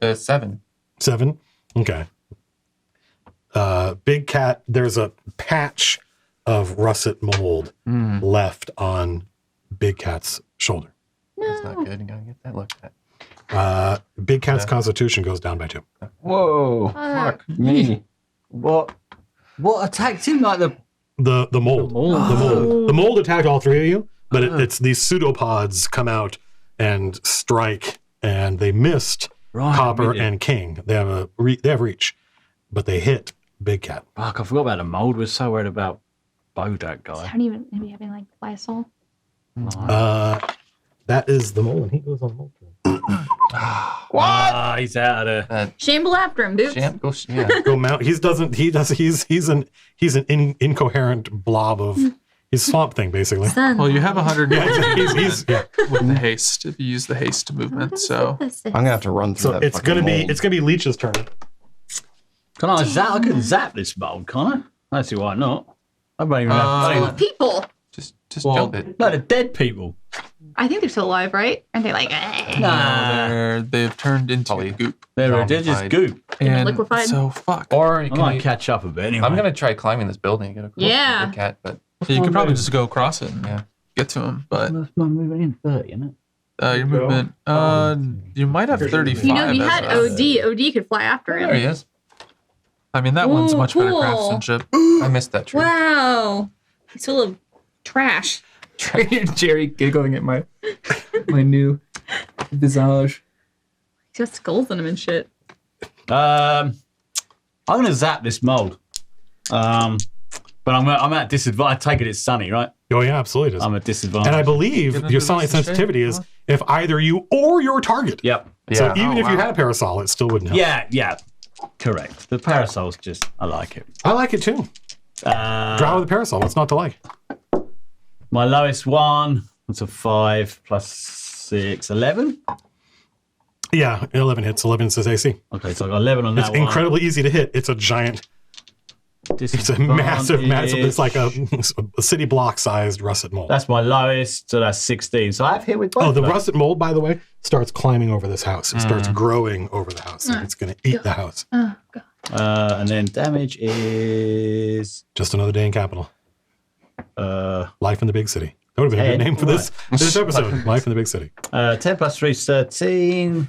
was 7. 7? Okay. Big Cat, there's a patch of russet mold left on Big Cat's shoulder. That's not good. You gotta get that looked at. Big Cat's Constitution goes down by 2. Whoa. Fuck me. What attacked him? Like the The mold. The mold attacked all 3 of you, but it's these pseudopods come out and strike, and they missed Copper and King. They have reach, but they hit Big Cat. fuck? I forgot about the mold. We're so worried about Bodak guy. I don't even maybe having like Lysol. That is the mold, and he goes on the mold. What? He's out of there. Shamble after him, dude. Go mount. He's an incoherent blob of. He's Swamp Thing basically. Son. Well, you have 100 He's with the haste if you use the haste movement. So I'm gonna have to run through so that. it's gonna fucking be Leech's turn. Can I zap? I can zap this mold, can't I? I see why not. I don't even have People. Just Well, jump it. no, the dead people. I think they're still alive, right? Aren't they like? they've turned into Probably. goop. They're just Zombified. goop. And liquefied? so fuck. Or you I might can. catch up a bit anyway. I'm gonna try climbing this building. Get across Yeah. the cat, but You could probably just go across it and Yeah. get to him. But That's my moving in 30, isn't it? your movement, you might have 35. You know, he had as OD. OD could fly after there he him. is. I mean, that one's Ooh, much better cool. craftsmanship. I missed that tree. Wow. He's full of trash. Jerry giggling at my new visage. He's got skulls on him and shit. I'm gonna zap this mold. But I'm at disadvantage. I take it it's sunny, right? Oh yeah, absolutely. It is. I'm at disadvantage. And I Get believe into your this sunlight and shit. sensitivity is if either you or your target. Yep. So Yeah. even if you had a parasol, it still wouldn't help. Yeah. Correct. The parasol's just, I like it. I like it too. Drow with a parasol. What's not to like? My lowest one was a 5 plus 6, 11. Yeah, 11 hits. 11 says AC. Okay, so I got 11 on It's that one. incredibly easy to hit. It's a giant. It's a massive. It's like a city block-sized russet mold. That's my lowest, so that's 16. So I've hit with both. Oh, the of them. russet mold, by the way, starts climbing over this house. It starts growing over the house. And it's going to eat the house. Oh, God. And then damage is Just another day in capital. Life in the big city. That would have been a good 10, name for this episode. Life in the big city. 10 plus 3 is 13.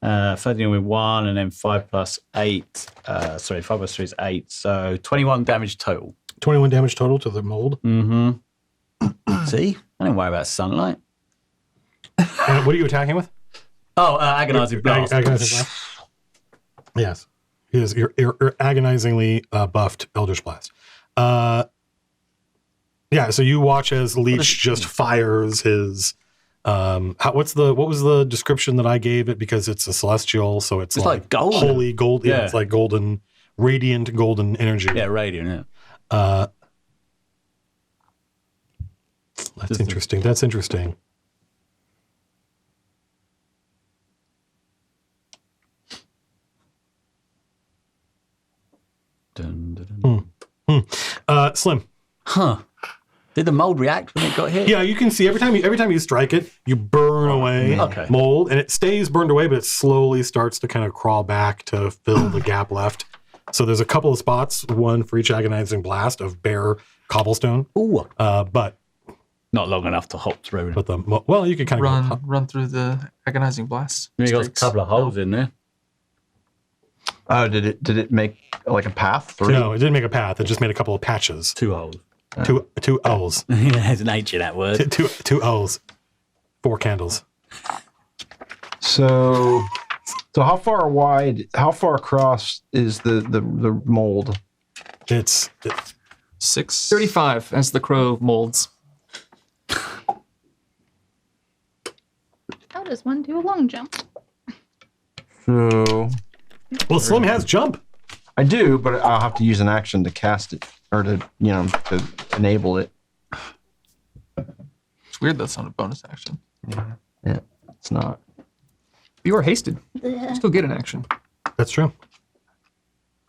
13 with 1, and then 5 plus 8. 5 plus 3 is 8. So 21 damage total. 21 damage total to the mold. Mm-hmm. See? I don't worry about sunlight. And what are you attacking with? Oh, agonizing blast. Agonizing blast. Yes. You're agonizingly buffed Eldritch Blast. Yeah, so you watch as Leech just fires his what was the description that I gave it, because it's a celestial, so it's like golden. Holy gold. Yeah, Yeah. it's like golden, radiant golden energy. Yeah, radiant, yeah. That's interesting. That's interesting. Dun, dun, dun. Slim. Huh. Did the mold react when it got hit? Yeah, you can see every time you strike it, you burn away Okay. mold, and it stays burned away, but it slowly starts to kind of crawl back to fill the gap left. So there's a couple of spots, one for each agonizing blast of bare cobblestone. Ooh. But Not long enough to hop through. you could kind of Run through the agonizing blast. You got a streaks. couple of holes in there. Oh, did it make like a path through? No, it didn't make a path. It just made a couple of patches. 2 holes. Two L's. There's an H in that word. Two L's. 4 candles. So how far across is the mold? It's 35 as the crow molds. How does one do a long jump? So well, Slim has jump. I do, but I'll have to use an action to cast it or to enable it. It's weird that's not a bonus action. Yeah, it's not. You are hasted. You still get an action. That's true.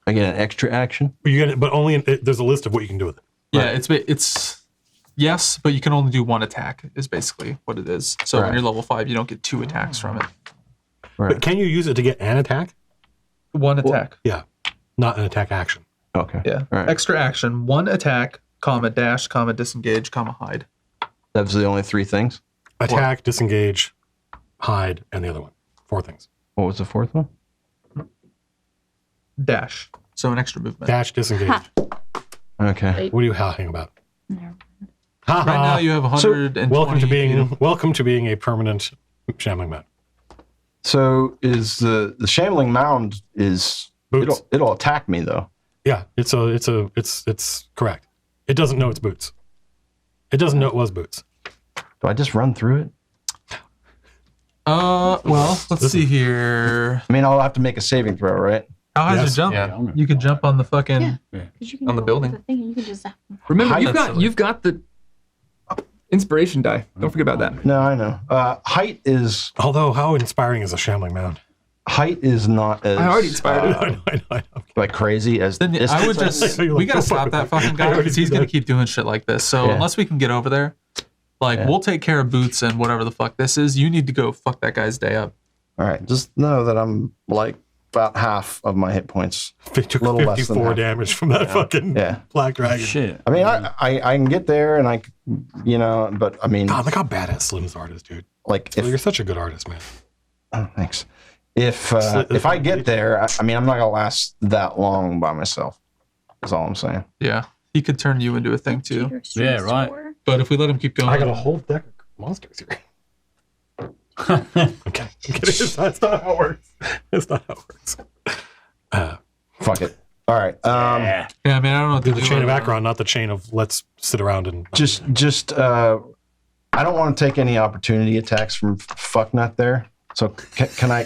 I get an extra action. You get it, but only there's a list of what you can do with it. Yeah, it's Yes, but you can only do one attack. Is basically what it is. So when Right. you're level 5, you don't get 2 attacks from it. But can you use it to get an attack? One attack. Yeah, not an attack action. Okay. Yeah. Right. Extra action. 1 attack, comma dash, comma disengage, comma hide. That's the only 3 things. Attack, disengage, hide, and the other one. 4 things. What was the 4th one? Dash. So an extra movement. Dash, disengage. Ha. Okay. What are you howling about? Never. Ha Right now you have 120. Welcome to being a permanent shambling man. So is the shambling mound is Boots. it'll attack me though. Yeah, it's correct. It doesn't know it's boots. It doesn't know it was boots. Do I just run through it? Well, let's see here. I mean, I'll have to make a saving throw, right? How high is Yes. your jump? Yeah. You could jump on the fucking. Yeah. 'Cause you can On the go building. over thing and you can just zap them. Remember, Height- you've got the inspiration die. Don't forget about that. No, I know. Height is Although, how inspiring is a shambling mound? not as I already inspired I know. like crazy as Then distance. I would just. You're like, We gotta go fuck stop with that me. fucking I guy already because he's did gonna that. keep doing shit like this. So Yeah. unless we can get over there, like Yeah. we'll take care of Boots and whatever the fuck this is. You need to go fuck that guy's day up. All right, just know that I'm like about half of my hit points. They took Little less than 54 half. damage from that fucking Yeah. black dragon. Shit. I mean, I can get there, and but I mean, God, look how badass Slim's art is, dude. like You're if such a good artist, man. oh, thanks. If I get there, I mean, I'm not gonna last that long by myself. That's all I'm saying. Yeah, he could turn you into a thing too. Cheater street Yeah, right. store. But if we let him keep going, I got a whole deck of monsters here. Okay, I'm kidding. That's not how it works. That's not how it works. Fuck it. All right. Yeah. Yeah, I mean, I don't know. What Do to the do chain of right now. Acheron, not the chain of let's sit around and Just I don't want to take any opportunity attacks from fucknut there. So can I?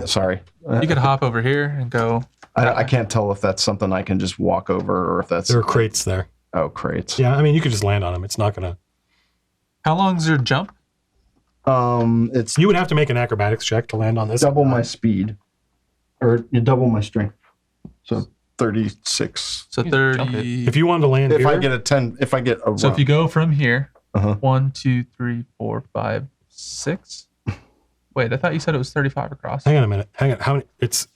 Sorry, You could hop over here and go. I can't tell if that's something I can just walk over or if that's there are crates there. crates. Yeah, I mean you could just land on them. It's not gonna. How long's your jump? It's You would have to make an acrobatics check to land on this. double my speed, or you double my strength. So 36. So You can jump 30. If you wanted to land If here, I get a 10, if I get a So run. if you go from here, Uh-huh. 1, 2, 3, 4, 5, 6. Wait, I thought you said it was 35 across. hang on a minute. Hang on. How many? It's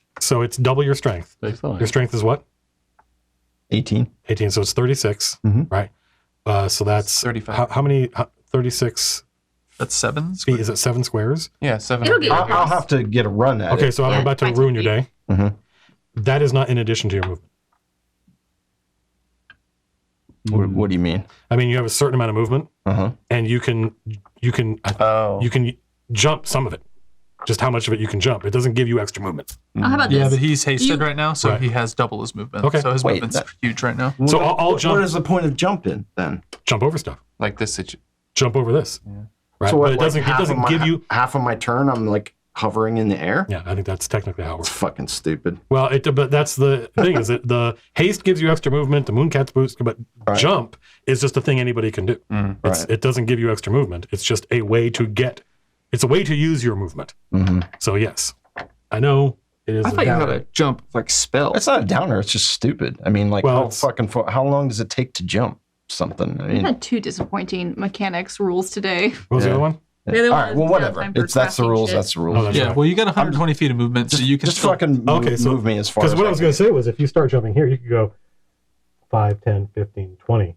double your strength. Your strength is what? 18. 18. So it's 36, Mhm. right? So that's 35. How many? 36 That's 7. feet. Is it 7 squares? Yeah, 7. It'll get I'll have to get a run at Okay, it. so I'm Yeah, about to 5 ruin your feet. day. Mhm. That is not in addition to your movement. What do you mean? I mean, you have a certain amount of movement, Uh-huh. and you can Oh. jump some of it. Just how much of it you can jump. It doesn't give you extra movement. Oh, how about Yeah, this? but he's hasted You- right now, so Right. he has double his movement. Okay. So his Wait, movement's that- huge right now. So I'll What jump. is the point of jumping then? Jump over stuff. Like this situation. Jump over this. Right. So what, but it doesn't. like It doesn't give you. half of my turn. I'm like hovering in the air. Yeah, I think that's technically how it It's works. fucking stupid. Well, but that's the thing is that the haste gives you extra movement. The Mooncat's boost, but Right. jump is just a thing anybody can do. Right. It doesn't give you extra movement. It's just a way to get. It's a way to use your movement. Mm-hmm. So yes, I know it is. I a thought you had downer. a jump like spell. It's not a downer. It's just stupid. I mean, like, Well, how long does it take to jump something? I We've mean, had 2 disappointing mechanics rules today. What was the Yeah. other one? The other all one right. is Well, no whatever. time for That's the crafting rules. shit. That's the rules. Oh, that's Yeah, right. well, you got 120 feet of movement, so you can just still, fucking move, Okay, so- move me as far Because as what I was going to say was if you start jumping here, you could go 5, 10, 15, 20.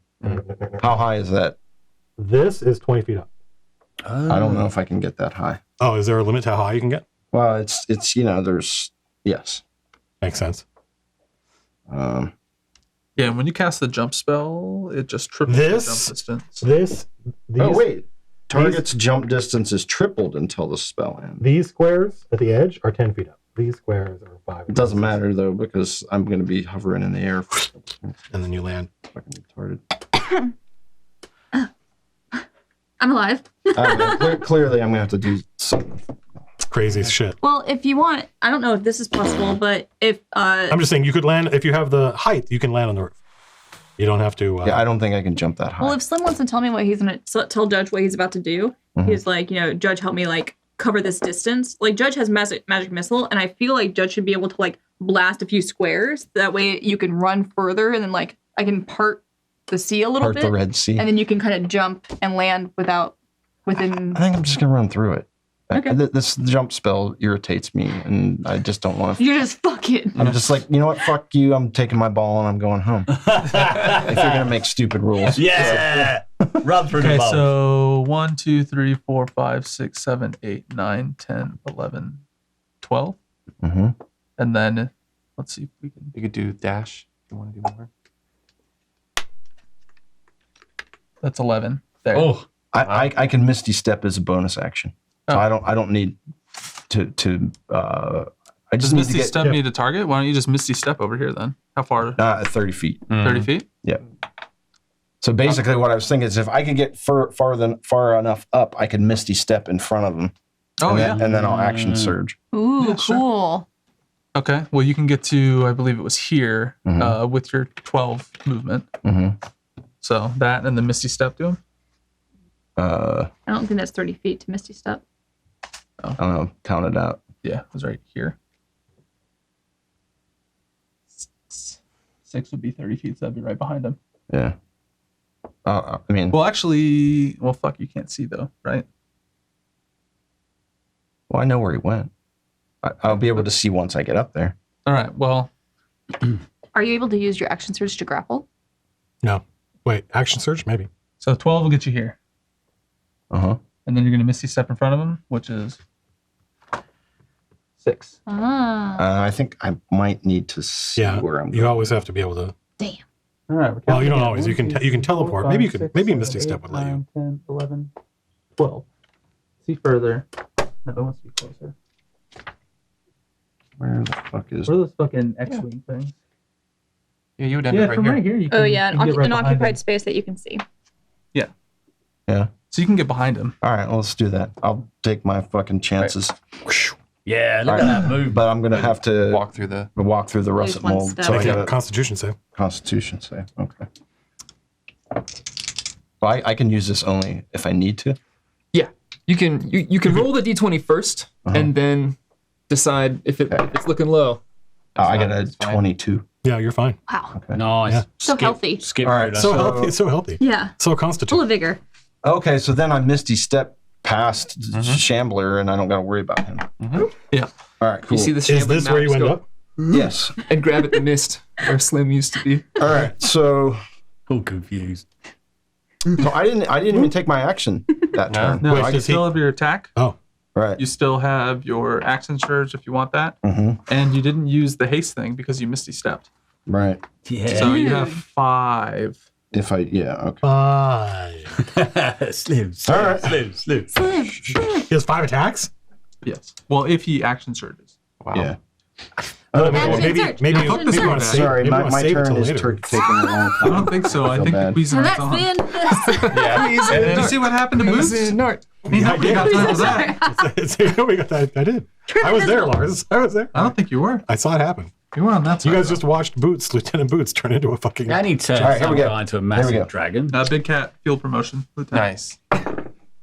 How high is that? This is 20 feet up. I don't know if I can get that high. Oh, is there a limit to how high you can get? Well, it's there's yes. Makes sense. Um, Yeah, and when you cast the jump spell, it just triples This- the jump distance. These, oh wait, target's jump distance is tripled until the spell ends. these squares at the edge are 10 feet up. These squares are 5. It doesn't matter though because I'm going to be hovering in the air. And then you land. Fucking retarded. I'm alive. I don't know. Clearly, I'm going to have to do something. Crazy as shit. Well, if you want, I don't know if this is possible, but if I'm just saying you could land, if you have the height, you can land on the roof. You don't have to. Yeah, I don't think I can jump that high. well, if Slim wants to tell me what he's gonna tell Judge what he's about to do, Mhm. he's like, Judge, help me like cover this distance. Like Judge has magic missile, and I feel like Judge should be able to like blast a few squares. That way you can run further, and then like I can part the sea a little Part bit, the Red Sea. and then you can kind of jump and land within. I think I'm just gonna run through it. Okay. This jump spell irritates me, and I just don't want to. You're just fucking. I'm just like, you know what? Fuck you. I'm taking my ball and I'm going home. If you're gonna make stupid rules. Yeah. Run through the Okay, ball. so 1, 2, 3, 4, 5, 6, 7, 8, 9, 10, 11, 12. Mm-hmm. And then let's see if we can. You could do dash if you want to do more. That's 11. There. Oh, I can Misty Step as a bonus action, so Oh. I don't need to. I Does just need to Misty get Step need a target? Why don't you just Misty Step over here then? How far? at 30 feet. 30 feet? Yeah. So basically, what I was thinking is, if I can get far enough up, I can Misty Step in front of them. Oh, and yeah. then, and then I'll action surge. Ooh, Yeah, sure. cool. Okay. Well, you can get to, I believe it was here Mhm. with your 12 movement. Mm-hmm. So that and the Misty Step to him. I don't think that's 30 feet to Misty Step. I don't know. Count it out. Yeah, it was right here. 6 would be 30 feet, so that'd be right behind him. Yeah. I mean, Well, actually, fuck, you can't see though, right? well, I know where he went. I'll be able to see once I get up there. All right. Well, Are you able to use your action surge to grapple? No. Wait, action surge? Maybe. so 12 will get you here. Uh-huh. And then you're going to Misty Step in front of him, which is 6. Ah. I think I might need to see Yeah. where I'm You going. always have to be able to. Damn. All right. Well, you don't always. You can you can teleport. Maybe you could. Maybe Misty Step would let you. 10, 11, 12. See further. No, it wants to be closer. Where the fuck is What are those fucking X-wing things? Yeah, you would end Yeah, up right from here. right here. You can, Oh yeah, you can get right an behind occupied him. space that you can see. Yeah. So you can get behind him. All right, well, let's do that. I'll take my fucking chances. yeah. Look at that move. But I'm going to have to Walk through the. walk through the Lose russet one mold. step. So I Make got a a Constitution save. Constitution save. Okay. Well, I can use this only if I need to. Yeah, you can roll the d20 first, Uh-huh. and then decide if it's looking low. I got a It's fine. 22. Yeah, you're fine. Wow. Nice. Yeah. So healthy. Skip All right, through that. So healthy. So healthy. Yeah. So Full constituted. of vigor. Okay, so then I Misty Step past Shambler, and I don't got to worry about him. Yeah. All right, cool. You see the Is shambling this where you mouths end go up? Yes. and grab at the mist where Slim used to be. All right, so All confused. I didn't even take my action that turn. No, Wait, you does he- still have your attack. Oh, Right. You still have your action surge if you want that. Mm-hmm. And you didn't use the haste thing because you Misty Stepped. Right. Yeah. So you have 5. If I okay. Slim. All right. Slim. he has 5 attacks. Yes. Well, if he action surges. Wow. Yeah. Action Maybe surge. maybe Action you want to surge. save. Sorry, maybe you my, wanna my save it turn till is later. taking a long time. I don't think so. I feel think bad. the Queasy And Knight's that's on. the end of this. Yeah. Did you see what happened to Boots? Nart. Nobody got time for that. We got that. I did. I was there, Lars. I was there. I don't think you were. I saw it happen. You were on that side. You guys just watched Boots, Lieutenant Boots, turn into a fucking. And he turns All right, here some we go. guy into a Here we massive go. dragon. Big Cat field promotion. Lieutenant. Nice.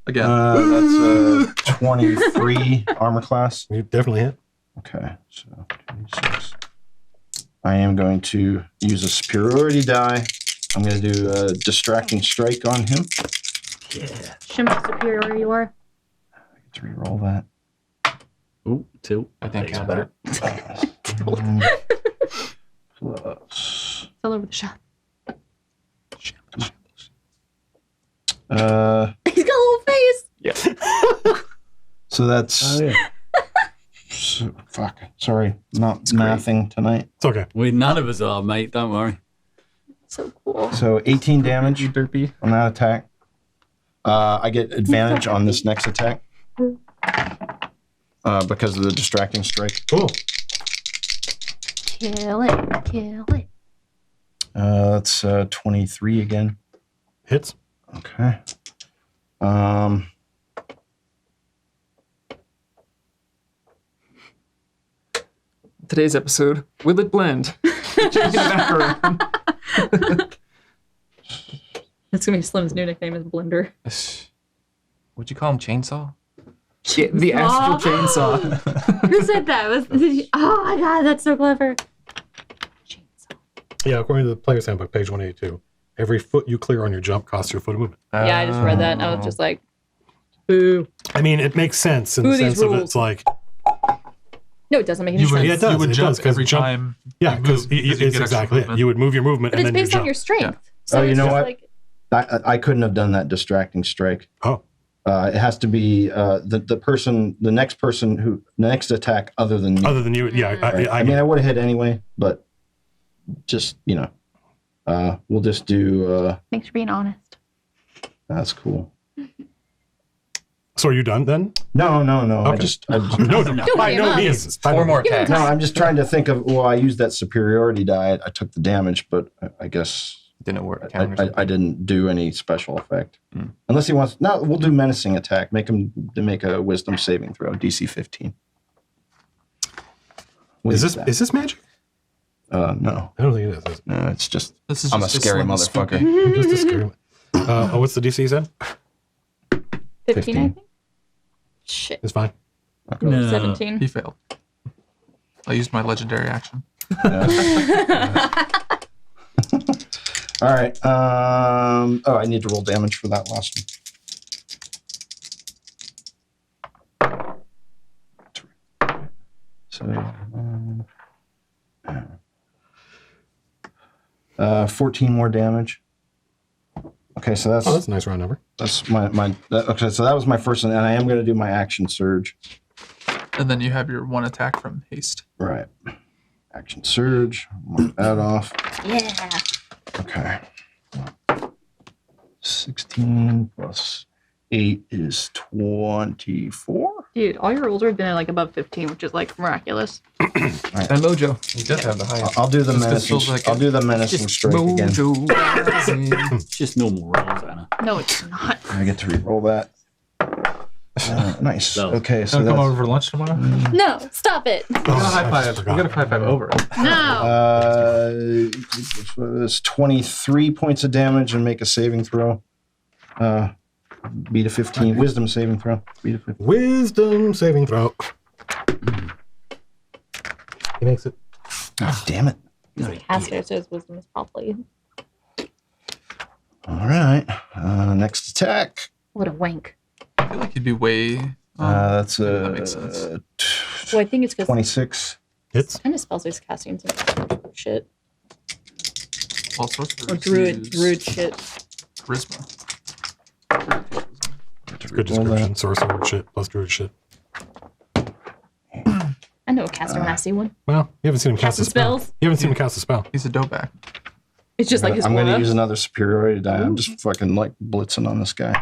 Again. That's 23 armor class. You definitely hit. Okay, so 26. I am going to use a superiority die. I'm going to do a distracting strike on him. Yeah. Show me how superior you are. I get to reroll that. Ooh, tilt. I think Takes it's better. Plus. All over the shop. He's got a little face. So that's Oh, yeah. fuck. Sorry, not mathing tonight. It's okay. None of us are, mate. Don't worry. So cool. So 18 damage You derpy. on that attack. I get advantage on this next attack because of the distracting strike. Cool. Kill it. Kill it. That's 23 again. Hits. Okay. Today's episode, will it blend? Changing it back around. That's gonna be Slim's new nickname is Blender. Would you call him Chainsaw? Yeah, the astral chainsaw. Who said that? Oh my god, that's so clever. Chainsaw. Yeah, according to the player's handbook, page 182. Every foot you clear on your jump costs you a foot of movement. Yeah, I just read that and I was just like, boo. I mean, it makes sense in Who the are these sense of rules? it's like, No, it doesn't make any You would, sense. Yeah, it does, you would it jump does, 'cause every jump- time. yeah, you because move, you it's get extra exactly it. movement. You would move your movement But and it's then you based on jump. your strength. Yeah. So Oh, you it's know just what? like, I couldn't have done that distracting strike. Oh, It has to be the next attack other than me. other than you, yeah. Right. I mean, I would have hit anyway, but just we'll just do. Thanks for being honest. That's cool. So are you done then? No. I Okay. just No, by give no up. means. By Four no more means. attacks. no. I'm just trying to think of. Well, I used that superiority die. I took the damage, but I guess Didn't work. I didn't do any special effect. Mm. Unless he wants. No, we'll do menacing attack. Make him to make a wisdom saving throw. DC 15. What Is that? this magic? No, I don't think it is. no. It's just. This is I'm a just scary slim motherfucker. spooky. Just a screw. What's the DC then? 15, I 15. think. Shit. It's fine. No. 17. He failed. I used my legendary action. All right. I need to roll damage for that last one. So, 14 more damage. Okay, so Oh, that's a nice round number. that's my okay. So that was my first one, and I am going to do my action surge. And then you have your one attack from haste. Right. Action surge. Mark that off. Yeah. Okay. 16 plus 8 is 24. Dude, all your rolls have been like above 15, which is like miraculous. And Mojo. You did have the highest. I'll do the Just 'cause menacing. feels like I'll do the menacing strike again. It's just normal rolls, Anna. No, it's not. I get to re-roll that. Nice. So- Okay, so Wanna come that's, over for lunch tomorrow? No, stop it. Oh, I just forgot. high five over it. No. it's 23 points of damage and make a saving throw. Beat a 15. Wisdom saving throw. Beat a 15. Wisdom saving throw. He makes it. Oh, damn it. Caster, so his wisdom is probably. All right. Next attack. What a wank. I feel like you'd be way. That's maybe that makes sense. Well, I think it's because 26. Hits. kind of spells he's casting some shit. All sorts of Or druid shit. charisma. Good description. Sorcerer shit plus druid shit. I know a caster when I see one. Well, you haven't seen him cast a Casting spell. spells? You haven't seen him cast a spell. He's a dopeback. It's just like his I'm going to aura. use another superiority die. I'm just fucking like blitzing on this guy.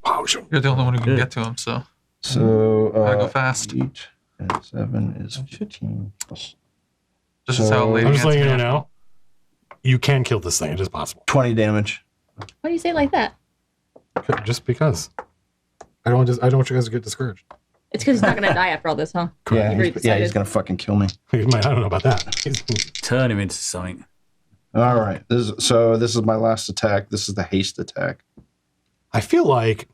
Wow, sure. You're the only one who can get to him, so So gotta go fast. 8 and 7 is 15 plus This is how So- Lady I'm just letting you know Anthony- now. You can kill this thing. It is possible. 20 damage. Why do you say it like that? Just because. I don't want you guys to get discouraged. It's because he's not going to die after all this, huh? Yeah, You've already he's decided. going to fucking kill me. I don't know about that. Turn him into something. All right. This is my last attack. This is the haste attack. I feel like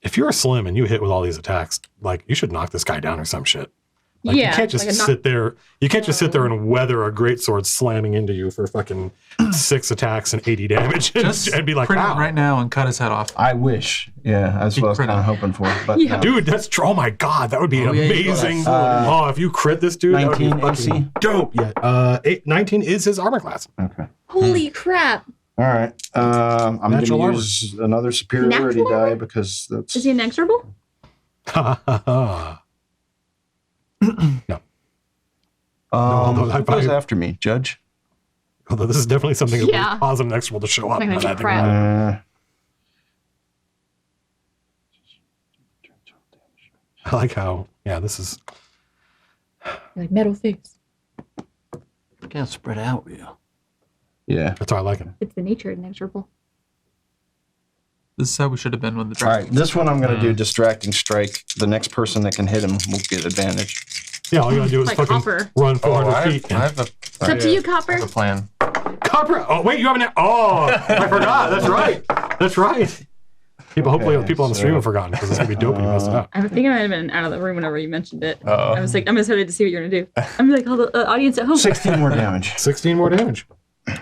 if you're a slim and you hit with all these attacks, like you should knock this guy down or some shit. Like Yeah, you can't just like a knock- sit there. You can't just sit there and weather a greatsword slamming into you for fucking 6 attacks and 80 damage Just and be like, print him "Ow." right now and cut his head off. I wish. Yeah, that's what I was Crit kind of him. hoping for. But Yeah. no. Dude, oh my god, that would be Oh, yeah, you got amazing. that. Oh, if you crit this dude, that would be 19 fucking AC? dope. Yeah, 19 is his armor class. Okay. Holy crap. All right. I'm going Natural to armor. use another superiority Natural die armor? because that's. Is he inexorable? No. although I Who goes probably- after me, Judge? Although this is definitely something that Yeah. would cause him next to show up. It's not gonna now that I be think crap. about it. I like how, this is. Like metal face. Look how spread out we are. Yeah. That's why I like him. It's the nature of inexorable. This is how we should have been when the All draft. right. This one I'm going to do distracting strike. The next person that can hit him will get advantage. Yeah, all you gotta do is Like fucking Hopper. run Oh, 400 I feet. have a It's up to you, Copper. plan. Copper! Oh, wait, you haven't. Oh, I forgot. That's right. That's right. Hopefully, the people on the stream have forgotten because it's gonna be dope. When you mess it up. I think I might have been out of the room whenever you mentioned it. Uh-oh. I was like, I'm excited to see what you're going to do. I'm like, oh, the audience at home. 16 more damage. 16 more damage.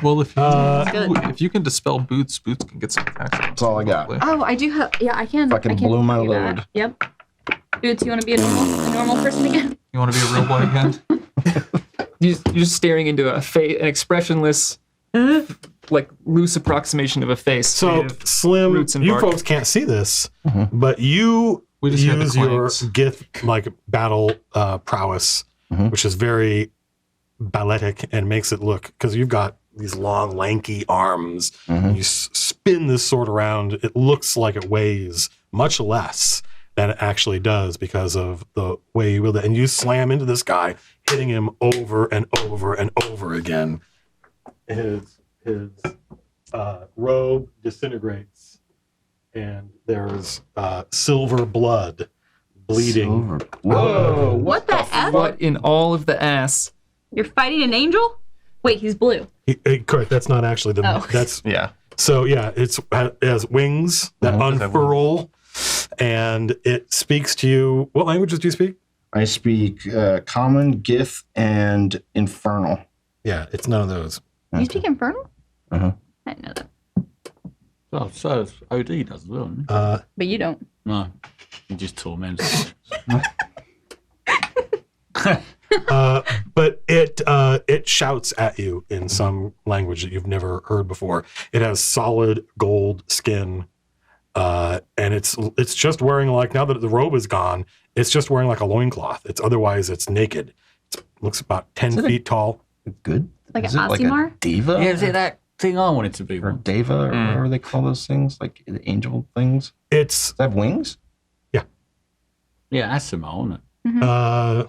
Well, if good. if you can dispel boots can get some attacks. That's all I got. Oh, I do have. Yeah, I can. Fucking I can blew my do that. load. Yep. Boots, you want to be a normal person again? You want to be a real boy again? You're just staring into an expressionless, like loose approximation of a face. So, made of Slim, roots and you bark. folks can't see this, but you We just hear the use your clanks. Gith like battle prowess, which is very balletic and makes it look, because you've got these long, lanky arms, and you spin this sword around. It looks like it weighs much less than it actually does because of the way you wield it. And you slam into this guy, hitting him over and over and over again. His robe disintegrates, and there's silver blood bleeding. Whoa! What the F? What in all of the ass? You're fighting an angel? Wait, he's blue. Correct. That's not actually the. Oh. That's Yeah. so. Yeah, it has wings that unfurl, and it speaks to you. What languages do you speak? I speak Common, Gith, and Infernal. Yeah, it's none of those. You speak Infernal? Uh-huh. I didn't know that. Oh, so OD does as well, doesn't he? But you don't. No, he just torments. But it shouts at you in some language that you've never heard before. It has solid gold skin, and it's just wearing, like, now that the robe is gone, it's just wearing like a loincloth. It's naked. It looks about 10 feet tall. Good. Like Is an it like Oxymar? a diva? Yeah, is it that thing I wanted to be? Or One? Deva, or whatever they call those things, like the angel things. It's Does it have wings? Yeah, that's Simone, isn't it?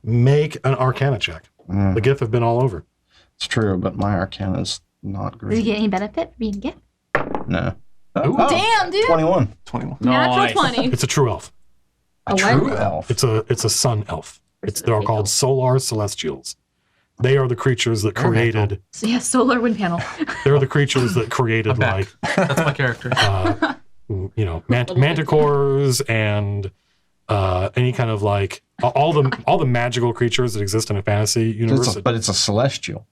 make an Arcana check. Mm, The Gith have been all over. it's true, but my Arcana's not Does he great. get any benefit for being a gift? No. Damn, dude. 21. 21. Natural 20. It's a true elf. A True what? elf. It's a sun elf. They're called solar celestials. They are the creatures that created. So yeah, solar wind panel. They're the creatures that created, I'm back. like, That's my character. manticores and any kind of, like, all the magical creatures that exist in a fantasy universe. But it's a celestial.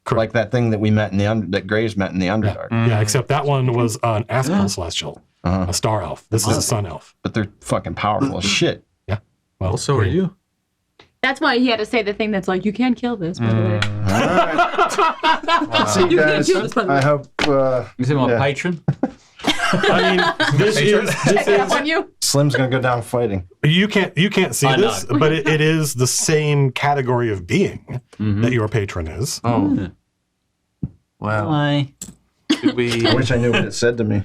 Correct. Like that thing that we met in the that Graves met in the Underdark. Yeah, except that one was an astral celestial, a star elf. This is a sun elf. But they're fucking powerful as shit. Well, Well, so are you. That's why he had to say the thing that's like, you can't kill this, by the way. All right. See you You can't guys. do this, by the way. I hope Is it my Yeah. patron? I mean, this is On you? Slim's gonna go down fighting. you can't see I know. this, but it is the same category of being that your patron is. Oh. Wow. Why? Should we? I wish I knew what it said to me.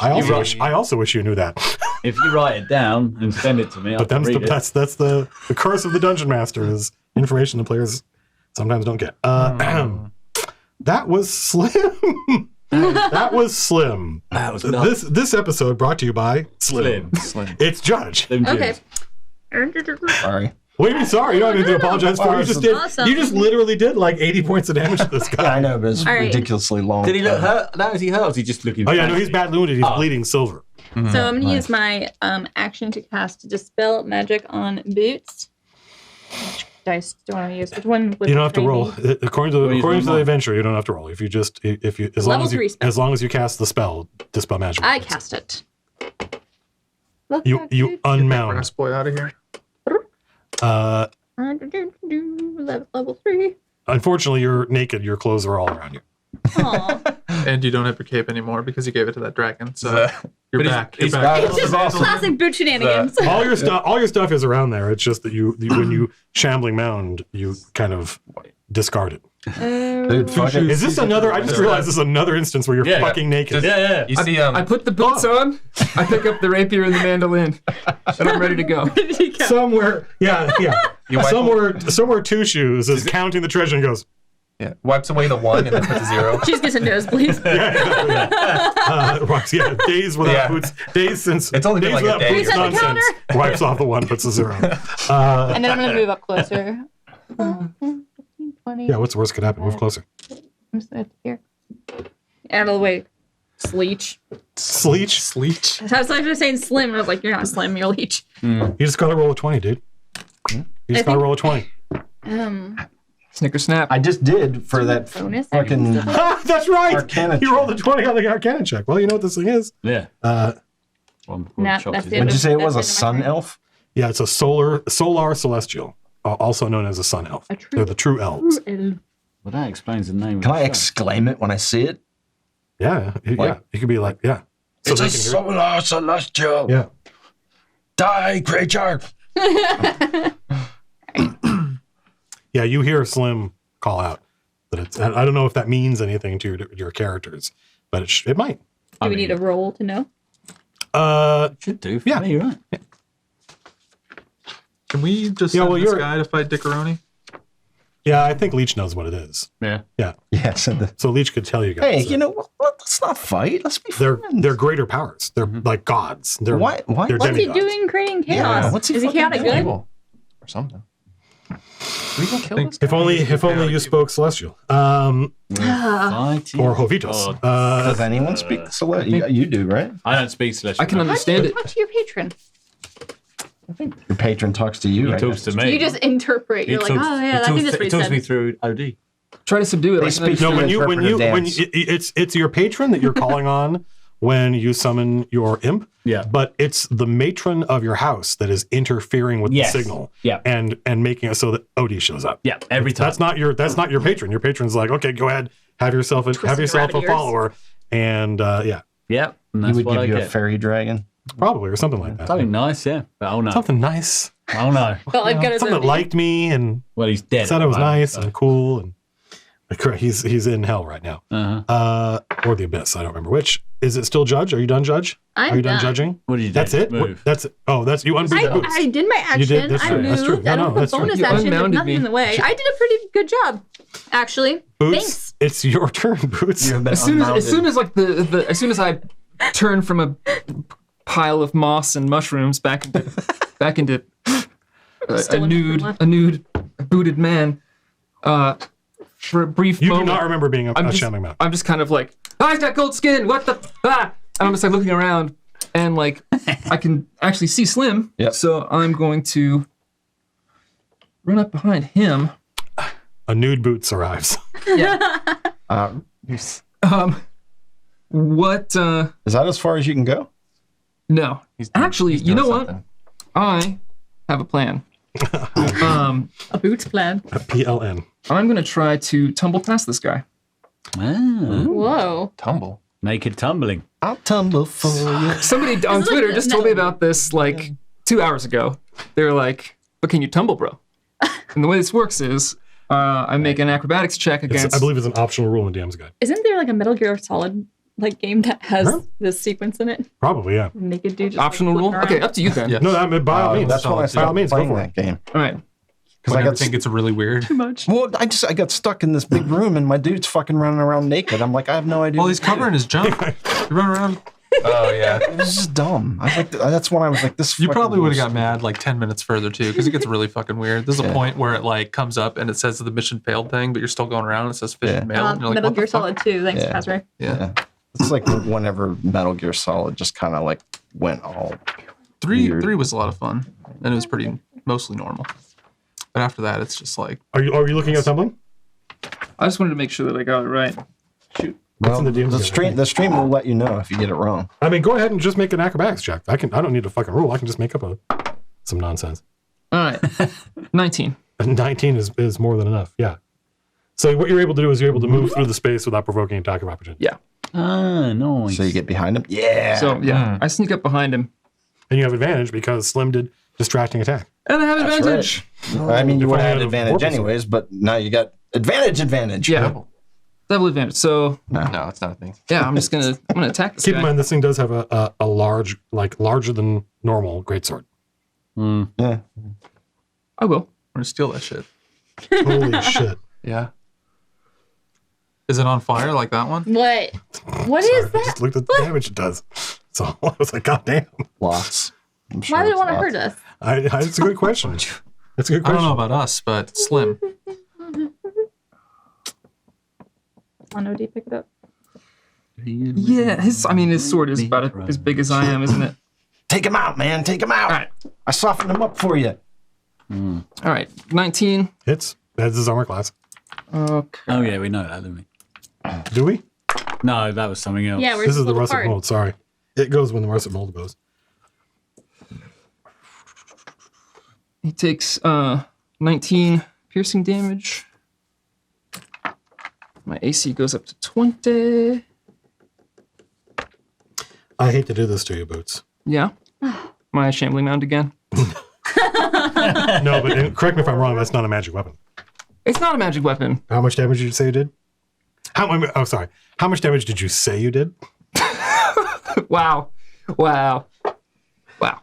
I right. also wish you knew that. If you write it down and send it to me, But I can read it. that's the curse of the dungeon master is information the players sometimes don't get. That was Slim. That was Slim. That was nuts. This episode brought to you by Slim. Slim. It's Judge. Slim Okay. Jims. Sorry. What do you mean sorry? You don't need to apologize for. You just did. Awesome. You just literally did like 80 points of damage to this Yeah, guy. I know, but it's All right. ridiculously long. Did he look hurt? No, is he hurt? Or is he just looking? Oh yeah, no, he's bad wounded. He's Oh. bleeding silver. So I'm going to Nice. use my action to cast Dispel Magic on Boots. Which dice do I want to use? Which one? You don't have to roll. According to Well, the mine. adventure, you don't have to roll. If you as long Level as you 3 spell. as long as you cast the spell, Dispel Magic. I cast it. Look You at you it. unmount. Brass boy out of here. Level 3. Unfortunately, you're naked. Your clothes are all around you. Aw. And you don't have your cape anymore because you gave it to that dragon. So you're But he's- back. You're he's back. got- It's just classic boot shenanigans. All your stuff is around there. It's just that you when you shambling mound, you kind of discard it. Dude, fuck it. Is this another? I just realized this is another instance where you're Yeah. fucking naked. Yeah. You see, I put the boots on. I pick up the rapier and the mandolin, and I'm ready to go. Somewhere, yeah. you wipe, Somewhere Two Shoes is counting the treasure and goes, yeah, wipes away the 1 and then puts a 0. She's getting a nosebleed. right, yeah, days without Yeah. boots, days since It's only been days like a without day boots or something. nonsense. Wipes off the 1, puts a 0. And then I'm going to move up closer. 15, 20. Yeah, what's the worst could happen? Move closer. I'm just gonna here. Out of the way. Sleech. Sleech. Sleech. I was like saying slim, and I was like, you're not slim, you're leech. You just gotta roll a 20, dude. You just I gotta think- roll a 20. Snicker snap. I just did for that Bonus fucking. That's right. Arcana You rolled a 20 on the Arcana check. Well, you know what this thing is. Yeah. What that's did you say it was? A sun elf? Yeah, it's a solar celestial, also known as a sun elf. They're the true elves. elf. Well, that explains the name. Can of I the show. exclaim it when I see it? Yeah, yeah. You could be like, yeah. So It's they a can hear it. solar celestial. Yeah. Die, creature. Yeah, you hear Slim call out that it's. I don't know if that means anything to your characters, but it might. Do we need a roll to know? Should do for Yeah. me, right? Can we just Yeah, send well, this you're- guy to fight Dickaroni? Yeah, I think Leech knows what it is. Yeah. Yeah, Yeah. So so Leech could tell you guys. hey, that you know what? Let's not fight. Let's be they're friends. greater powers. They're like gods. They're Why- They're What's he demigods. doing creating chaos? Yeah, what's he Is he fucking chaotic doing? good? Evil. Or something. We can kill this guy. If only you spoke celestial. Or Jovitos. Does anyone speak celestial? You do, right? I don't speak celestial. I can How do understand you it. talk to your patron? Your patron talks to you. He right? talks to me. You just interpret. You're like, oh yeah, I think that's what he he talks said. me through OD. Try to subdue it. They I can speak No, understand when it. you Interpretive dance. it's your patron that you're calling on when you summon your imp. Yeah. But it's the matron of your house that is interfering with Yes. the signal. Yeah. And making it so that Odie shows up. Yeah, every time. That's not your patron. Your patron's like, okay, go ahead, have yourself a rabbit ears. follower, and yeah, Yeah, and He that's would what give I you a get. fairy dragon. probably or something like that. Something nice, yeah. But oh no. Something nice. Oh no. Felt like good as Something that a liked me and Well, he's dead. said I was nice So. and cool and he's in hell right now. Uh-huh. Or the abyss. I don't remember which. Is it still Judge? Are you done, Judge? I'm Are you done done. judging? What did you do? That's it. Move. That's it. Oh, that's you unbooted the boots. I did my action. You did? That's I true. moved. That's true. No, I don't have that's a true. bonus You action. There's unmounted nothing me. in the way. I did a pretty good job, actually. Boots. Thanks. It's your turn, Boots. You have been As soon as like as soon as I turn from a pile of moss and mushrooms back into a Still in nude booted man, for a brief You do moment, not remember being a I'm just, shamming mouth. I'm just kind of like, oh, he's got gold skin. What the? Ah! And I'm just like looking around, and like I can actually see Slim. Yep. So I'm going to run up behind him. A nude Boots arrives. Yeah. What? Is that as far as you can go? No. He's Actually, he's you doing know what? something. I have a plan. A boots plan. A PLN. I'm gonna try to tumble past this guy. Ah, Whoa. Tumble. naked tumbling. I'll tumble for you. Somebody on Twitter just told me about this like 2 hours ago. They were like, "But can you tumble, bro?" And the way this works is, I make an acrobatics check against. I believe it's an optional rule in DM's Guide. Isn't there like a Metal Gear Solid like game that has Huh? this sequence in it? Probably, yeah. Naked dude just optional like, rule. flipping Okay, around. up to you then. Yeah. No, that by all means. That's when I by all started means, go playing for that it. game. All right. Because When I got everything gets really weird. Too much. well, I got stuck in this big room and my dude's fucking running around naked. I'm like, I have no idea. Well, what he's to do. covering his junk. You run around. Oh yeah. This is dumb. I was like, that's when I was like, this. You fucking probably would have bullshit. got mad like 10 minutes further too, because it gets really fucking weird. There's a Yeah. point where it like comes up and it says the mission failed thing, but you're still going around and it says mission Yeah. failed. And you're like, Metal what the Gear fuck? Solid 2. Thanks, Yeah. Kazray. Yeah. It's like whenever Metal Gear Solid just kind of like went all. Three Weird. was a lot of fun, and it was pretty mostly normal. But after that, it's just like Are you looking at tumbling? I just wanted to make sure that I got it right. Well, in the DM's guide? the stream will let you know if you get it wrong. I mean, go ahead and just make an acrobatics check. I don't need a fucking rule. I can just make up some nonsense. All right. 19. And 19 is more than enough. Yeah. So what you're able to do is you're able to move through the space without provoking attack of opportunity. Yeah. Ah, nice. So you get behind him. Yeah. So yeah, I sneak up behind him, And you have advantage because Slim did distracting attack. and I have That's advantage. I mean, you If would I have had had a advantage porpoise. anyways, but now you got advantage. Yeah. Double advantage. So No, it's not a thing. yeah, I'm gonna attack this Keep in guy. mind, this thing does have a large, like larger than normal greatsword. Yeah. I will. we're gonna steal that shit. Holy shit. Yeah. Is it on fire like that one? What? What Sorry, is I that? just looked at the damage it does. So I was like, God damn. Lots. I'm sure Why would it it's want to lots. hurt us? It's a good question. It's a good I question. don't know about us, but Slim. On OD, pick it up. Yeah, his sword is about as big as I am, isn't it? Take him out, man. Take him out. All right. I softened him up for you. All right. 19. It's his armor class. Okay. Oh yeah, we know that, don't we? Do we? No, that was something else. Yeah, where's This is the little russet card? mold. Sorry. It goes when the russet mold goes. He takes 19 piercing damage. My AC goes up to 20. I hate to do this to you, Boots. Yeah. Am I shambling mound again? No, but correct me if I'm wrong. That's not a magic weapon. It's not a magic weapon. How much damage did you say you did? Sorry. How much damage did you say you did? Wow. Wow.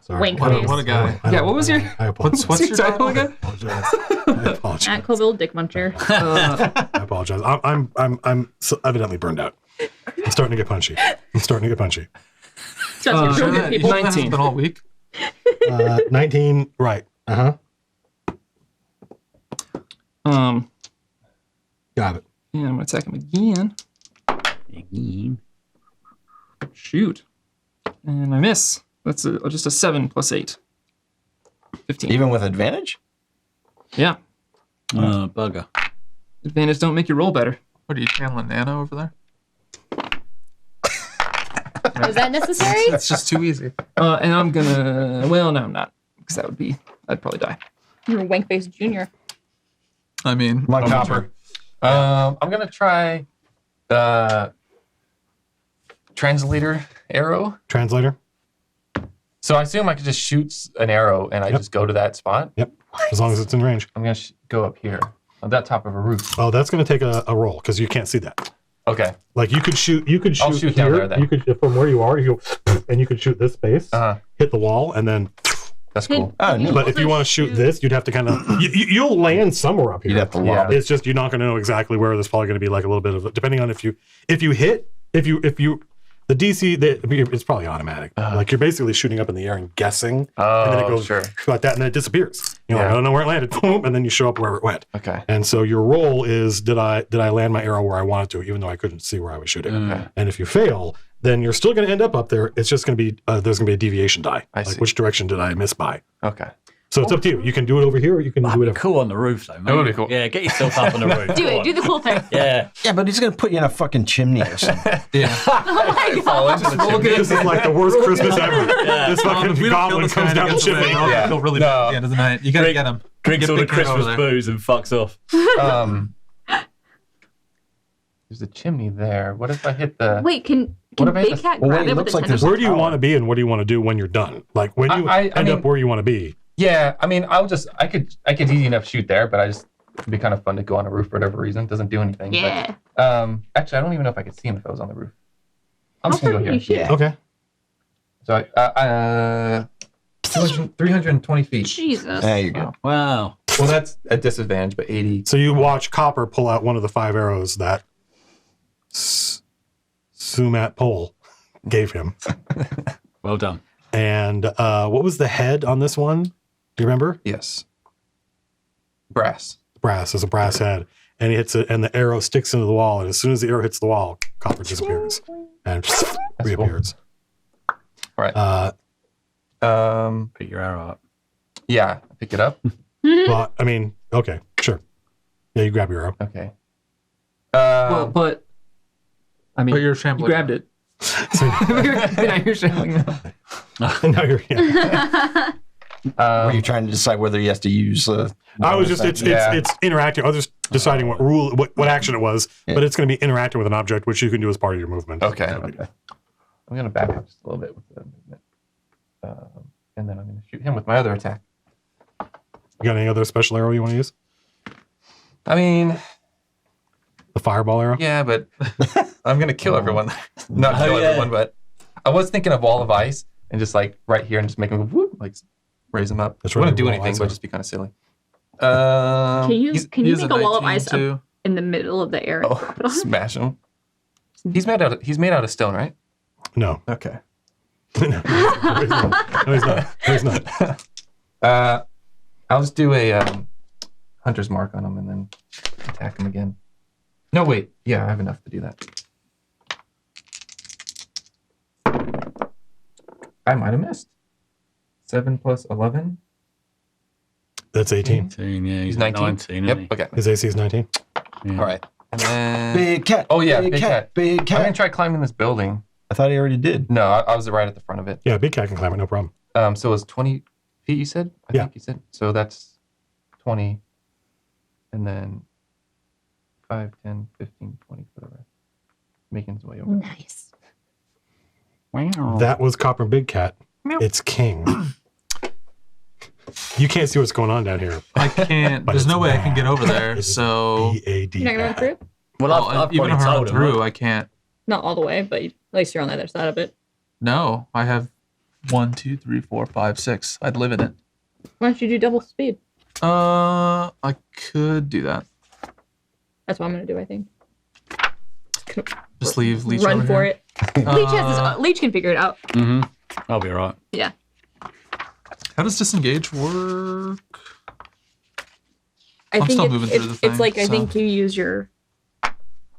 Sorry. Wink I don't- face. What a guy. Yeah, what was your I apologize. What's your title I again? apologize. I apologize. At Colville Dick Muncher. I apologize. I'm so evidently burned out. I'm starting to get punchy. Just Sure. good people. 19. Been all week. 19. Right. Got it. Yeah, I'm gonna attack him again. Shoot. And I miss. That's just a 7 plus 8. 15. Even with advantage? Yeah. Bugger. Advantage don't make you roll better. What are you channeling Nana over there? Is that necessary? It's just too easy. And I'm gonna. Well, no, I'm not. Because I'd probably die. You're Wankface Jr. I mean, Come on, Copper. I'm gonna try the translator arrow. Translator. So I assume I could just shoot an arrow and I just go to that spot. Yep. As long as it's in range. I'm gonna go up here on that top of a roof. Oh, that's going to take a roll because you can't see that. Okay. Like you could shoot. I'll shoot down here. there then. You could from where you are. You go, and you could shoot this space, hit the wall, and then. That's cool. Oh, no. But if you want to shoot this, you'd have to kind of. You'll land somewhere up here. You'd have to lob it. It's just you're not going to know exactly where. There's probably going to be like a little bit of depending on if you hit the DC it's probably automatic. Like you're basically shooting up in the air and guessing, and then it goes sure. like that, and then it disappears. You're like, I don't know where it landed, boom, and then you show up where it went. Okay. And so your roll is did I land my arrow where I wanted to, even though I couldn't see where I was shooting. Okay. And if you fail, then you're still going to end up there. It's just going to be there's going to be a deviation die. I Like see. which direction did I miss by? Okay. So it's up to you. You can do it over here, or you can do That'd it be over. cool on the roof, though, mate. That would be cool. Yeah, get yourself up on the roof. Do Go it. on. Do the cool thing. Yeah. Yeah, but he's going to put you in a fucking chimney or something. Yeah. Oh my god. This is like the worst Christmas ever. This fucking We don't feel goblin this comes guy down the gets away. chimney. I'll Yeah. feel really bad at the end of the night. You gotta get him. Drinks Get all the Big Cat over Christmas there. booze and fucks off. There's a chimney there. What if I hit the? Wait, can What if I hit Big the- Cat well, grab wait, it it with looks the like there's- tentacle? Where do you want to be, and what do you want to do when you're done? Like when you I end mean- up where you want to be. Yeah. I mean, I could easy enough shoot there, but it'd be kind of fun to go on a roof for whatever reason. It doesn't do anything. Yeah. But, actually, I don't even know if I could see him if I was on the roof. I'm just gonna go How far here. can you shoot? Okay. So 320 feet. Jesus. There you go. Wow. Well, that's a disadvantage, but 80. So you watch Copper pull out one of the 5 arrows that Sumat Pole gave him. Well done. And what was the head on this one? Do you remember? Yes. Brass. Brass. There's a brass head. And he hits it, and the arrow sticks into the wall. And as soon as the arrow hits the wall, Copper disappears and reappears. All right. Pick your arrow up. Yeah. Pick it up. Well, I mean, okay, sure. Yeah, you grab your arrow. Okay. Well, but I mean, But you're you shambling. grabbed it. Now you're shambling now. No, you're. Yeah. Were you trying to decide whether he has to use? I was just it's interacting. I was just deciding what action it was, Yeah. but it's going to be interacting with an object, which you can do as part of your movement. Okay. No big deal. I'm gonna back up just a little bit with the movement, and then I'm gonna shoot him with my other attack. You got any other special arrow you want to use? I mean, The fireball arrow. yeah, but I'm gonna kill everyone. Not kill everyone, but I was thinking of wall of ice and just like right here and just make him go whoop, like raise him up. That's I wouldn't right, do wall of anything, ice but arrow. just be kind of silly. Can you He has make a wall of 19 ice too. up in the middle of the air? Oh, smash him. He's made out of stone, right? No. Okay. No, he's not. No, he's not. No, he's not. I'll just do a hunter's mark on him and then attack him again. No, wait. Yeah, I have enough to do that. I might have missed. 7 plus 11. That's 18. 18, yeah, he's He's 19. 19 Yep. isn't he? Okay. His AC is 19. Yeah. All right. And then. Big cat. Oh, yeah, big cat. Big I'm going to cat. try climbing this building. I thought he already did. No, I was right at the front of it. Yeah, big cat can climb it, no problem. So it was 20 feet, you said? I Yeah. think you said. So that's 20. And then 5, 10, 15, 20, whatever. Making his way over. Nice. That was Copper Big Cat. It's King. You can't see what's going on down here. I can't. But There's no it's way I can bad. get over there. It's So B-A-D. You're not gonna run through it? Well, I've even probably if I run told him. through, I can't. Not all the way, but at least you're on the other side of it. No, I have 1, 2, 3, 4, 5, 6. I'd live in it. Why don't you do double speed? I could do that. That's what I'm gonna do, I think. Just leave Leech Run over for here. it. Leech can figure it out. Mm-hmm. I'll be all right. Yeah. How does disengage work? I I'm think still it's, moving through the thing, it's like I so- think you use your.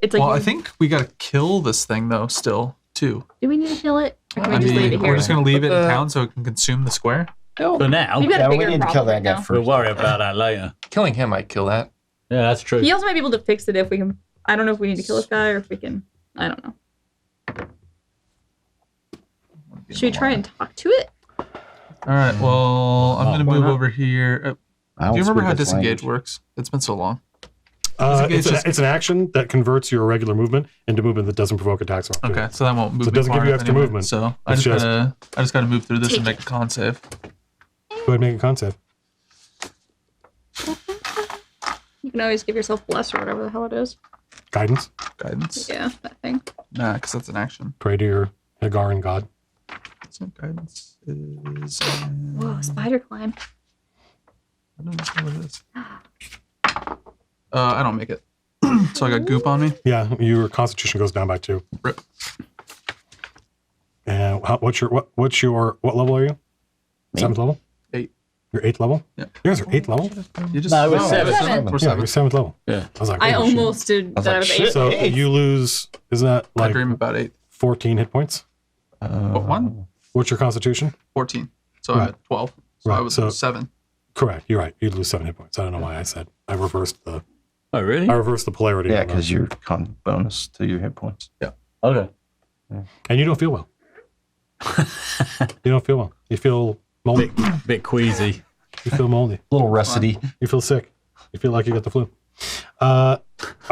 It's like. Well, I you- think we gotta kill this thing though. Still, too. Do we need to kill it? Or can I we just leave mean, it we're here? just gonna leave it But in the- town so it can consume the square. For now, We've got Yeah, a we bigger need to kill problem that right guy now. first. we'll worry about that later. Killing him might kill that. Yeah, that's true. He also might be able to fix it if we can. I don't know if we need to kill this guy or if we can. I don't know. Should we try and talk to it? All right. Well, I'm gonna why move not? over here. I Do don't you remember speak how his disengage language. works? It's been so long. It's, just- it's an action that converts your regular movement into movement that doesn't provoke attacks. or Okay, so that won't move. So it me doesn't give far you enough extra anyway. movement. So I It's just gotta move through this Take and make a con save. Go ahead and make a con save. You can always give yourself bless or whatever the hell it is. Guidance. Guidance. Yeah, that thing. Nah, because that's an action. Pray to your Hagaran god. So guidance is. Whoa, spider climb. I don't know what it is. I don't make it. So I got goop on me. Yeah, your constitution goes down by 2. Rip. And what level are you? 7th level? 8. You're 8th level? Yeah. You guys are 8th level? You just No, we're No, seven. seven. We're Yeah, seven. you're 7th level. Yeah. I was like, I holy shit. almost did was that like, with shit. 8. So Eighth. you lose, isn't that I like dream about 8. 14 hit points? One? What's your constitution? 14. So I'm Right. at 12. So Right, I was so- 7. Correct. You're right. You'd lose 7 hit points. I don't know why I said. I reversed the Oh, really? polarity. Yeah, of them. because you're con bonus to your hit points. Okay. And you don't feel well. You don't feel well. You feel moldy. Bit queasy. You feel moldy. A little russety. You feel sick. You feel like you got the flu. Are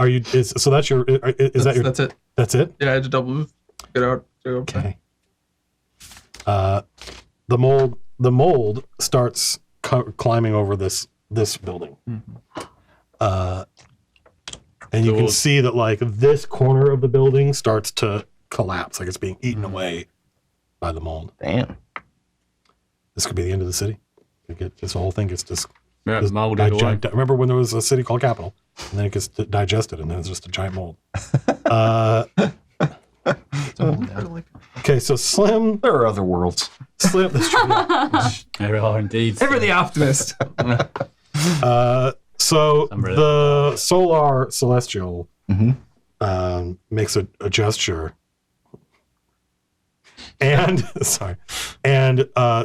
you? So that's your? Is that your? That's it. That's it. Yeah, I had to double move. Get out. Go. Okay. The mold starts climbing over this building. And you can Cool. see that like this corner of the building starts to collapse, like it's being eaten away by the mold. Damn. This could be the end of the city. This whole thing gets just Yeah, Just molded away. remember when there was a city called Capital, and then it gets digested, and then it's just a giant mold. Okay, so Slim, There are other worlds. that's true. There are indeed. Ever the optimist. So Somebody- the Solar Celestial Mhm. makes a gesture, and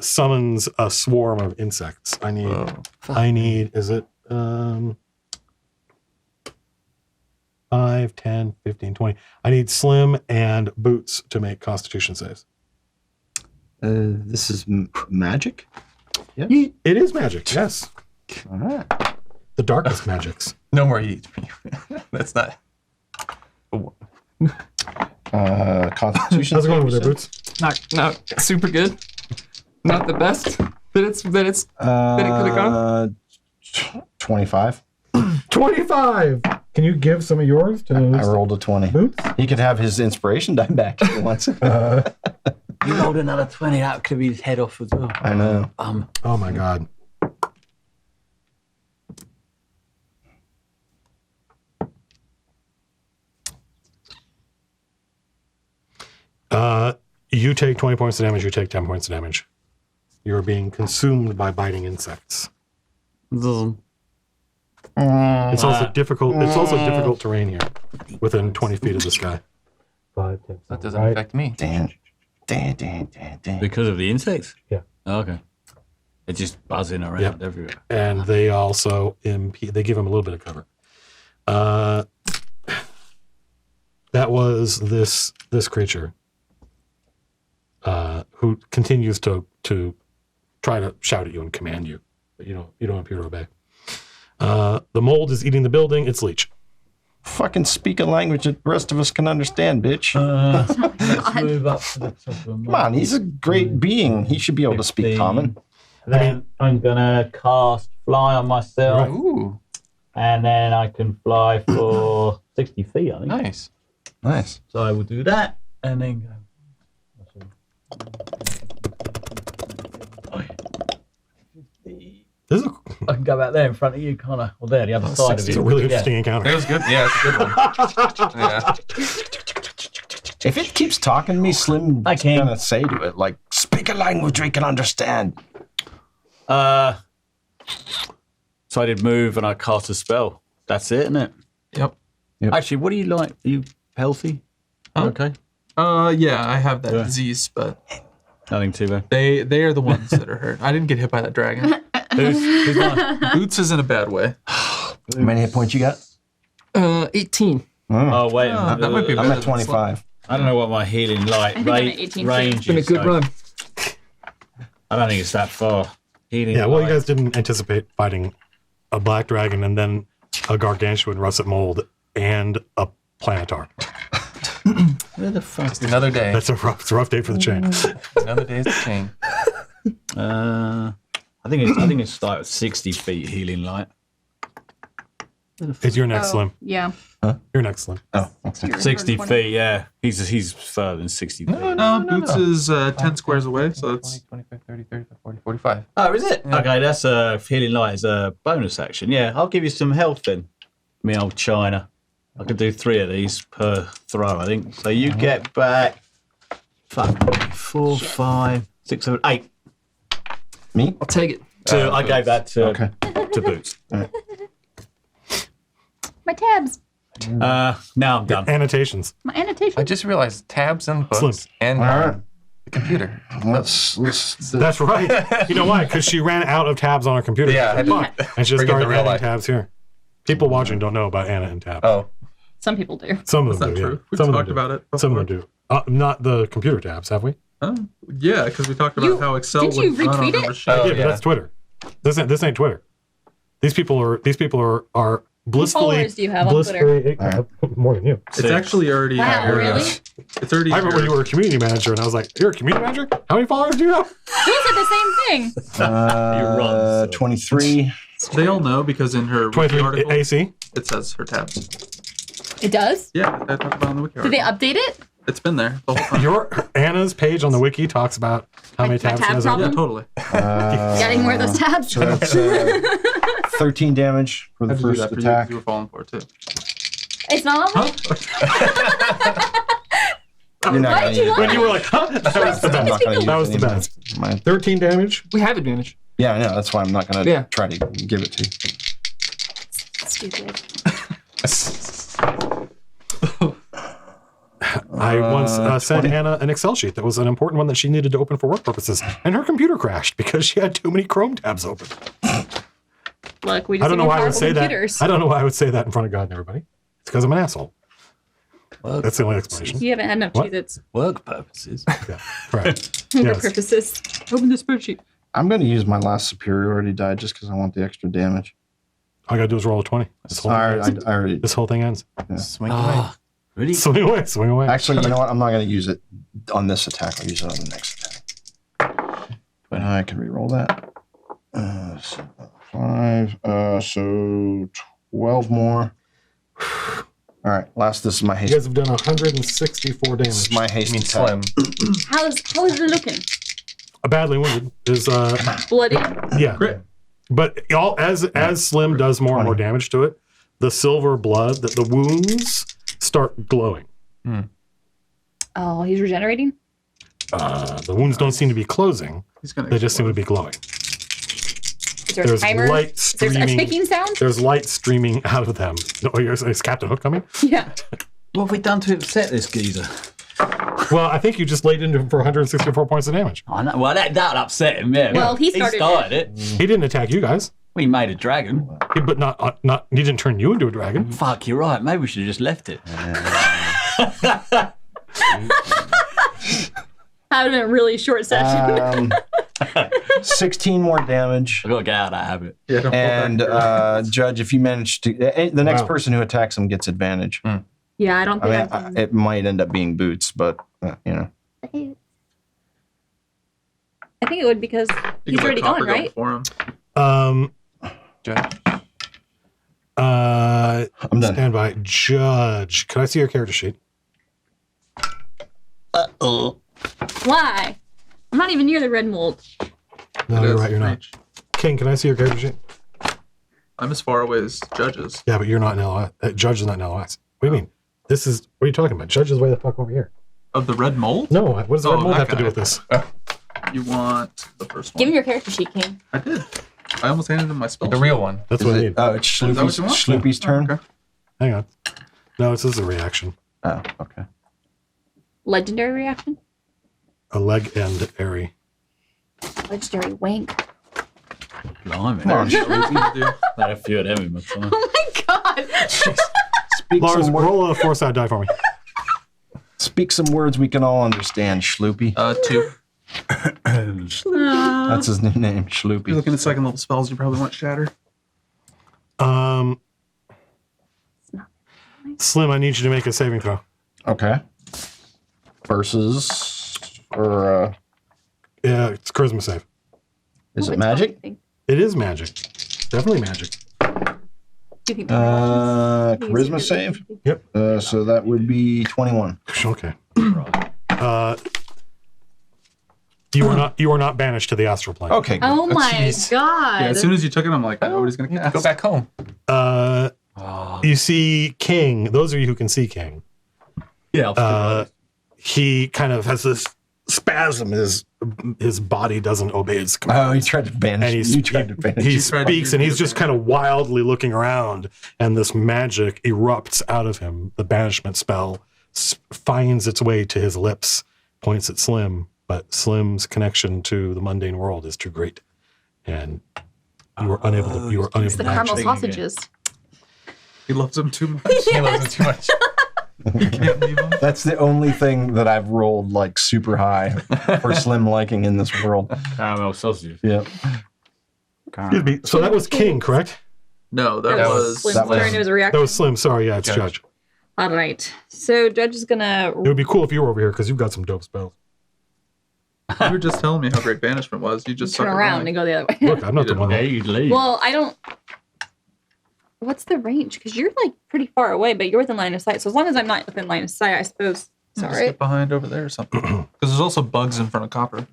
summons a swarm of insects. I need. Is it 5, 10, 15, 20? I need Slim and Boots to make Constitution saves. This is magic? Yes. It is magic. Yes, All right. the darkest magics. No more heat. That's not. Constitution. How's it going over there, Boots? Not super good. Not the best. But it's could have gone. 25. 25. Can you give some of yours to I rolled a 20. Boots? He could have his inspiration die back if he wants. You rolled another 20. That could be his head off as well. I know. Oh my God. You take 20 points of damage, you take 10 points of damage. You're being consumed by biting insects. It's also difficult. It's also difficult terrain here, within 20 feet of this guy. That doesn't affect me. Damn. Because of the insects? Yeah. Oh, okay. They're just buzzing around Yep. everywhere. And they also impede. They give him a little bit of cover. That was this creature who continues to try to shout at you and command you, but you don't appear to obey. The mold is eating the building. It's Leech. Fucking speak a language that the rest of us can understand, bitch. Let's move up to the top of the Come on, he's a great being. He should be able to speak 15. common. Then I'm gonna cast fly on myself, Ooh, and then I can fly for 60 feet. I think. nice. Nice. So I will do that, and then go. This is I can go back there in front of you, can't I? Well, there, the other side of a it. really Yeah. interesting encounter. It was good. Yeah, it's a good one. Yeah. If it keeps talking to me, Slim's I can. gonna say to it, like, speak a language we can understand. So I did move and I cast a spell. That's it, isn't it? Yep. Actually, what do you like? Are you healthy? Huh? Okay. Yeah, I have that Yeah. disease, but Nothing too bad. they are the ones that are hurt. I didn't get hit by that dragon. Who's mine? Boots is in a bad way. How many hit points you got? 18. Oh, wait. a minute. That might be I'm better at than 25. I don't know what my healing light I think I'm at 18 too. range It's been a is. good so run. I don't think it's that far. Healing Yeah, well, you light. guys didn't anticipate fighting a black dragon and then a gargantuan russet mold and a planetar. Where the fuck? Just another day. That's it's a rough day for the chain. Another day's the chain. I think it's like 60 feet healing light. It's your next, Slim. Yeah. Your next, Slim. Oh, okay. 60 feet, yeah. He's further than 60 feet. Boots is 10 squares away, so 20, that's 25, 30, 35, 40, 45. Oh, is it? Yeah. Okay, that's a healing light is a bonus action. Yeah, I'll give you some health then. Me old China. I could do 3 of these per throw, I think. So you get back 4, 5, 6, 7, 8. Me? I'll take it. I gave that to Okay. to Boots. My tabs. Now I'm done. Annotations. My annotation. I just realized tabs and books Slim. and All right. the computer. Let's That's right. You know why? Because she ran out of tabs on her computer. Yeah, I had to- And she just Bring it to started real adding life. tabs here. People watching don't know about Anna and tabs. Oh, Some people do. Some of that's them not do. true. Yeah. We've Some of them talked do. about it before. Some of them do. Not the computer tabs, have we? Yeah, because we talked about You- how Excel did you would run on retweet a it? machine. Oh, Yeah, but yeah. that's Twitter. This ain't Twitter. These people are blissfully followers do you have on blissfully more than you. It's actually already. Wow, really? It's already. I remember when you were a community manager, and I was like, "You're a community manager? How many followers do you have?" Those are the same thing. 23. They all know because in her wiki 23 article AC. it says her tabs. It does? Yeah, I talked about it in the wiki Did article. they update it? It's been there the whole time. Your Anna's page on the wiki talks about how many My tabs she tab has. problem? Yeah, totally. Getting more of those tabs? So that's 13 damage for the I had to do first that for you attack. because you were falling for it too. It's not on You're not Why gonna did you use want it. When you were like, "Huh?" That was the I'm best. not gonna use That was any the of best. my- 13 damage. We have advantage. Yeah, I know. That's why I'm not going to Yeah. try to give it to you. Stupid. I once sent 20. Anna an Excel sheet that was an important one that she needed to open for work purposes, and her computer crashed because she had too many Chrome tabs open. Look, we just I don't know need why I would powerful say computers. that. I don't know why I would say that in front of God and everybody. It's because I'm an asshole. That's the only explanation. You haven't had enough What? Cheez-Its. Work purposes. Yeah, correct. For Yes. purposes. Open the spreadsheet. I'm going to use my last superiority die just because I want the extra damage. All I gotta do is roll a 20. This I whole, already. this whole thing ends. swing away. Ah, really? Swing away, swing away. Actually, you know what? I'm not going to use it on this attack. I'll use it on the next attack. I can re-roll that. So 5. So 12 more. All right. Last. This is my You haste. guys have done 164 This is damage. my I haste mean, attack. slim. How is it looking? Badly wounded is Bloody? yeah. Great. But all as Slim does more and more damage to it, the silver blood, the wounds start glowing. Oh, he's regenerating? The wounds don't seem to be closing; He's gonna. they just seem to be glowing. Is there a There's timer? light Is there a streaming. ticking sound? There's light streaming out of them. Oh, is Captain Hook coming? Yeah. What have we done to upset this geezer? Well, I think you just laid into him for 164 points of damage. I know. Well, that upset him. Yeah. Well, he started it. He didn't attack you guys, We made a dragon. but not. He didn't turn you into a dragon. Fuck, you're right. Maybe we should have just left it. Having a really short session. 16 more damage. I gotta get out of that habit. Yeah, don't And Judge, if you manage to, the next Wow. person who attacks him gets advantage. Yeah, I don't I think mean, it might end up being Boots, but you know. I think it would because he's already gone, right? For him. Judge. I'm done. Stand by. Judge. Can I see your character sheet? Why? I'm not even near the red mold. No, It you're is right. You're not. reach. King, can I see your character sheet? I'm as far away as Judges. Yeah, but you're not in LOS. Judge is not in LOS. What do you mean? This is. What are you talking about? Judge is way the fuck over here. Of the red mold? No. What does the red Oh, mold that have to do guy. with this? You want the first one? Give him your character sheet, King. I did. I almost handed him my spell. The real one. That's Is what I it- need. oh, it's Is that what you want? Sloopy's turn. Okay. Hang on. No, this is a reaction. Oh, okay. Legendary reaction? A leg end airy. Legendary wank. Blimey. Come on, I had a few of them in my time. Oh my god! Speak Lars, some, roll a force out die for me. speak some words we can all understand, Schloopy. 2. That's his new name, If you're Schloopy. looking at second level spells, you probably want Shatter. Slim, I need you to make a saving throw. Okay. Versus, or Yeah, it's charisma save. is it magic? It is magic. Definitely magic. Charisma save. Yep. So that would be 21. Okay. You are not banished to the astral plane. Okay. Good. Oh my Jeez. god! Yeah, as soon as you took it, I'm like, I know what he's going to cast. Go back home. You see King. Those of you who can see King, Yeah, he kind of has this spasm. His body doesn't obey his command. Oh, he tried to banish. And You tried to banish. he tried to speaks, and he's just kind of wildly looking around, and this magic erupts out of him. The banishment spell finds its way to his lips, points at Slim, but Slim's connection to the mundane world is too great, and you are unable to. You are unable It's the to caramel action. sausages. He loves him too much. He loves it too much. He can't leave him. That's the only thing that I've rolled like super high for Slim liking in this world. caramel sausages. Yep. Excuse me. So that was King, correct? No, that That was. Slim's that was- turn. It was a That reaction. was Slim. Sorry, yeah, it's Judge. Judge. All right. So Judge is gonna. It would be cool if you were over here because you've got some dope spells. You were just telling me how great banishment was. You just Turn suck around around. and go the other way. Look, I'm not the one. There you leave. Well, I don't. What's the range? Because you're like pretty far away, but you're within line of sight. So as long as I'm not within line of sight, I suppose it's all Just right. get behind over there or something. Because there's also bugs in front of Copper.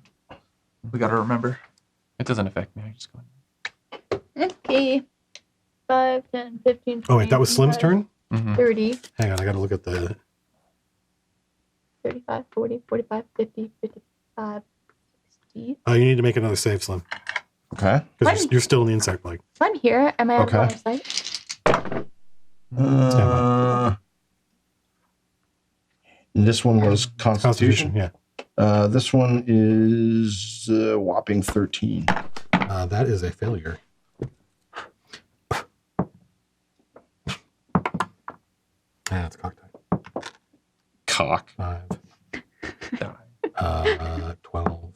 We got to remember. It doesn't affect me. I just go. Okay. 5, 10, 15, 20, Oh wait, that was Slim's 25, turn. Mm-hmm. 30, Hang on, I got to look at the. 35, 40, 45, 50, 55, 60. Oh, you need to make another save, Slim, Okay. because you're still in the insect plague. If I'm here, am I on Okay. line of sight? This one was Constitution, Constitution. yeah. This one is whopping 13. That is a failure. It's cocked. Cock. 5. 12.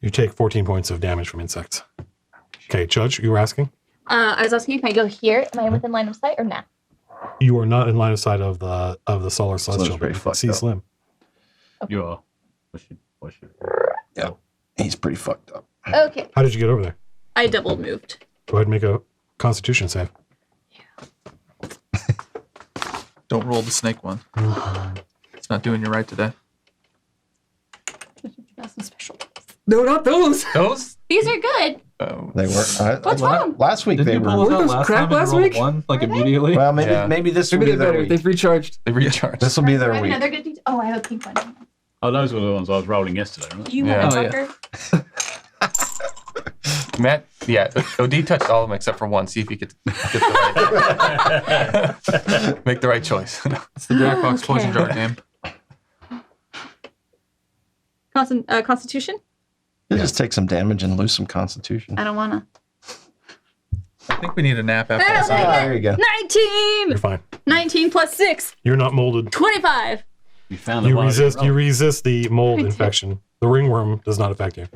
You take 14 points of damage from insects. Okay, Judge, you were asking? I was asking if I go here, am I within line of sight or not? You are not in line of sight of the solar celestial, but pretty you can fucked see up. Slim. You are. What's your... Yep. He's pretty fucked up. Okay. How did you get over there? I double moved. Go ahead and make a Constitution save. Don't roll the snake one. It's not doing you right today. That's some special. No, not those. Those? These are good. Oh. They were. What's wrong? Last week Didn't they you pull were. us out those last crap time and last roll week? one like Were they? immediately? Well, maybe Yeah. maybe this will Maybe be they're their better. week. They've recharged. They recharge. This will be I their have week. another good detail. Oh, I have a pink one. Oh, those were the ones I was rolling yesterday, right? You Yeah. motherfucker. Matt, yeah, OD touched all of them except for one. See if you get the right, make the right choice. It's the Jackbox Poison Okay. Jar game. Constitution? You just take some damage and lose some Constitution. I don't wanna. I think we need a nap after Ah, this. Ah, there you go. 19! You're fine. 19 plus 6. You're not molded. 25. You found the You one resist. wrong. You resist the mold 22. infection. The ringworm does not affect you.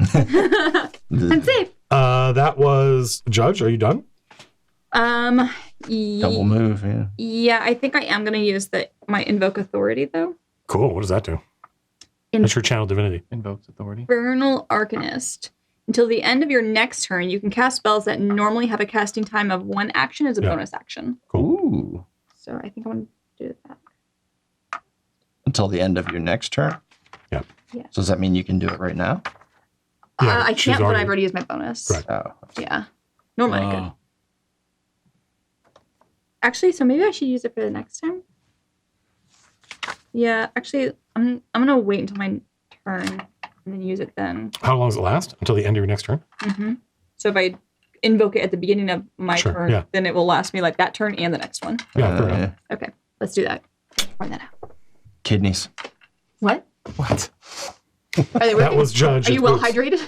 I'm safe. That was Judge. Are you done? Double move, yeah. Yeah, I think I am going to use my invoke authority though. Cool. What does that do? That's your channel divinity. Invokes authority. Infernal Arcanist. Until the end of your next turn, you can cast spells that normally have a casting time of 1 action as a Yeah. bonus action. Ooh. So I think I want to do that. Until the end of your next turn? Yeah. Yeah. So does that mean you can do it right now? Yeah, I she's can't, but already- I've already used my bonus. Correct. Oh. Yeah. Normally I could. Oh. Actually, so maybe I should use it for the next time. Yeah, actually, I'm gonna wait until my turn and then use it then. How long does it last? Until the end of your next turn? hmm So if I invoke it at the beginning of my Sure, turn, yeah. then it will last me like that turn and the next one. Yeah, fair enough. Okay, let's do that. Find that out. Kidneys. What? What? Are they That working? was Judge. Are you It's well Boots. hydrated?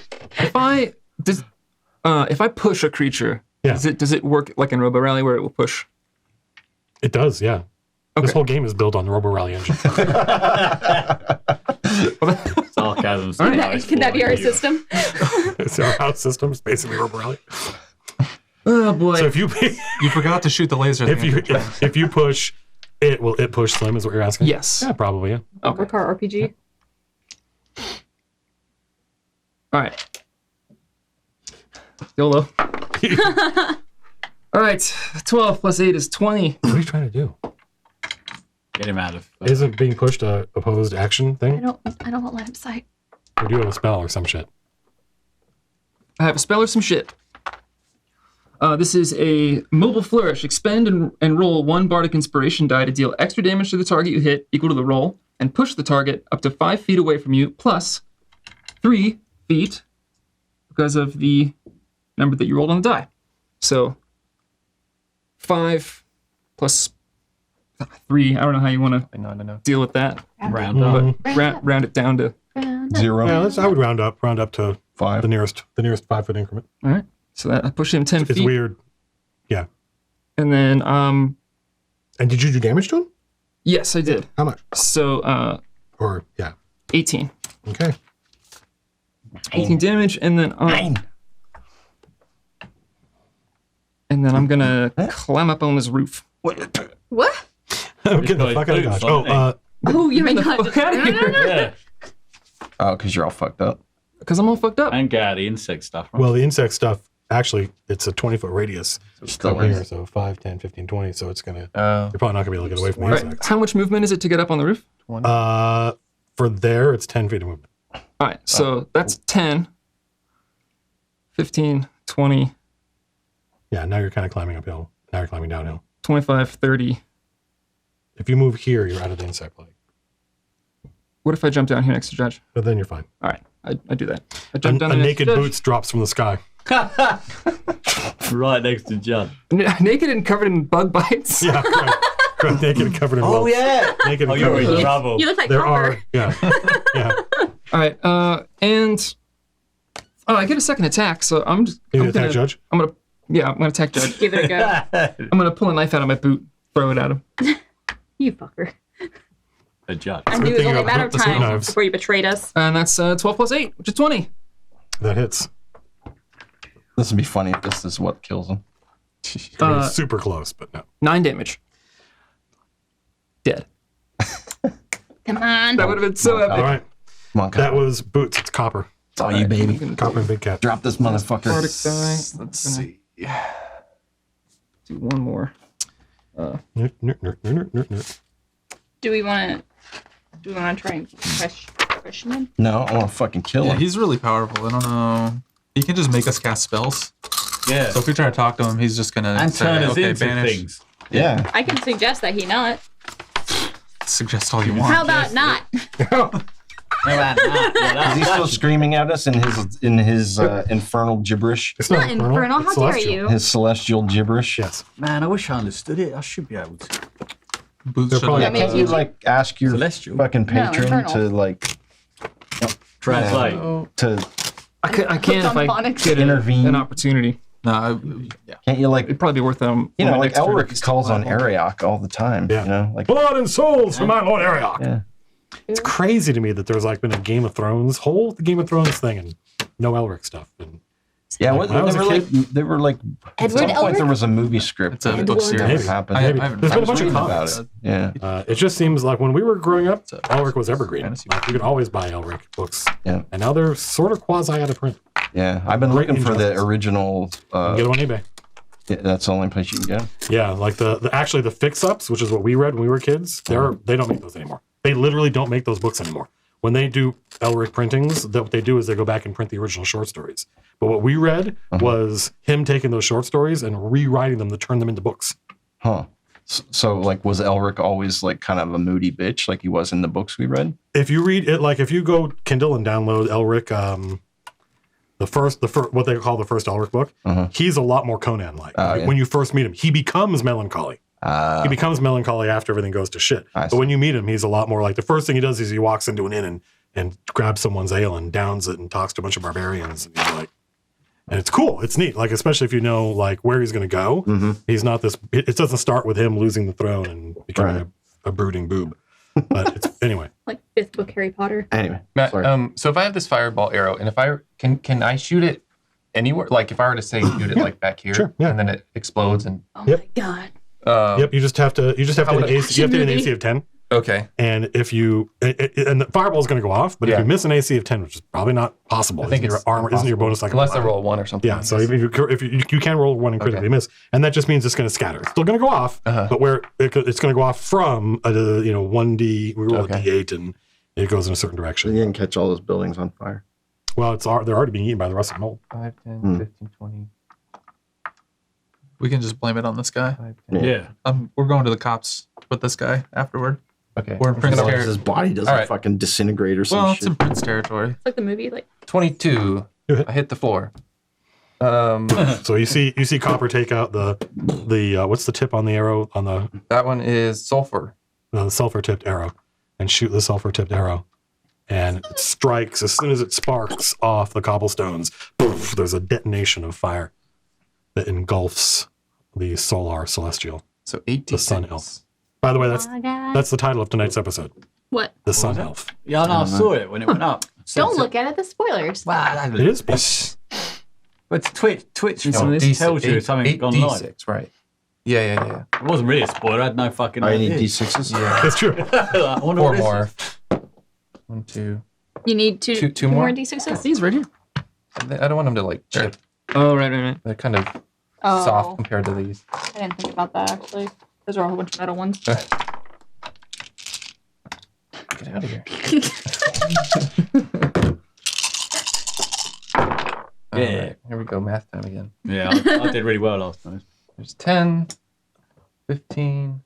If I push a creature, Yeah. does it work like in Robo Rally where it will push? It does, yeah. Okay. This whole game is built on the Robo Rally engine. Sarcasm's All right. nice Can that for be our you. system? It's our house system. It's basically Robo Rally. Oh boy. So if you You forgot to shoot the laser. if you push, it will push Slim is what you're asking? Yes. Yeah, probably, yeah. Okay. Car RPG. All right. YOLO. All right. 12 plus 8 is 20. What are you trying to do? Get him out of. Isn't being pushed a opposed action I thing? don't want line of sight. Or do you have a spell or some shit? I have a spell or some shit. This is a mobile flourish. Expend and roll 1 bardic inspiration die to deal extra damage to the target you hit, equal to the roll, and push the target up to 5 feet away from you, plus 3 feet because of the number that you rolled on the die. So 5 plus 3. I don't know how you want to No. deal with that. Round up. But round it down to. Zero. Yeah, I would round up to 5. the nearest 5-foot increment. All right. So that I push him 10 It's feet. weird. Yeah. And then, And did you do damage to him? yes, I did. How much? So Or yeah. 18. Okay. 18 damage, and then I'm gonna climb up on this roof. What? I'm getting the probably fuck out of boots, Dodge. aren't Oh, Oh, you're Get the right. fuck out of here. Yeah. Oh, because you're all fucked up. Because I'm all fucked up. And get out the insect stuff. Right? well, the insect stuff, actually, it's a 20-foot radius Still from is. here. So 5, 10, 15, 20. So it's going to, Oh. you're probably not going to be able to get away from the All right. insects. How much movement is it to get up on the roof? For there, it's 10 feet of movement. All right. So that's 10, 15, 20, Yeah, now you're kind of climbing uphill. Now you're climbing downhill. 25, 30. If you move here, you're out of the insect plague. What if I jump down here next to Judge? But then you're fine. All right. I do that. I A, jump down a there naked next to boots drops from the sky. Right next to John. Judge. Naked and covered in bug bites. Yeah, correct. Naked and covered in welts. yeah. Naked Oh, and you're covered in in trouble. You look like There Copper. are, yeah. Yeah. All right. And I get a second attack, so I'm just. You I'm attack gonna, Judge? I'm gonna attack Judge. Give it a go. I'm gonna pull a knife out of my boot, throw it at him. You fucker. A judge. I knew it was thing only a you matter have of the swing time knives. before you betrayed us. And that's 12 plus 8, which is 20. That hits. This would be funny if this is what kills him. I mean, it's super close, but no. 9 damage. Dead. Come on. That would have been so epic. All right. Come on, That Kyle. was Boots. It's Copper. It's all you, baby. Copper and Big Cat. Drop this motherfucker. Bardic die. Let's see. Do one more. Do we want to try and question him? No, I want to fucking kill Yeah, him. he's really powerful. I don't know. He can just make us cast spells. Yeah. So if we try to talk to him, he's just gonna And say, turn us okay, into banish. things. Yeah. I can suggest that he not. Suggest all you want. How about not? Is he still screaming at us in his infernal gibberish? It's Not infernal. It's How dare celestial. you? His celestial gibberish? Yes. Man, I wish I understood it. I should be able to. Boots They're should probably- Yeah, have- Yeah, can't you like ask your Celestial. fucking No, patron infernal. to like Translate. to I can if I on phonics. get Intervene. an opportunity. No, yeah. Can't you like It'd probably be worth them. you know like Elric calls on Ariok all the time. Yeah. You know, like Blood and souls for my Lord Ariok. yeah. It's crazy to me that there's like been a Game of Thrones, whole Game of Thrones thing and no Elric stuff. And Yeah, Like, when I was a they were like at Edward some point there Elric? was a movie script. It's a that book series. happened. I Maybe. haven't There's been a I was bunch of reading comics. about it. Yeah. it just seems like when we were growing up, It's a Elric was evergreen. fantasy Like, you could always buy Elric books. Yeah. And now they're sort of quasi out of print. Yeah. I've been Great looking for the injustice. original You can get them on eBay. that's the only place you can get 'em. Yeah, like the actually the fix-ups, which is what we read when we were kids, they don't make those anymore. They literally don't make those books anymore. When they do Elric printings, what they do is they go back and print the original short stories. But what we read was him taking those short stories and rewriting them to turn them into books. Huh. So like was Elric always like kind of a moody bitch like he was in the books we read? If you read it, like if you go Kindle and download Elric, the first what they call the first Elric book, he's a lot more Conan-like. Yeah. When you first meet him, he becomes melancholy. He becomes melancholy after everything goes to shit. I But see. when you meet him, he's a lot more like the first thing he does is he walks into an inn and grabs someone's ale and downs it and talks to a bunch of barbarians. And he's like, and it's cool. It's neat. Like, especially if you know like where he's going to go. He's not this, it doesn't start with him losing the throne and becoming a brooding boob. But it's, anyway. Like 5th book Harry Potter. Anyway. Matt, sorry. so if I have this fireball arrow, and if I can I shoot it anywhere? Like if I were to say shoot it like back here, Sure, yeah. and then it explodes, and Oh Yep. my god. Yep. You just have to get How an would AC. You have to get an AC of 10. okay, And if you, and the fireball is going to go off, but if Yeah. you miss an AC of 10, which is probably not possible, I think isn't it's your armor, isn't your impossible. bonus like a unless I five? roll a 1 or something. Yeah, so if you can roll one and critically miss, and that just means it's going to scatter. It's still going to go off, but where it's going to go off from a 1D, we roll a D8, and it goes in a certain You direction. didn't catch all those buildings on fire. Well, they're already being eaten by the rusted mold. 5, 10, 15, 20, We can just blame it on this guy. 5, 10. Yeah. We're going to the cops with this guy afterward. Okay, We're in Prince gonna- Territory. His body doesn't All right. fucking disintegrate or some Well, it's shit. in Prince Territory. It's like the movie, like 22. You hit. I hit the floor. So you see Copper take out the what's the tip on the arrow on the That one is sulfur. sulfur tipped arrow, and shoot the sulfur tipped arrow, and it strikes as soon as it sparks off the cobblestones. Poof, there's a detonation of fire that engulfs the solar celestial. So 18. The sun elf. By the way, that's oh my god. that's the title of tonight's episode. What? The sun elf. Yeah, no, I saw it when it went up. Don't look at it. The spoilers. It is. But Twitch some of this tells you something's gone live. D6, right? Yeah. It wasn't really a spoiler. I had no fucking I need idea. D6s. Yeah. That's true. I wonder Four what this more. is. 1, 2. You need two Two more? D6s? These right here. I don't want them to like chip. Oh, right. They're kind of Oh, soft compared to these. I didn't think about that actually. Those are a whole bunch of metal ones. Get out of here. All Yeah. right, here we go. Math time again. Yeah, I did really well last time. There's 10, 15,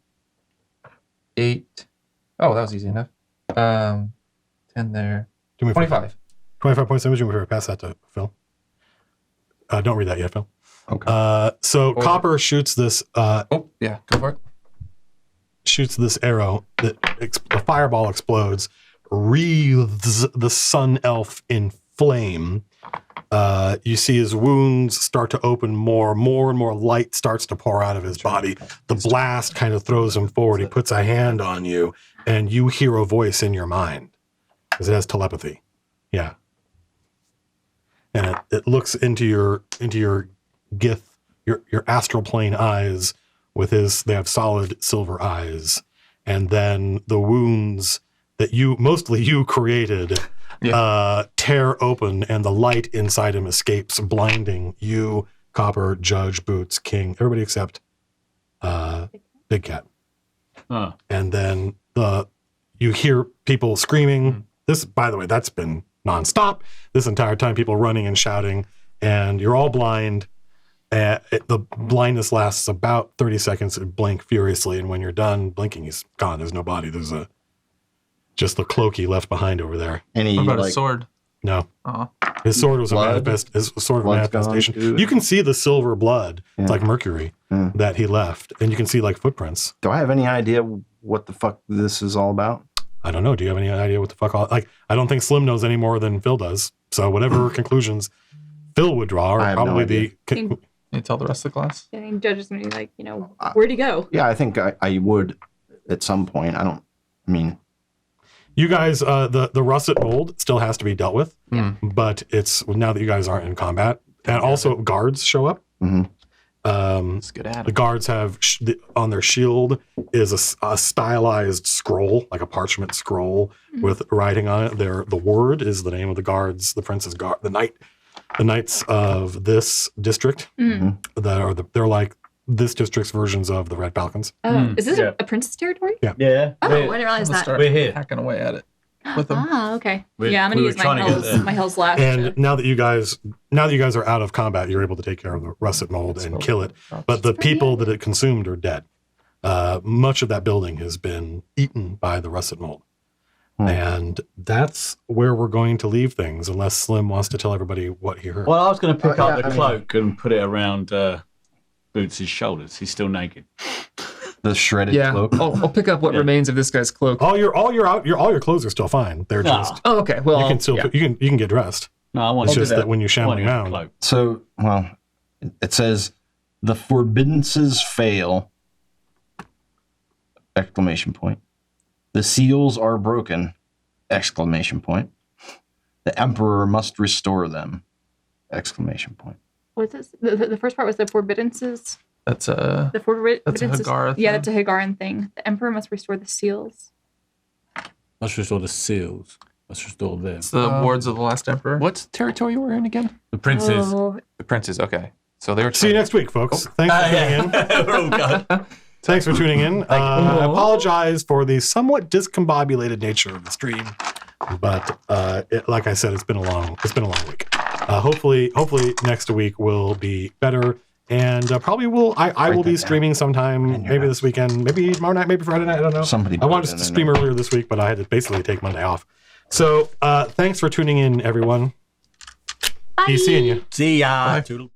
8. Oh, that was easy enough. 10 there. Do me a favor. 25. 25 points imaging. We're pass that to Phil. Don't read that yet, Phil. Okay. So Copper shoots this Oh, yeah. Go for it. arrow that the fireball explodes, wreathes the sun elf in flame. You see his wounds start to open more and more light starts to pour out of his body. The blast kind of throws him forward. He puts a hand on you, and you hear a voice in your mind because it has telepathy. Yeah. And it looks into your Gith, your astral plane eyes they have solid silver eyes. And then the wounds that mostly you created, tear open, and the light inside him escapes, blinding you, Copper, Judge, Boots, King, everybody except Big Cat. Huh. And then you hear people screaming. This, by the way, that's been nonstop this entire time. People running and shouting, and you're all blind. The blindness lasts about 30 seconds. You blink furiously, and when you're done blinking, he's gone. There's no body. There's just the cloak he left behind over there. Any What about like his sword? No, Oh, his sword was Blood? his sword of Blood's gone, manifestation. too. You can see the silver blood. It's Yeah. like mercury Yeah. that he left, and you can see like footprints. do I have any idea what the fuck this is all about? I don't know. Do you have any idea what the fuck? I don't think Slim knows any more than Phil does. So whatever conclusions Phil would draw I are have no probably idea. the. Can you tell the rest of the class? I think Judge is going to be like, where'd he go? Yeah, I think I would at some point. I mean, You guys, the russet mold still has to be dealt with, but it's now that you guys aren't in combat, and also guards show up. It's good at The guards have on their shield is a stylized scroll, like a parchment scroll with writing on it. The word is the name of the guards, the prince's guard, the knights of this district. They're like this district's versions of the Red Falcons. Oh, is this a prince's territory? Yeah. Oh, I didn't realize that. Start We're here. hacking away at it with them. Ah, okay. We I'm gonna were use trying to get there. my Hell's Lash. And now that you guys are out of combat, you're able to take care of the russet mold and kill it. But the people that it consumed are dead. Much of that building has been eaten by the russet mold. And that's where we're going to leave things, unless Slim wants to tell everybody what he heard. Well, I was going to pick up the I mean- cloak and put it around Boots' shoulders. He's still naked. the shredded Yeah, cloak. I'll pick up what remains of this guy's cloak. all your clothes are still fine. They're just Oh, okay. Well, you can still yeah. you can get dressed. No, I want It's to just do that when you're shambling the around. cloak. So, well, it says the forbiddances fail! Exclamation point. The seals are broken! Exclamation point. The emperor must restore them! Exclamation point. What's this? The first part was the forbiddances. That's a The forbiddances. That's a Hagar Yeah, thing. that's a Hagaran thing. The emperor must restore the seals. Let's restore the seals. Let's restore them. it's the wards of the last emperor. What territory you were in again? The princes. Oh, The princes. Okay, so they were. See you next week, folks. Thanks for tuning in. We're all gone. Thanks for tuning in. I apologize for the somewhat discombobulated nature of the stream, but like I said, it's been a long week. Hopefully next week will be better, and probably I will be streaming sometime, maybe this weekend, maybe tomorrow night, maybe Friday night. I don't know. Somebody I wanted put it to in stream there. earlier this week, but I had to basically take Monday off. So thanks for tuning in, everyone. bye. Be seeing you. See ya. Bye. Toodle.